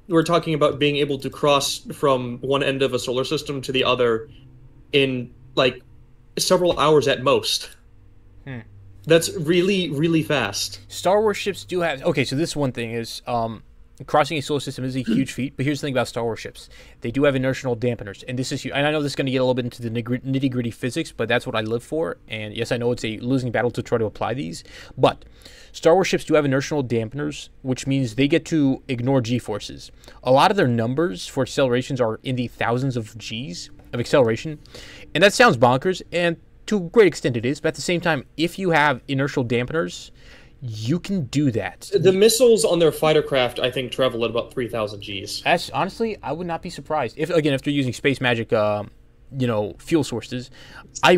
we're talking about being able to cross from one end of a solar system to the other in several hours at most. That's really, really fast. Star Wars ships do have... Okay, so this one thing is... crossing a solar system is a huge feat, but here's the thing about Star Wars ships. They do have inertial dampeners, and this is huge. And I know this is going to get a little bit into the nitty-gritty physics, but that's what I live for. And yes, I know it's a losing battle to try to apply these, but Star Wars ships do have inertial dampeners, which means they get to ignore G-forces. A lot of their numbers for accelerations are in the thousands of Gs of acceleration, and that sounds bonkers, and to a great extent it is, but at the same time, if you have inertial dampeners, you can do that. The missiles on their fighter craft, I think, travel at about 3,000 Gs. Honestly, I would not be surprised. If they're using space magic, fuel sources, I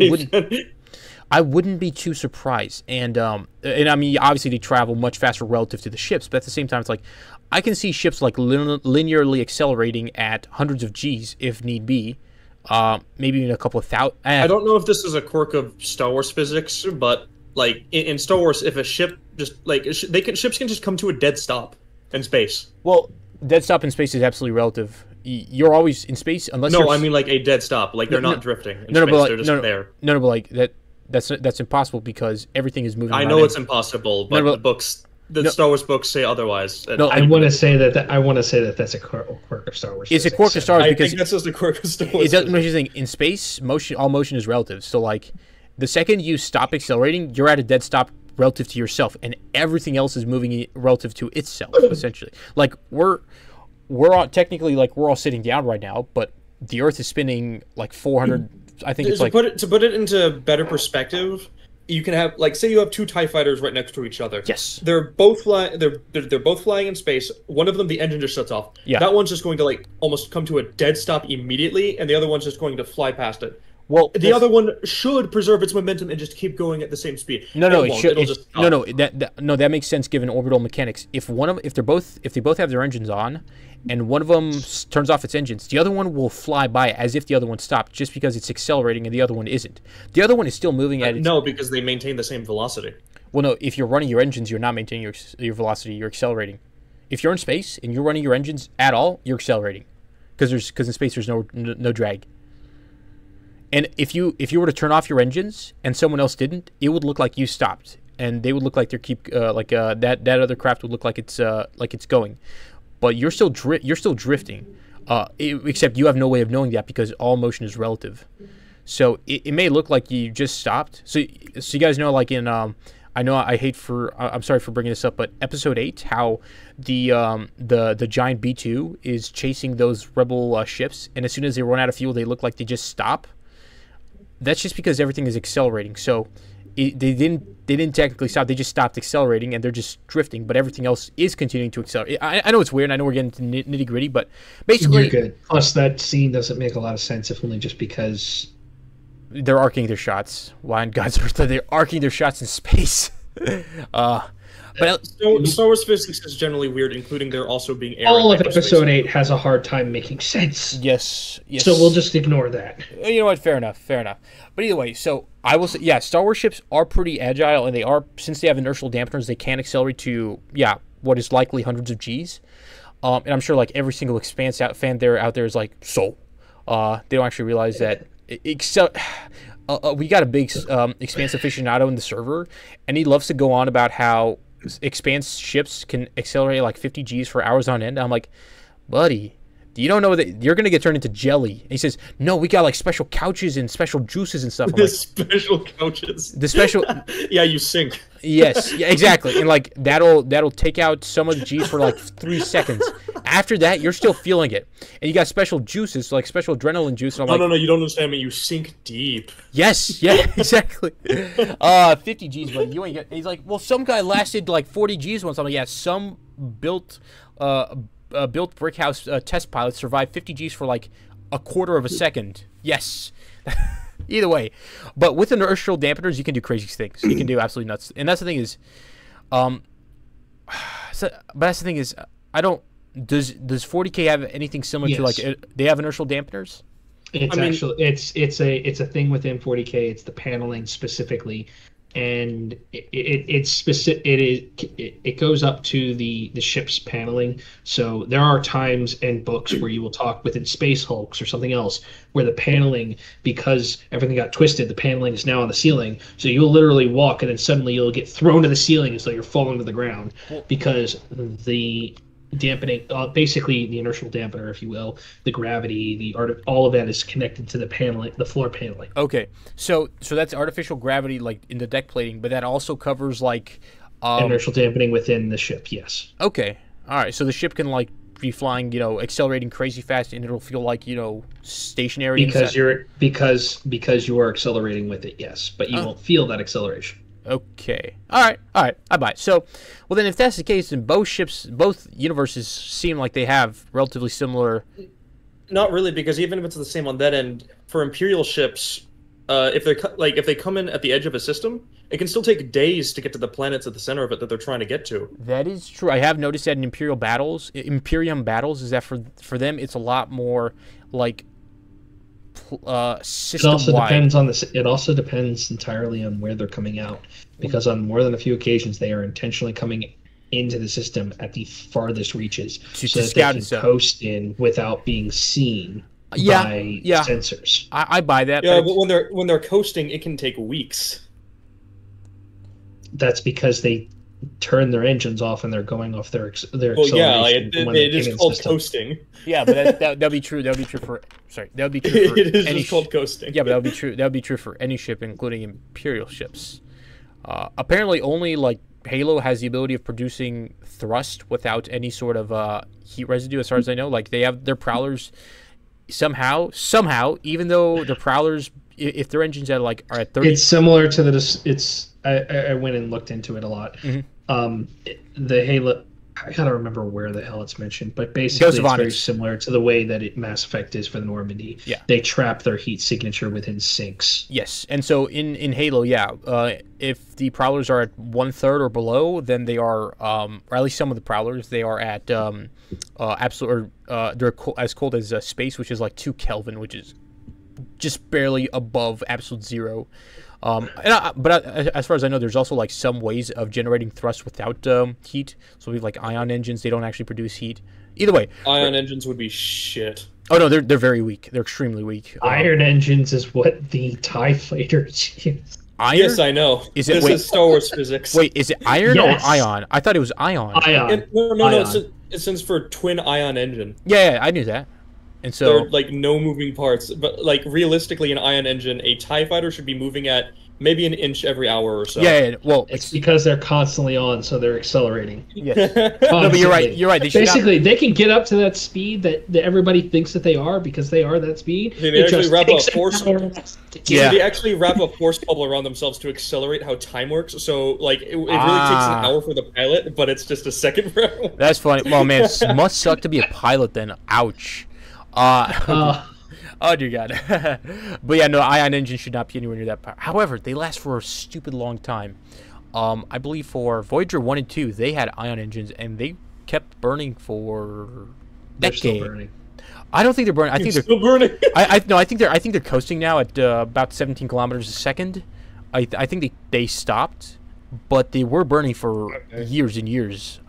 wouldn't be too surprised. And I mean, obviously they travel much faster relative to the ships, but at the same time, it's I can see ships linearly accelerating at hundreds of Gs if need be. Maybe even a couple of thousand. I don't know if this is a quirk of Star Wars physics, but in Star Wars, if a ship just ships can just come to a dead stop in space. Well, dead stop in space is absolutely relative. you're always in space unless. No, I mean like a dead stop. Like they're not drifting. In space. But they're just there. No, but like that's impossible because everything is moving. I know it's impossible, but the books. The Star Wars books say otherwise. No, I want to say that that's a quirk of Star Wars. It's a quirk of Star Wars because I think that's just a quirk of Star Wars. It doesn't make you think in space. All motion is relative. So like, the second you stop accelerating, you're at a dead stop relative to yourself, and everything else is moving relative to itself. Essentially, like we're all technically like we're all sitting down right now, but the Earth is spinning like 400. I think it's like to put it into better perspective. You can have, like, say you have two TIE fighters right next to each other. Yes. They're both flying. They're both flying in space. One of them, the engine just shuts off. Yeah. That one's just going to like almost come to a dead stop immediately, and the other one's just going to fly past it. Well, the other one should preserve its momentum and just keep going at the same speed. No, it should. That makes sense given orbital mechanics. If they both have their engines on, and one of them turns off its engines, the other one will fly by as if the other one stopped, just because it's accelerating and the other one isn't. The other one is still moving at no, because they maintain the same velocity. Well, no, if you're running your engines, you're not maintaining your velocity. You're accelerating. If you're in space and you're running your engines at all, you're accelerating, because in space there's no drag. And if you were to turn off your engines and someone else didn't, it would look like you stopped, and they would look like that other craft would look like it's going, but you're still drifting, except you have no way of knowing that because all motion is relative. So it may look like you just stopped. So you guys know, like in I'm sorry for bringing this up, but Episode 8, how the giant B2 is chasing those rebel ships, and as soon as they run out of fuel, they look like they just stop. That's just because everything is accelerating. So they didn't technically stop. They just stopped accelerating, and they're just drifting. But everything else is continuing to accelerate. I know it's weird. I know we're getting to nitty gritty, but basically, you're good. Plus, that scene doesn't make a lot of sense if only just because they're arcing their shots. Why in God's earth are they arcing their shots in space? But Star Wars physics is generally weird, including there also being air. All of Episode 8 has a hard time making sense. Yes. So we'll just ignore that. You know what? Fair enough. But either way, so I will say, yeah, Star Wars ships are pretty agile, and they are, since they have inertial dampeners, they can accelerate to, what is likely hundreds of Gs. And I'm sure like every single Expanse fan out there is like, they don't actually realize that we got a big Expanse aficionado in the server, and he loves to go on about how Expanse ships can accelerate like 50 Gs for hours on end. I'm like, buddy, you don't know that you're going to get turned into jelly. And he says, no, we got like special couches and special juices and stuff. Special couches. The special. Yeah, you sink. Yes, yeah, exactly. And like that'll take out some of the Gs for like 3 seconds. After that, you're still feeling it. And you got special juices, like special adrenaline juice. And no, you don't understand me. You sink deep. Yes, yeah, exactly. 50 Gs, but you ain't get. He's like, well, some guy lasted like 40 Gs once. I'm like, yeah, some built brick house test pilots survived 50 Gs for like a quarter of a second. Yes. Either way, but with inertial dampeners, you can do crazy things. You can do absolutely nuts. And that's the thing is, I don't. Does 40K have anything similar to like they have inertial dampeners? It's a thing within 40K. It's the paneling specifically, and it goes up to the ship's paneling. So there are times in books where you will talk within Space Hulks or something else where the paneling, because everything got twisted, the paneling is now on the ceiling. So you'll literally walk and then suddenly you'll get thrown to the ceiling as though you're falling to the ground because the dampening, basically the inertial dampener, if you will, the gravity, all of that is connected to the paneling, the floor paneling. Okay, so that's artificial gravity, like in the deck plating, but that also covers like inertial dampening within the ship. Yes. Okay. All right. So the ship can like be flying, accelerating crazy fast, and it'll feel like stationary because you are accelerating with it. Yes, but you won't feel that acceleration. Okay. All right. I buy it. So, well then, if that's the case, then both universes seem like they have relatively similar. Not really, because even if it's the same on that end, for Imperial ships, if they come in at the edge of a system, it can still take days to get to the planets at the center of it that they're trying to get to. That is true. I have noticed that in Imperium battles, is that for them it's a lot more like system-wide. It also depends entirely on where they're coming out, because on more than a few occasions they are intentionally coming into the system at the farthest reaches, to so that scout they can coast in without being seen by sensors. I buy that. Yeah, but when they're coasting, it can take weeks. That's because they turn their engines off and they're going off their acceleration. Well, yeah, like it is called coasting. Yeah, but that'd be true. That would be true for. Sorry, that would be true for it is any just called coasting. Yeah, but that would be true. That would be true for any ship, including Imperial ships. Apparently, only like Halo has the ability of producing thrust without any sort of heat residue, as far as I know. Like they have their prowlers somehow, even though the prowlers, if their engines are at 30, it's similar to the. I went and looked into it a lot. The Halo, I gotta remember where the hell it's mentioned, but basically it's very similar to the way that Mass Effect is for the Normandy. Yeah, they trap their heat signature within sinks. Yes, and so in Halo, if the prowlers are at 1/3 or below, then they are, or at least some of the prowlers, they are at absolute, or they're as cold as space, which is like 2 Kelvin, which is just barely above absolute zero. But as far as I know, there's also like some ways of generating thrust without heat. So we have like ion engines; they don't actually produce heat. Either way, ion engines would be shit. Oh no, they're very weak. They're extremely weak. Iron engines is what the TIE fighters use. Iron? Yes, I know. Is it? This is Star Wars physics. Wait, is it iron or ion? I thought it was ion. Ion. No. It stands for twin ion engine. Yeah, I knew that. And so, there are like no moving parts, but like realistically, an ion engine, a TIE fighter should be moving at maybe an inch every hour or so. Yeah. Well, it's because they're constantly on, so they're accelerating. Yes. No, but you're right. You're right. They can get up to that speed that everybody thinks that they are because they are that speed. They actually wrap a force. They actually wrap a force bubble around themselves to accelerate how time works. So like it really takes an hour for the pilot, but it's just a second for everyone. That's funny. Well, man, it must suck to be a pilot then. Ouch. Oh dear God. But yeah, no, ion engine should not be anywhere near that power. However, they last for a stupid long time. I believe for Voyager 1 and 2, they had ion engines and they kept burning for decades. They're still burning. I don't think they're burning. I think they're still burning. I think they're coasting now at about 17 kilometers a second. I think they stopped, but they were burning for years and years.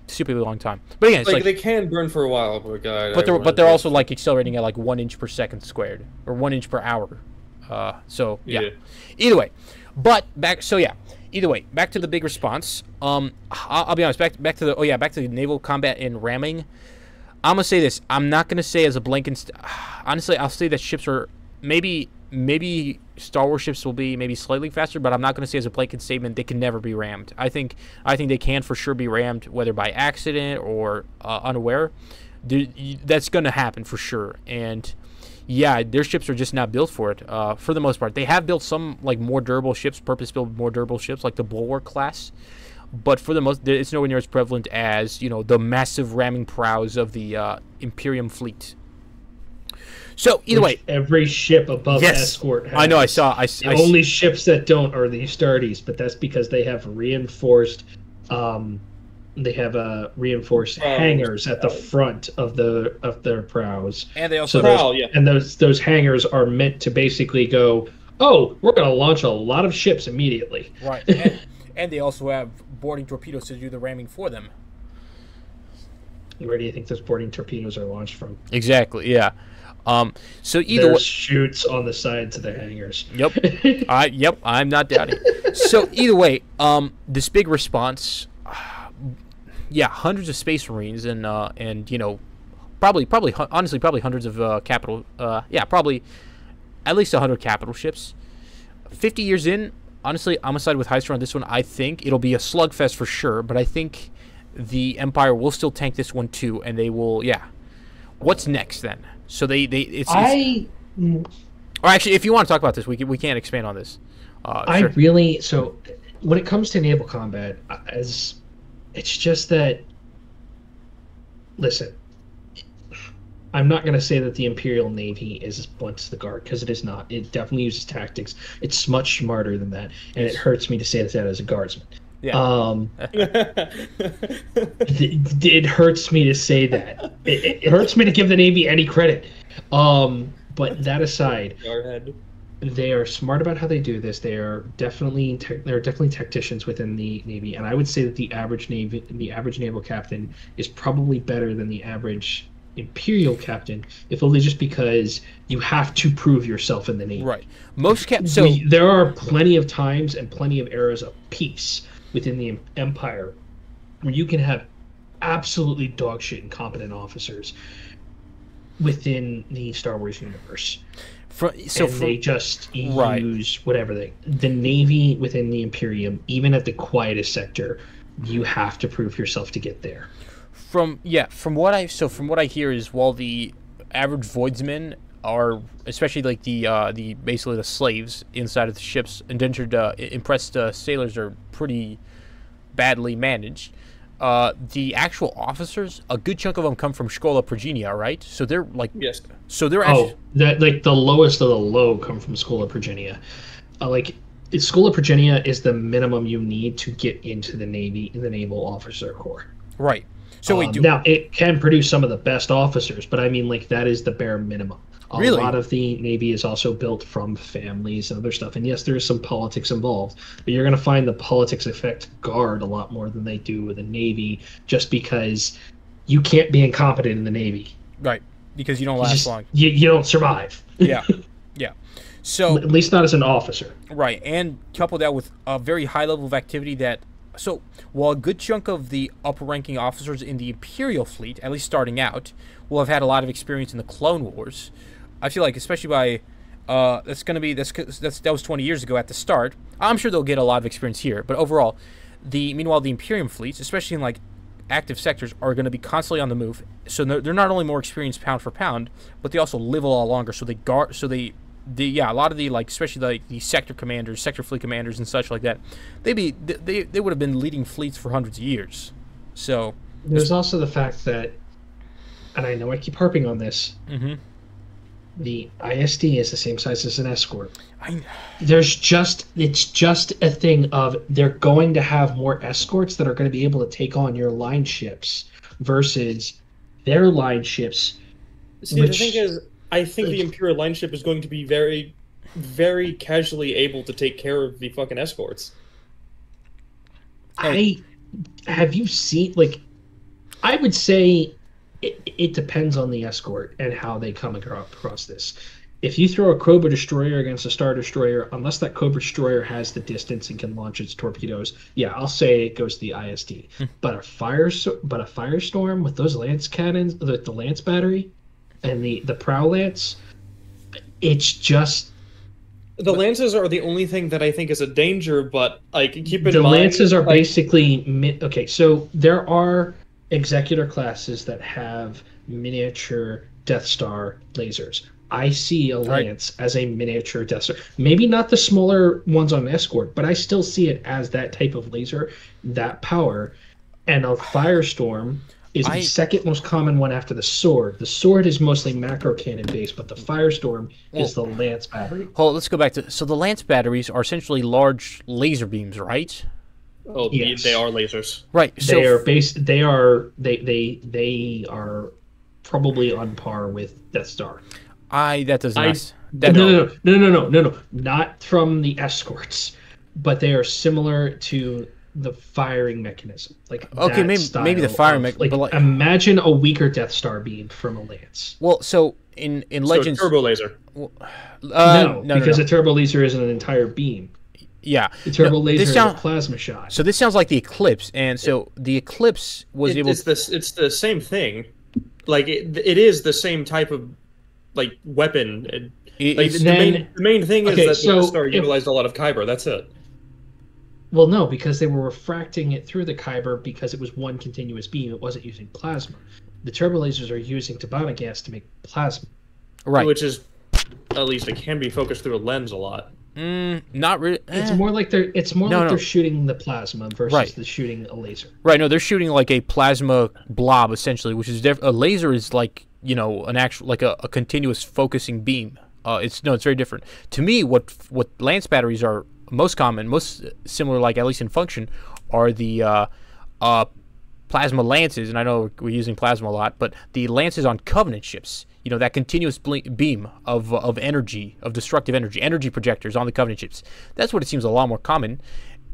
Stupidly long time. But again, it's like they can burn for a while, but they're also like accelerating at like 1 inch per second squared or 1 inch per hour. So yeah. Either way, Either way, back to the big response. I'll be honest. Back to the naval combat and ramming. I'm gonna say this. I'm not gonna say as a blanket. Honestly, I'll say that ships are maybe Star Wars ships will be maybe slightly faster, but I'm not going to say as a blanket statement they can never be rammed. I think they can for sure be rammed, whether by accident or unaware. That's going to happen for sure. And yeah, their ships are just not built for it. For the most part, they have built some like more durable ships, purpose-built more durable ships, like the Bulwark class. But for the most, it's nowhere near as prevalent as the massive ramming prows of the Imperium fleet. So either way, every ship above escort has. I know. The only ships that don't are the Astartes, but that's because they have reinforced. They have reinforced hangars at the front of their prows. And they also and those hangars are meant to basically go. Oh, we're going to launch a lot of ships immediately. Right, and they also have boarding torpedoes to do the ramming for them. Where do you think those boarding torpedoes are launched from? Exactly. Yeah. So either There's chutes on the sides of the hangars. Yep. I'm not doubting. So either way, this big response, hundreds of Space Marines and probably hundreds of capital. Probably at least 100 capital ships. 50 years in, honestly, I'm gonna side with Heister on this one. I think it'll be a slugfest for sure, but I think the Empire will still tank this one too, and they will. Yeah. What's next then? So or actually, if you want to talk about this, we can't expand on this. Sure. So when it comes to naval combat, it's just that. Listen, I'm not going to say that the Imperial Navy is as blunt as the Guard, because it is not. It definitely uses tactics. It's much smarter than that, and it hurts me to say that as a guardsman. Yeah. It hurts me to say that. It hurts me to give the Navy any credit. But that aside, They are smart about how they do this. They are definitely tacticians within the Navy, and I would say that the average naval captain is probably better than the average Imperial captain, if only just because you have to prove yourself in the Navy. Right. Most there are plenty of times and plenty of eras of peace within the Empire where you can have absolutely dogshit incompetent officers within the Star Wars universe. They just use whatever the Navy within the Imperium, even at the quietest sector, you have to prove yourself to get there. From what I hear is, while the average voidsmen are, especially like the basically the slaves inside of the ships, indentured impressed sailors are pretty badly managed. The actual officers, a good chunk of them come from Schola Progenia, right? So they're like, yes. So they're actually that like the lowest of the low come from Schola Progenia. Schola Progenia is the minimum you need to get into the Navy, in the Naval Officer Corps. Right. So now it can produce some of the best officers, but I mean, like, that is the bare minimum. A lot of the Navy is also built from families and other stuff. And yes, there is some politics involved, but you're going to find the politics affect Guard a lot more than they do with the Navy, just because you can't be incompetent in the Navy. Right, because you don't last long. You don't survive. Yeah, yeah. So at least not as an officer. Right, and couple that with a very high level of activity that... So, while a good chunk of the upper-ranking officers in the Imperial fleet, at least starting out, will have had a lot of experience in the Clone Wars, I feel like, especially by, that was 20 years ago at the start. I'm sure they'll get a lot of experience here, but overall, meanwhile, the Imperium fleets, especially in like active sectors, are going to be constantly on the move. So they're not only more experienced pound for pound, but they also live a lot longer. So a lot of the, like, especially the sector commanders, sector fleet commanders, and such like that, they would have been leading fleets for hundreds of years. So there's also the fact that, and I know I keep harping on this, the ISD is the same size as an escort. It's just a thing of they're going to have more escorts that are going to be able to take on your line ships versus their line ships. See, the thing is, I think the Imperial line ship is going to be very, very casually able to take care of the fucking escorts. Have you seen, like, I would say it depends on the escort and how they come across this. If you throw a Cobra destroyer against a Star Destroyer, unless that Cobra destroyer has the distance and can launch its torpedoes, yeah, I'll say it goes to the ISD. But a Firestorm with those lance cannons, the lance battery, and the prow lance, it's just... The lances are the only thing that I think is a danger, but keep in mind... The lances are basically... Okay, so there are Executor classes that have miniature Death Star lasers. I see a lance as a miniature Death Star. Maybe not the smaller ones on Escort, but I still see it as that type of laser, that power. And a Firestorm is the second most common one after the Sword. The Sword is mostly macro cannon based, but the Firestorm is the lance battery. Hold on, let's go back to... So the lance batteries are essentially large laser beams, right? Oh, yes. They are lasers. Right. So they are probably on par with Death Star. That does not... No. Not from the escorts, but they are similar to the firing mechanism. Maybe the firing mechanism. Like, imagine a weaker Death Star beam from a lance. Well, so in Legends, turbo laser. Well, because a turbo laser isn't an entire beam. Yeah, the turbo laser is a plasma shot. So this sounds like the Eclipse, and so the Eclipse was able. It's the same thing. Like it is the same type of weapon. The main thing is that the Death Star utilized a lot of Kyber. That's it. Well, no, because they were refracting it through the Kyber because it was one continuous beam. It wasn't using plasma. The turbo lasers are using Tabana gas to make plasma. Right. Which is, at least it can be focused through a lens a lot. Not really. It's more like they're shooting the plasma versus shooting a laser. Right. No, they're shooting like a plasma blob essentially, which is a laser is like an actual a continuous focusing beam. It's very different. To me, what lance batteries are most common, most similar, like at least in function, are the plasma lances, and I know we're using plasma a lot, but the lances on Covenant ships, you know, that continuous beam of energy, of destructive energy projectors on the Covenant ships. That's what it seems a lot more common.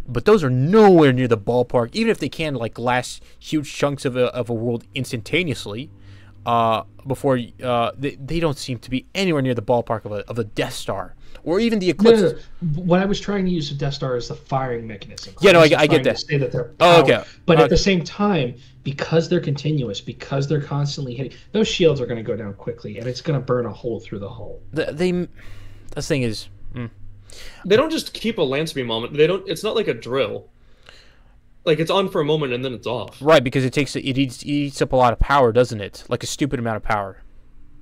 But those are nowhere near the ballpark, even if they can like last huge chunks of a world instantaneously. Before they don't seem to be anywhere near the ballpark of a Death Star or even the Eclipse. No. What I was trying to use of Death Star is the firing mechanism. Yeah, no, I get that. Say that they're okay. But at the same time, because they're continuous, because they're constantly hitting, those shields are going to go down quickly, and it's going to burn a hole through the hull. The thing is, they don't just keep a lance beam on. They don't. It's not like a drill. Like, it's on for a moment and then it's off. Right, because it eats up a lot of power, doesn't it? Like a stupid amount of power.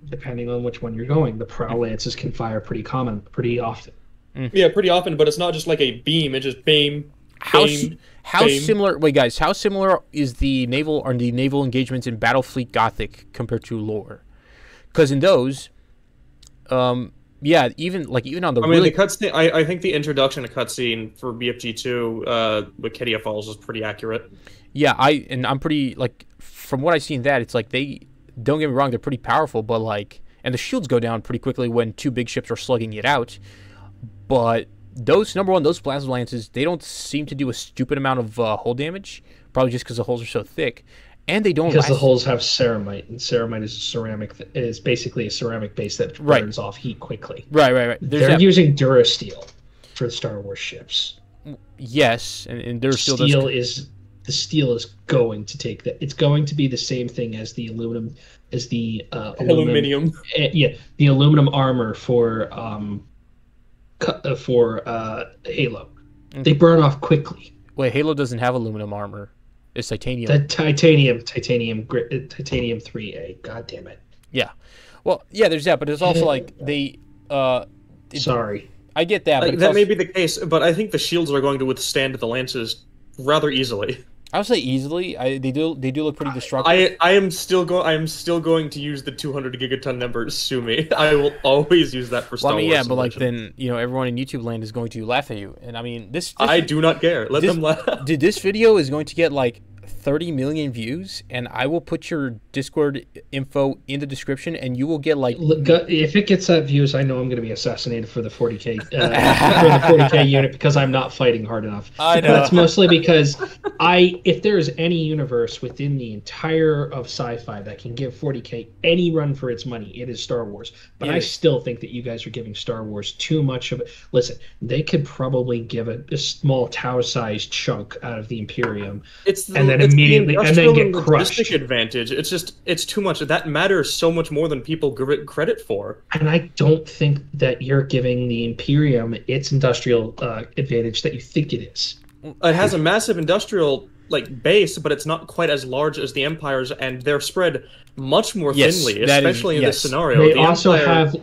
Depending on which one you're going, the prow lances can fire pretty often. Yeah, pretty often, but it's not just like a beam. It's just beam. How similar? Wait, guys, how similar is the naval engagements in Battlefleet Gothic compared to lore? Because in those, yeah, even on the. I mean, the cutscene. I think the introduction to cutscene for BFG2 with Kedia Falls is pretty accurate. Yeah, I'm pretty like from what I've seen that it's like they don't get me wrong, they're pretty powerful, but like, and the shields go down pretty quickly when two big ships are slugging it out. But those those plasma lances, they don't seem to do a stupid amount of hull damage, probably just because the hulls are so thick. And they don't because the hulls have ceramite, and ceramite is ceramic. Is basically a ceramic base that burns off heat quickly. Right. They're using Durasteel for the Star Wars ships. Yes, and Durasteel. The steel is going to take that. It's going to be the same thing as the aluminum, aluminum. Yeah, the aluminum armor for Halo. They burn off quickly. Wait, Halo doesn't have aluminum armor. It's titanium. The titanium 3A. God damn it. Yeah. Well, yeah, there's that, but it's also like they. Sorry. I get that. But that may be the case, but I think the shields are going to withstand the lances rather easily. I would say easily. They do look pretty destructive. I am still going to use the 200 gigaton number. Sue me. I will always use that for Star Wars. Yeah, but like then everyone in YouTube land is going to laugh at you, and I mean this I do not care. Let them laugh. Dude, this video is going to get like 30 million views, and I will put your Discord info in the description, and you will get like. If it gets that views, I know I'm going to be assassinated for the 40K for the 40K unit because I'm not fighting hard enough. I know. That's mostly because if there is any universe within the entire of sci-fi that can give 40K any run for its money, it is Star Wars. But I still think that you guys are giving Star Wars too much of it. Listen, they could probably give a small Tau-sized chunk out of the Imperium, immediately and then get crushed. Advantage. It's too much. That matters so much more than people give it credit for. And I don't think that you're giving the Imperium its industrial advantage that you think it is. It has a massive industrial base, but it's not quite as large as the Empire's, and they're spread much more thinly, especially in this scenario.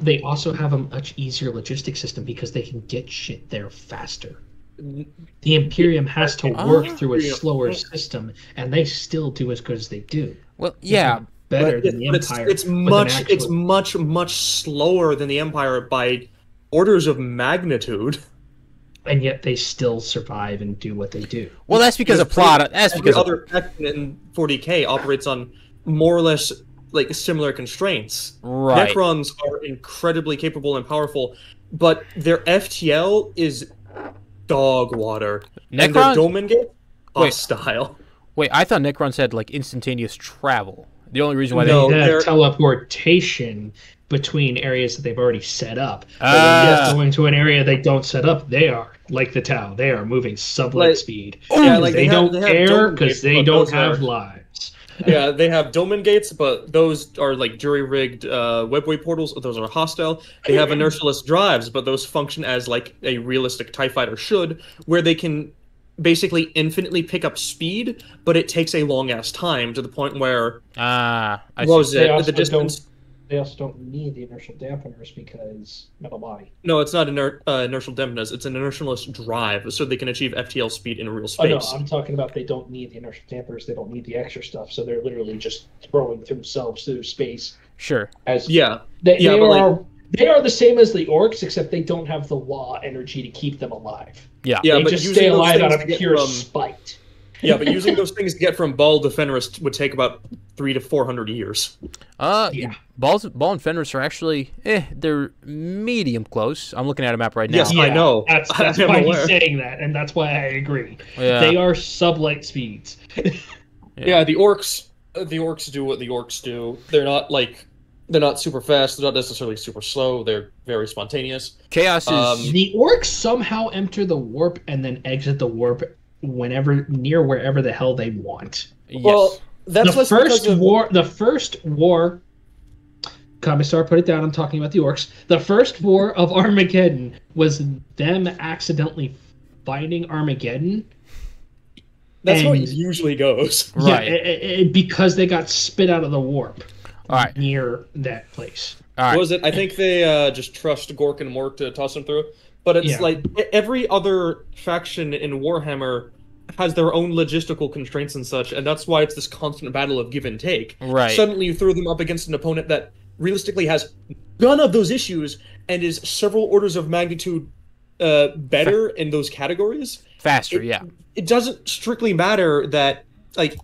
They also have a much easier logistics system because they can get shit there faster. The Imperium has to work through a slower system, and they still do as good as they do. Well, yeah, better than the Empire. It's much slower than the Empire by orders of magnitude. And yet they still survive and do what they do. Well, that's because of plot. That's because other faction in 40K operates on more or less similar constraints. Right. Necrons are incredibly capable and powerful, but their FTL is dog water. And their Domin Gate, hostile. Wait, I thought Necrons had instantaneous travel. The only reason why they have teleportation between areas that they've already set up. Going to an area they don't set up, they are like the Tau. They are moving sublight speed. They don't care because they don't have lives. Yeah, they have Domin Gates, but those are jury-rigged webway portals. Those are hostile. They have inertialess drives, but those function as a realistic TIE fighter should, where they can basically infinitely pick up speed, but it takes a long-ass time to the point where... the distance... They also don't need the inertial dampeners because metal body. No, it's not inertial dampeners. It's an inertialess drive, so they can achieve FTL speed in real space. Oh, no, I'm talking about they don't need the inertial dampeners. They don't need the extra stuff, so they're literally just throwing themselves through space. Sure. They are the same as the orcs, except they don't have the law energy to keep them alive. Yeah. They just stay alive out of pure spite. Yeah, but using those things to get from Ball to Fenris would take about 300 to 400 years. Yeah. Ball and Fenris are actually, they're medium close. I'm looking at a map right now. Yes, I know. That's why he's saying that, and that's why I agree. Yeah. They are sublight speeds. Yeah, the orcs do what the orcs do. They're not super fast. They're not necessarily super slow. They're very spontaneous. Chaos is... The orcs somehow enter the warp and then exit the warp wherever the hell they want. Yes. Well, that's the first war. Commissar, put it down. I'm talking about the orcs. The first war of Armageddon was them accidentally finding Armageddon. That's how it usually goes. Right. Yeah, because they got spit out of the warp. All right. Near that place. All right. What was it? I think they just trust Gork and Mork to toss them through. But it's like every other faction in Warhammer has their own logistical constraints and such, and that's why it's this constant battle of give and take. Right. Suddenly you throw them up against an opponent that realistically has none of those issues and is several orders of magnitude better in those categories. Faster, It doesn't strictly matter that, like,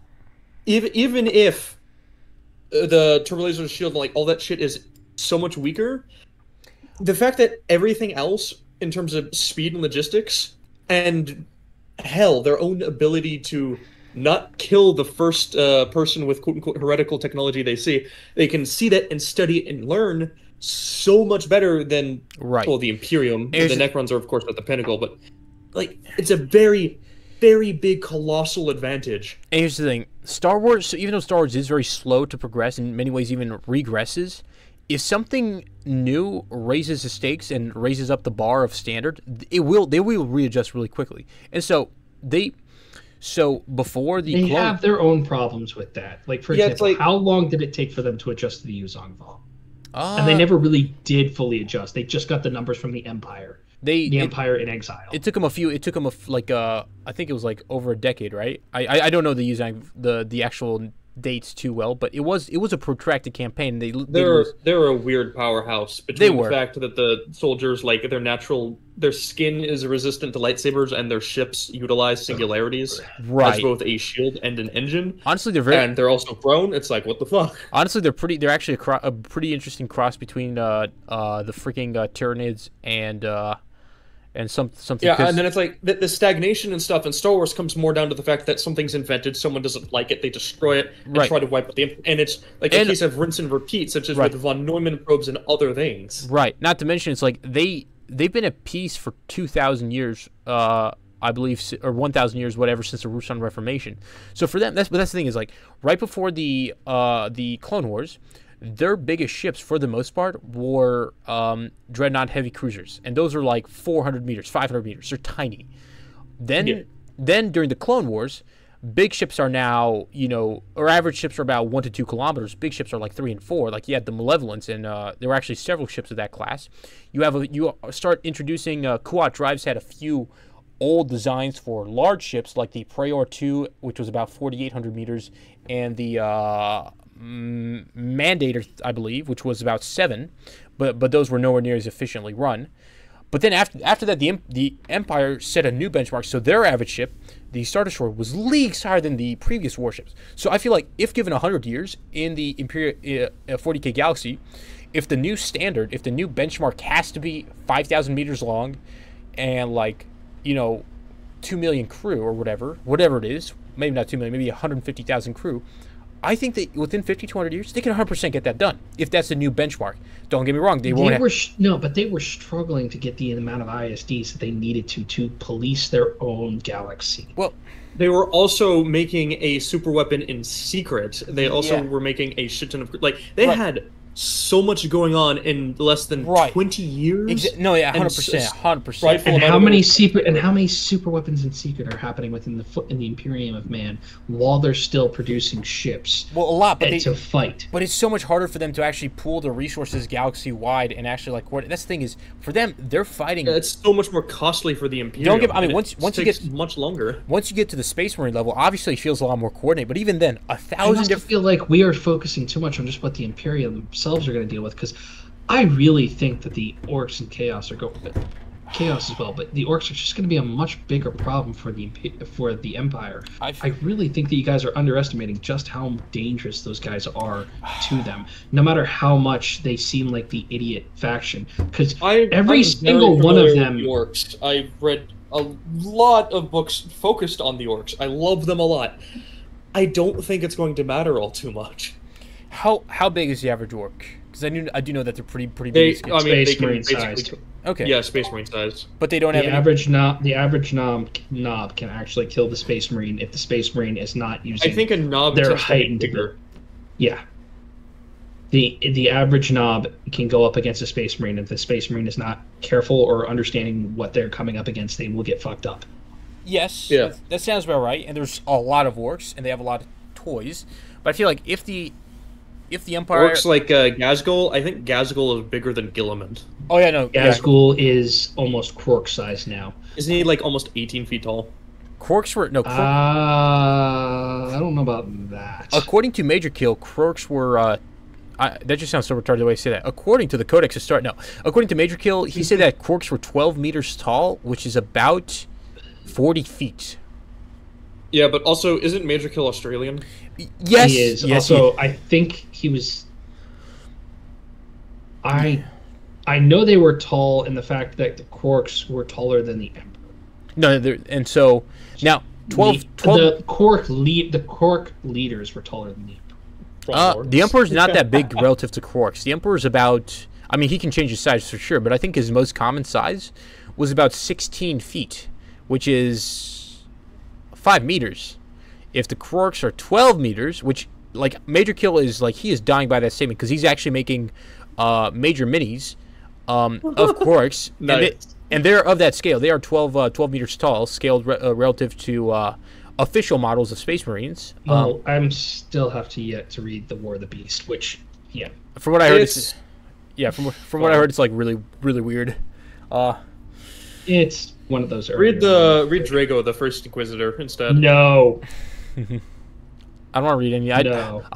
even if the turbo laser shield and like all that shit is so much weaker, the fact that everything else in terms of speed and logistics and hell, their own ability to not kill the first person with quote-unquote heretical technology they can see that and study it and learn so much better than well, the Imperium. The Necrons are of course at the pinnacle, but like it's a very, very big colossal advantage. And here's the thing, Star Wars, so even though Star Wars is very slow to progress, in many ways even regresses, if something new raises the stakes and raises up the bar of standard, they will readjust really quickly. And so before they have their own problems with that. Like for example, how long did it take for them to adjust to the Yuzong Vol? And they never really did fully adjust. They just got the numbers from the Empire. The Empire in exile. It took them I think it was like over a decade, right? I don't know the actual dates too well, but it was a protracted campaign. They're a weird powerhouse between the fact that the soldiers, like their skin is resistant to lightsabers and their ships utilize singularities as both a shield and an engine. Honestly, they're also prone. It's like, what the fuck? Honestly, they're actually a pretty interesting cross between the freaking Tyranids and something. Yeah, and then it's like the stagnation and stuff in Star Wars comes more down to the fact that something's invented, someone doesn't like it, they destroy it and try to wipe out and it's like a case of rinse and repeat, such as with von Neumann probes and other things. Right. Not to mention, it's like they've been at peace for 2,000 years, I believe, or 1,000 years, whatever, since the Rusan Reformation. So for them, that's the thing is like right before the Clone Wars, their biggest ships, for the most part, were dreadnought heavy cruisers, and those are like 400 meters, 500 meters. They're tiny. Then during the Clone Wars, big ships are now, or average ships are about 1 to 2 kilometers. Big ships are like 3 and 4. Like you had the Malevolence, and there were actually several ships of that class. You start introducing Kuat Drives had a few old designs for large ships, like the Praetor 2, which was about 4,800 meters, and the Mandator, I believe, which was about 7, but those were nowhere near as efficiently run. But then after that, the Empire set a new benchmark. So their average ship, the Star Destroyer, was leagues higher than the previous warships. So I feel like if given 100 years in the Imperial 40K galaxy, if the new benchmark has to be 5,000 meters long, and 2 million crew or whatever it is, maybe not 2 million, maybe 150,000 crew. I think that within 50 to 100 years, they can 100% get that done. If that's the new benchmark. Don't get me wrong. But they were struggling to get the amount of ISDs that they needed to police their own galaxy. Well, they were also making a super weapon in secret. They also were making a shit ton of... They had so much going on in less than 20 years. 100%. And how many super weapons in secret are happening within the Imperium of Man while they're still producing ships? Well, a lot, but to fight. But it's so much harder for them to actually pool the resources galaxy wide and actually that's the thing is for them they're fighting. Yeah, it's so much more costly for the Imperium. Once you get much longer. Once you get to the Space Marine level, obviously it feels a lot more coordinated. But even then, 1,000 different. I feel like we are focusing too much on just what the Imperium themselves are going to deal with, because I really think that the orcs and chaos are going. Chaos as well, but the orcs are just going to be a much bigger problem for the Empire. I really think that you guys are underestimating just how dangerous those guys are to them. No matter how much they seem like the idiot faction, because every single one of them. The orcs. I've read a lot of books focused on the orcs. I love them a lot. I don't think it's going to matter all too much. How big is the average orc? Because I do know that they're pretty big. Space Marine sized. Okay. Yeah, Space Marine size. But they don't have the average knob can actually kill the Space Marine if the Space Marine is not using. I think a knob their heightened bigger. Yeah. The average knob can go up against a Space Marine. If the Space Marine is not careful or understanding what they're coming up against, they will get fucked up. Yes. Yeah. That sounds about right. And there's a lot of orcs, and they have a lot of toys. But I feel like if the Empire... Orcs like Gazgul, I think Gazgul is bigger than Gilliman. Oh, yeah, no. Gazgul is almost Quark size now. Isn't he like almost 18 feet tall? Quarks were... No, I don't know about that. According to Major Kill, Quarks were... that just sounds so retarded the way I say that. According to the Codex of Start... No. According to Major Kill, he said that Quarks were 12 meters tall, which is about 40 feet. Yeah, but also, isn't Major Kill Australian? Yes. He is. Yes, also, I think he was... I know they were tall in the fact that the Quarks were taller than the Emperor. No, and so... Now, 12... The Quark leaders were taller than the Emperor. The Emperor's not that big relative to Quarks. The Emperor's about... I mean, he can change his size for sure, but I think his most common size was about 16 feet, which is 5 meters. If the Quarks are 12 meters, which, like, Major Kill is, like, he is dying by that statement because he's actually making major minis of Quarks. Nice. And they're of that scale. They are 12 meters tall, scaled relative to official models of Space Marines. Well, I'm still have to yet to read The War of the Beast, which, yeah. From what I heard, from what I heard, it's, like, really, really weird. It's one of those read Drago, the First Inquisitor, instead. No. I don't want to read any. I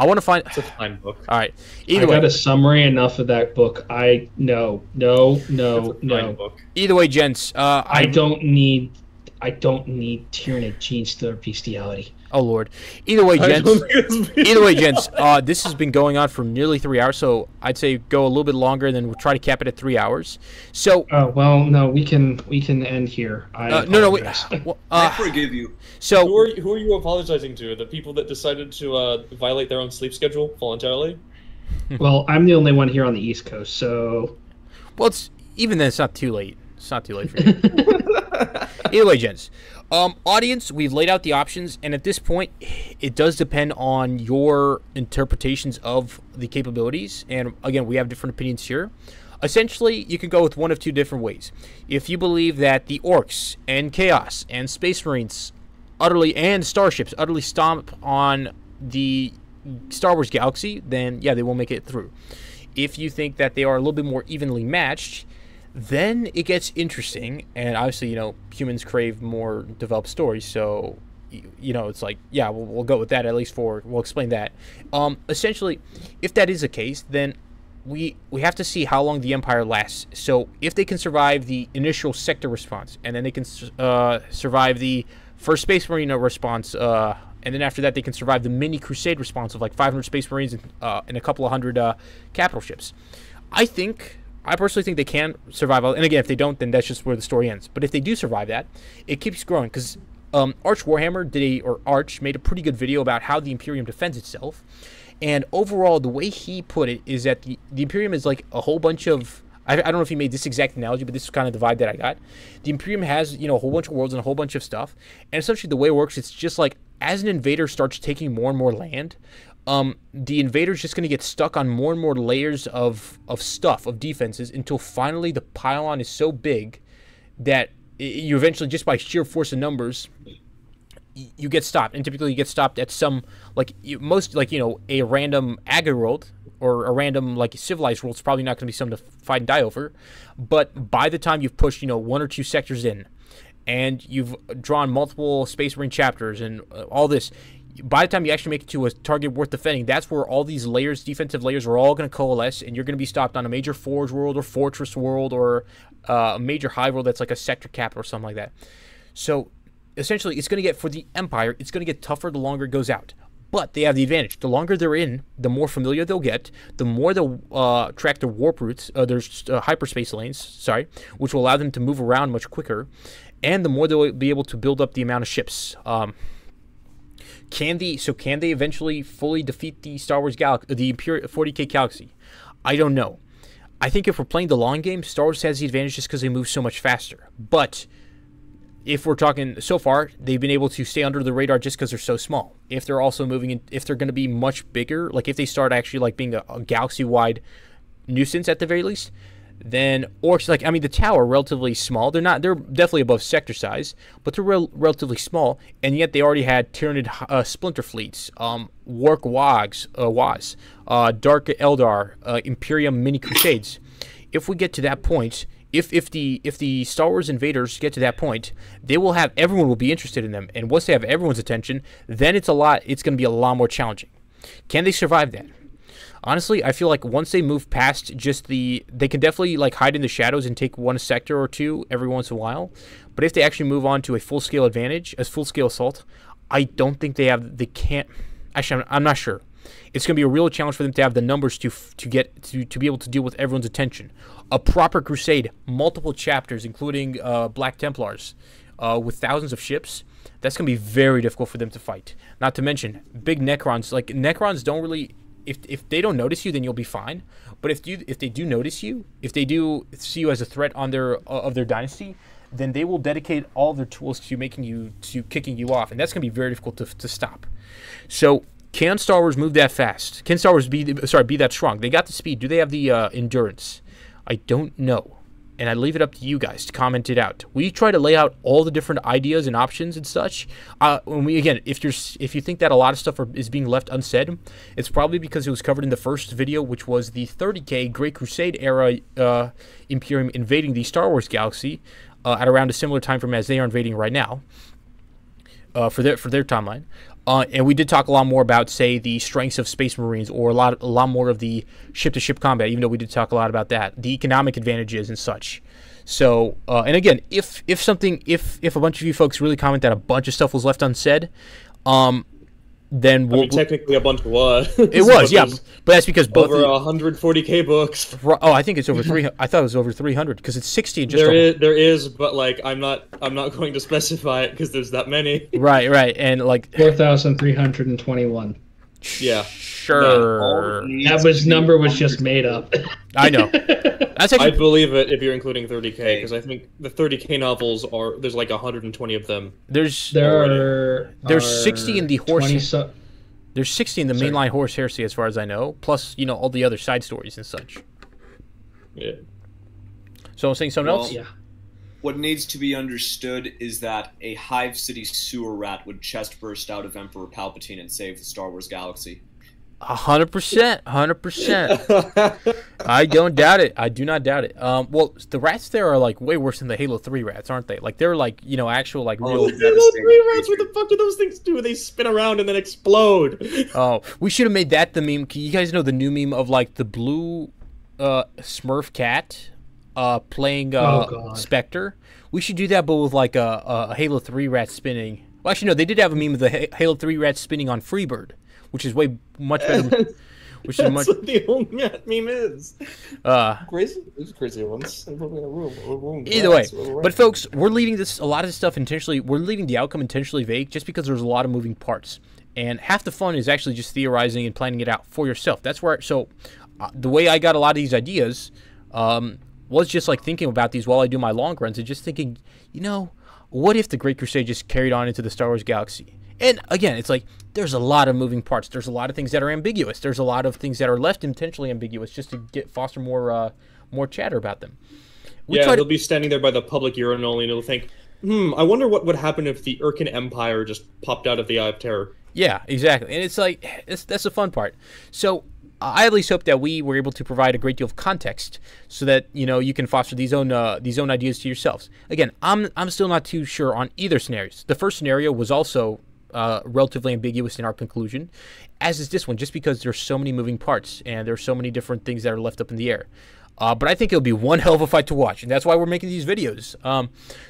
want to find. It's a fine book. All right. I got a summary enough of that book. No. Either way, gents. I don't need Tyranid genes to their bestiality. Oh Lord. Either way, gents. This has been going on for nearly 3 hours, so I'd say go a little bit longer, and then we'll try to cap it at 3 hours. So. Well, no, we can end here. I forgive you. So. Who are you apologizing to? The people that decided to violate their own sleep schedule voluntarily? Well, I'm the only one here on the East Coast, so. Well, even then, it's not too late. It's not too late for you. Either way, gents. Audience, we've laid out the options, and at this point, it does depend on your interpretations of the capabilities. And again, we have different opinions here. Essentially, you can go with one of two different ways. If you believe that the Orcs and Chaos and Space Marines and starships utterly stomp on the Star Wars galaxy, then yeah, they will make it through. If you think that they are a little bit more evenly matched, then it gets interesting, and obviously, humans crave more developed stories, so, it's like, yeah, we'll go with that, at least we'll explain that. Essentially, if that is the case, then we have to see how long the Empire lasts. So, if they can survive the initial sector response, and then they can survive the first Space Marine response, and then after that, they can survive the mini Crusade response of like 500 Space Marines and a couple of hundred capital ships. I personally think they can survive. And again, if they don't, then that's just where the story ends. But if they do survive that, it keeps growing. Because Arch Warhammer Arch made a pretty good video about how the Imperium defends itself. And overall, the way he put it is that the Imperium is like a whole bunch of... I don't know if he made this exact analogy, but this is kind of the vibe that I got. The Imperium has, a whole bunch of worlds and a whole bunch of stuff. And essentially the way it works, it's just like as an invader starts taking more and more land, the invader's just going to get stuck on more and more layers of stuff, of defenses, until finally the pylon is so big that you eventually, just by sheer force of numbers, you get stopped. And typically you get stopped at some, a random agri world or a random, civilized world is probably not going to be something to fight and die over. But by the time you've pushed, 1 or 2 sectors in, and you've drawn multiple Space Marine chapters and all this, by the time you actually make it to a target worth defending, that's where all these layers, defensive layers, are all going to coalesce, and you're going to be stopped on a major forge world or fortress world or a major hive world that's like a sector cap or something like that. So essentially, it's going to get, for the Empire, it's going to get tougher the longer it goes out. But they have the advantage. The longer they're in, the more familiar they'll get, the more they'll track their warp routes, there's hyperspace lanes, sorry, which will allow them to move around much quicker, and the more they'll be able to build up the amount of ships. Can they eventually fully defeat the Star Wars galaxy, the Imperial 40K galaxy? I don't know. I think if we're playing the long game, Star Wars has the advantage just because they move so much faster. But if we're talking so far, they've been able to stay under the radar just because they're so small. If they're also moving in, if they're going to be much bigger, like if they start actually like being a galaxy-wide nuisance at the very least, then, or like, I mean, the Tau are relatively small. They're definitely above sector size, but they're relatively small, and yet they already had Tyranid splinter fleets, Wark Wogs, Dark Eldar, Imperium mini crusades. If we get to that point, if the Star Wars invaders get to that point, everyone will be interested in them, and once they have everyone's attention, then it's going to be a lot more challenging. Can they survive that? Honestly, I feel like once they move past they can definitely like hide in the shadows and take one sector or two every once in a while. But if they actually move on to a full-scale advantage, a full-scale assault, I don't think they can't. Actually, I'm not sure. It's going to be a real challenge for them to have the numbers to be able to deal with everyone's attention. A proper crusade, multiple chapters, including Black Templars, with thousands of ships. That's going to be very difficult for them to fight. Not to mention big Necrons. Like Necrons don't really. If they don't notice you, then you'll be fine. But if they do notice you, if they do see you as a threat on of their dynasty, then they will dedicate all their tools to kicking you off, and that's going to be very difficult to stop. So, can Star Wars move that fast? Can Star Wars be that strong? They got the speed. Do they have the endurance? I don't know. And I leave it up to you guys to comment it out. We try to lay out all the different ideas and options and such. If you think that a lot of stuff is being left unsaid, it's probably because it was covered in the first video, which was the 30K Great Crusade era Imperium invading the Star Wars galaxy at around a similar time frame as they are invading right now for their timeline. And we did talk a lot more about, say, the strengths of Space Marines, or a lot more of the ship-to-ship combat, even though we did talk a lot about that, the economic advantages and such. So, and again, if a bunch of you folks really comment that a bunch of stuff was left unsaid, then technically a bunch was. It was, yeah, but that's because both over 140K books. Oh, I think it's over 300. I thought it was over 300 because it's 60 and just. There is, but like I'm not going to specify it because there's that many. Right, and like 4,321. Yeah, sure. That number was just made up. I know. That's actually... I believe it if you're including 30K, because I think the 30K novels there's like 120 of them. There's 60 in the horse. There's 60 in the mainline horse heresy, as far as I know. Plus, all the other side stories and such. Yeah. So I'm saying something else. Yeah. What needs to be understood is that a Hive City sewer rat would chest burst out of Emperor Palpatine and save the Star Wars galaxy. 100%. I don't doubt it. I do not doubt it. Well, the rats there are like way worse than the Halo 3 rats, aren't they? Like they're like actual like real. Halo 3 rats. What the fuck do those things do? They spin around and then explode. Oh, we should have made that the meme. You guys know the new meme of like the blue Smurf cat playing Spectre. We should do that, but with like a Halo 3 rat spinning. Well, actually, no, they did have a meme of the Halo 3 rat spinning on Freebird, which is much better. That's what the old meme is. Crazy. There's crazy ones. Either way, but folks, we're leaving a lot of this stuff intentionally. We're leaving the outcome intentionally vague, just because there's a lot of moving parts, and half the fun is actually just theorizing and planning it out for yourself. That's where. So, the way I got a lot of these ideas was just like thinking about these while I do my long runs, and just thinking, what if the Great Crusade just carried on into the Star Wars galaxy? And again, it's like there's a lot of moving parts. There's a lot of things that are ambiguous. There's a lot of things that are left intentionally ambiguous just to foster more chatter about them. They'll be standing there by the public urinal and they'll think, I wonder what would happen if the Urkin Empire just popped out of the Eye of Terror. Yeah, exactly. And it's like that's the fun part. So I at least hope that we were able to provide a great deal of context so that you can foster these own ideas to yourselves. Again, I'm still not too sure on either scenarios. The first scenario was also relatively ambiguous in our conclusion, as is this one, just because there's so many moving parts and there's so many different things that are left up in the air. But I think it'll be one hell of a fight to watch, and that's why we're making these videos.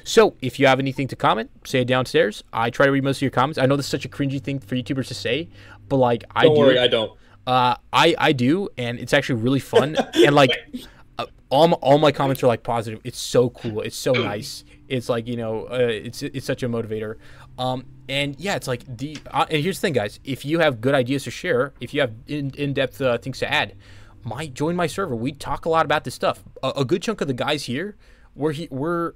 So if you have anything to comment, say it downstairs. I try to read most of your comments. I know this is such a cringy thing for YouTubers to say, but like don't worry, I don't. I do, and it's actually really fun. And like all my comments are like positive. It's so cool. It's so nice. It's like, you know, it's such a motivator. And yeah, it's like and here's the thing, guys. If you have good ideas to share, if you have in-depth things to add, join my server. We talk a lot about this stuff. A good chunk of the guys here were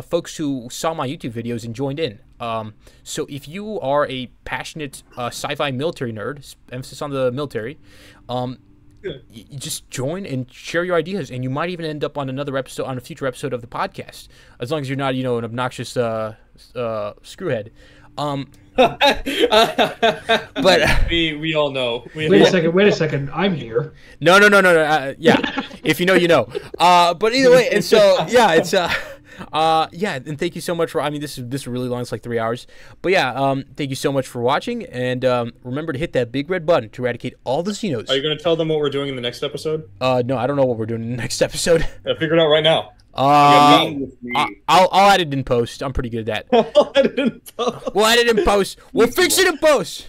folks who saw my YouTube videos and joined in. So if you are a passionate sci-fi military nerd, emphasis on the military, you just join and share your ideas, and you might even end up on another episode, on a future episode of the podcast, as long as you're not, you know, an obnoxious screwhead. But we all know. Wait a second. I'm here. No. Yeah, if you know, you know. But either way, and so yeah, it's yeah, and thank you so much for. I mean, this is really long. It's like 3 hours. But yeah, thank you so much for watching, and remember to hit that big red button to eradicate all the Xenos. Are you going to tell them what we're doing in the next episode? No, I don't know what we're doing in the next episode. Figure it out right now. I'll add it in post. I'm pretty good at that. We'll add it in post. We'll fix it in post.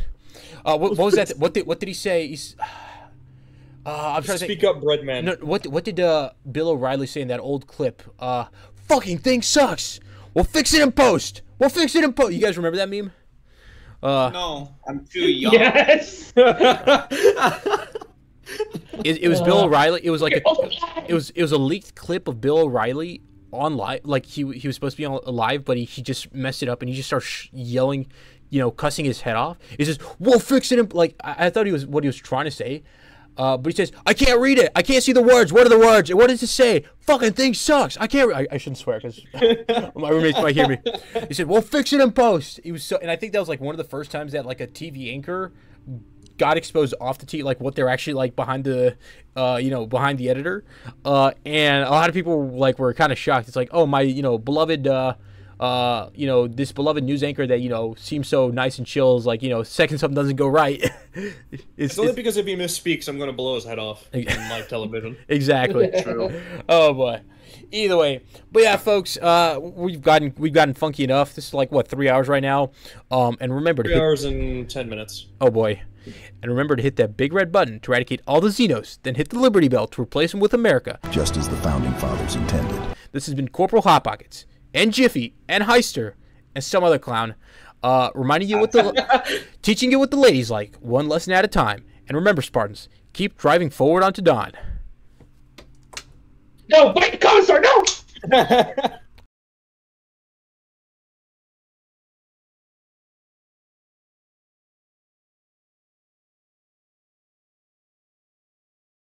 What was that? What did he say? He's. I'm trying to speak up, Breadman. No, what did Bill O'Reilly say in that old clip? Fucking thing sucks. We'll fix it in post. We'll fix it in post. You guys remember that meme? No, I'm too young. Yes. It was Bill O'Reilly. It was like it was a leaked clip of Bill O'Reilly on live. Like he was supposed to be on live, but he just messed it up and he just starts yelling, you know, cussing his head off. He says, "We'll fix it." Like I thought he was what he was trying to say, but he says, "I can't read it. I can't see the words. What are the words? What does it say? Fucking thing sucks. I can't." I shouldn't swear because my roommates might hear me. He said, "We'll fix it in post." He was so, and I think that was like one of the first times that like a TV anchor got exposed off the TV, like what they're actually like behind the, you know, behind the editor, and a lot of people like were kind of shocked. It's like, oh, my, you know, beloved, you know, this beloved news anchor that, you know, seems so nice and chill is like, you know, second something doesn't go right. it's only because if he misspeaks, I'm gonna blow his head off on live television. Exactly. True. Oh boy. Either way, but yeah, folks, we've gotten funky enough. This is like what, 3 hours right now, and remember 3 hours and 10 minutes. Oh boy. And remember to hit that big red button to eradicate all the Xenos, then hit the Liberty Bell to replace them with America. Just as the Founding Fathers intended. This has been Corporal Hotpockets, and Jiffy, and Heister, and some other clown, reminding you what teaching you what the ladies like, one lesson at a time. And remember, Spartans, keep driving forward onto dawn. No, wait, Commissar, no!